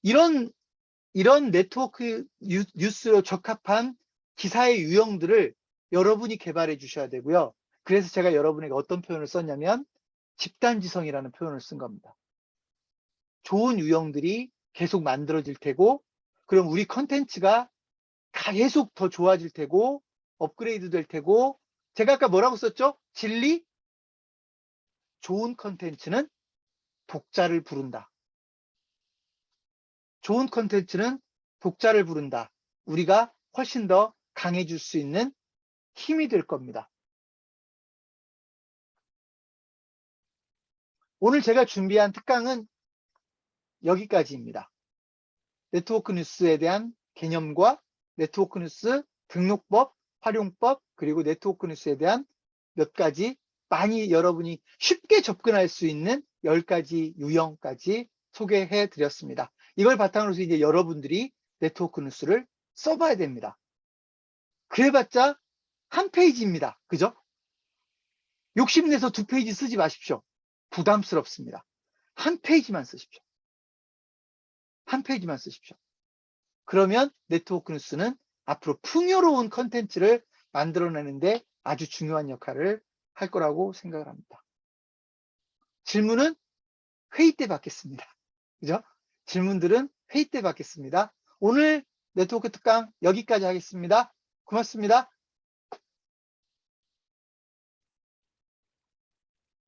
[SPEAKER 1] 이런 네트워크 뉴스로 적합한 기사의 유형들을 여러분이 개발해 주셔야 되고요. 그래서 제가 여러분에게 어떤 표현을 썼냐면 집단지성이라는 표현을 쓴 겁니다. 좋은 유형들이 계속 만들어질 테고, 그럼 우리 컨텐츠가 계속 더 좋아질 테고, 업그레이드 될 테고, 제가 아까 뭐라고 썼죠? 진리? 좋은 컨텐츠는 독자를 부른다. 좋은 컨텐츠는 독자를 부른다. 우리가 훨씬 더 강해질 수 있는 힘이 될 겁니다. 오늘 제가 준비한 특강은 여기까지입니다. 네트워크 뉴스에 대한 개념과 네트워크 뉴스 등록법, 활용법, 그리고 네트워크 뉴스에 대한 몇 가지 많이 여러분이 쉽게 접근할 수 있는 10가지 유형까지 소개해 드렸습니다. 이걸 바탕으로 해서 이제 여러분들이 네트워크 뉴스를 써봐야 됩니다. 그래봤자 한 페이지입니다. 그죠? 욕심내서 2페이지 쓰지 마십시오. 부담스럽습니다. 한 페이지만 쓰십시오. 한 페이지만 쓰십시오. 그러면 네트워크 뉴스는 앞으로 풍요로운 컨텐츠를 만들어내는데 아주 중요한 역할을 할 거라고 생각을 합니다. 질문은 회의 때 받겠습니다. 그죠? 질문들은 회의 때 받겠습니다. 오늘 네트워크 특강 여기까지 하겠습니다. 고맙습니다.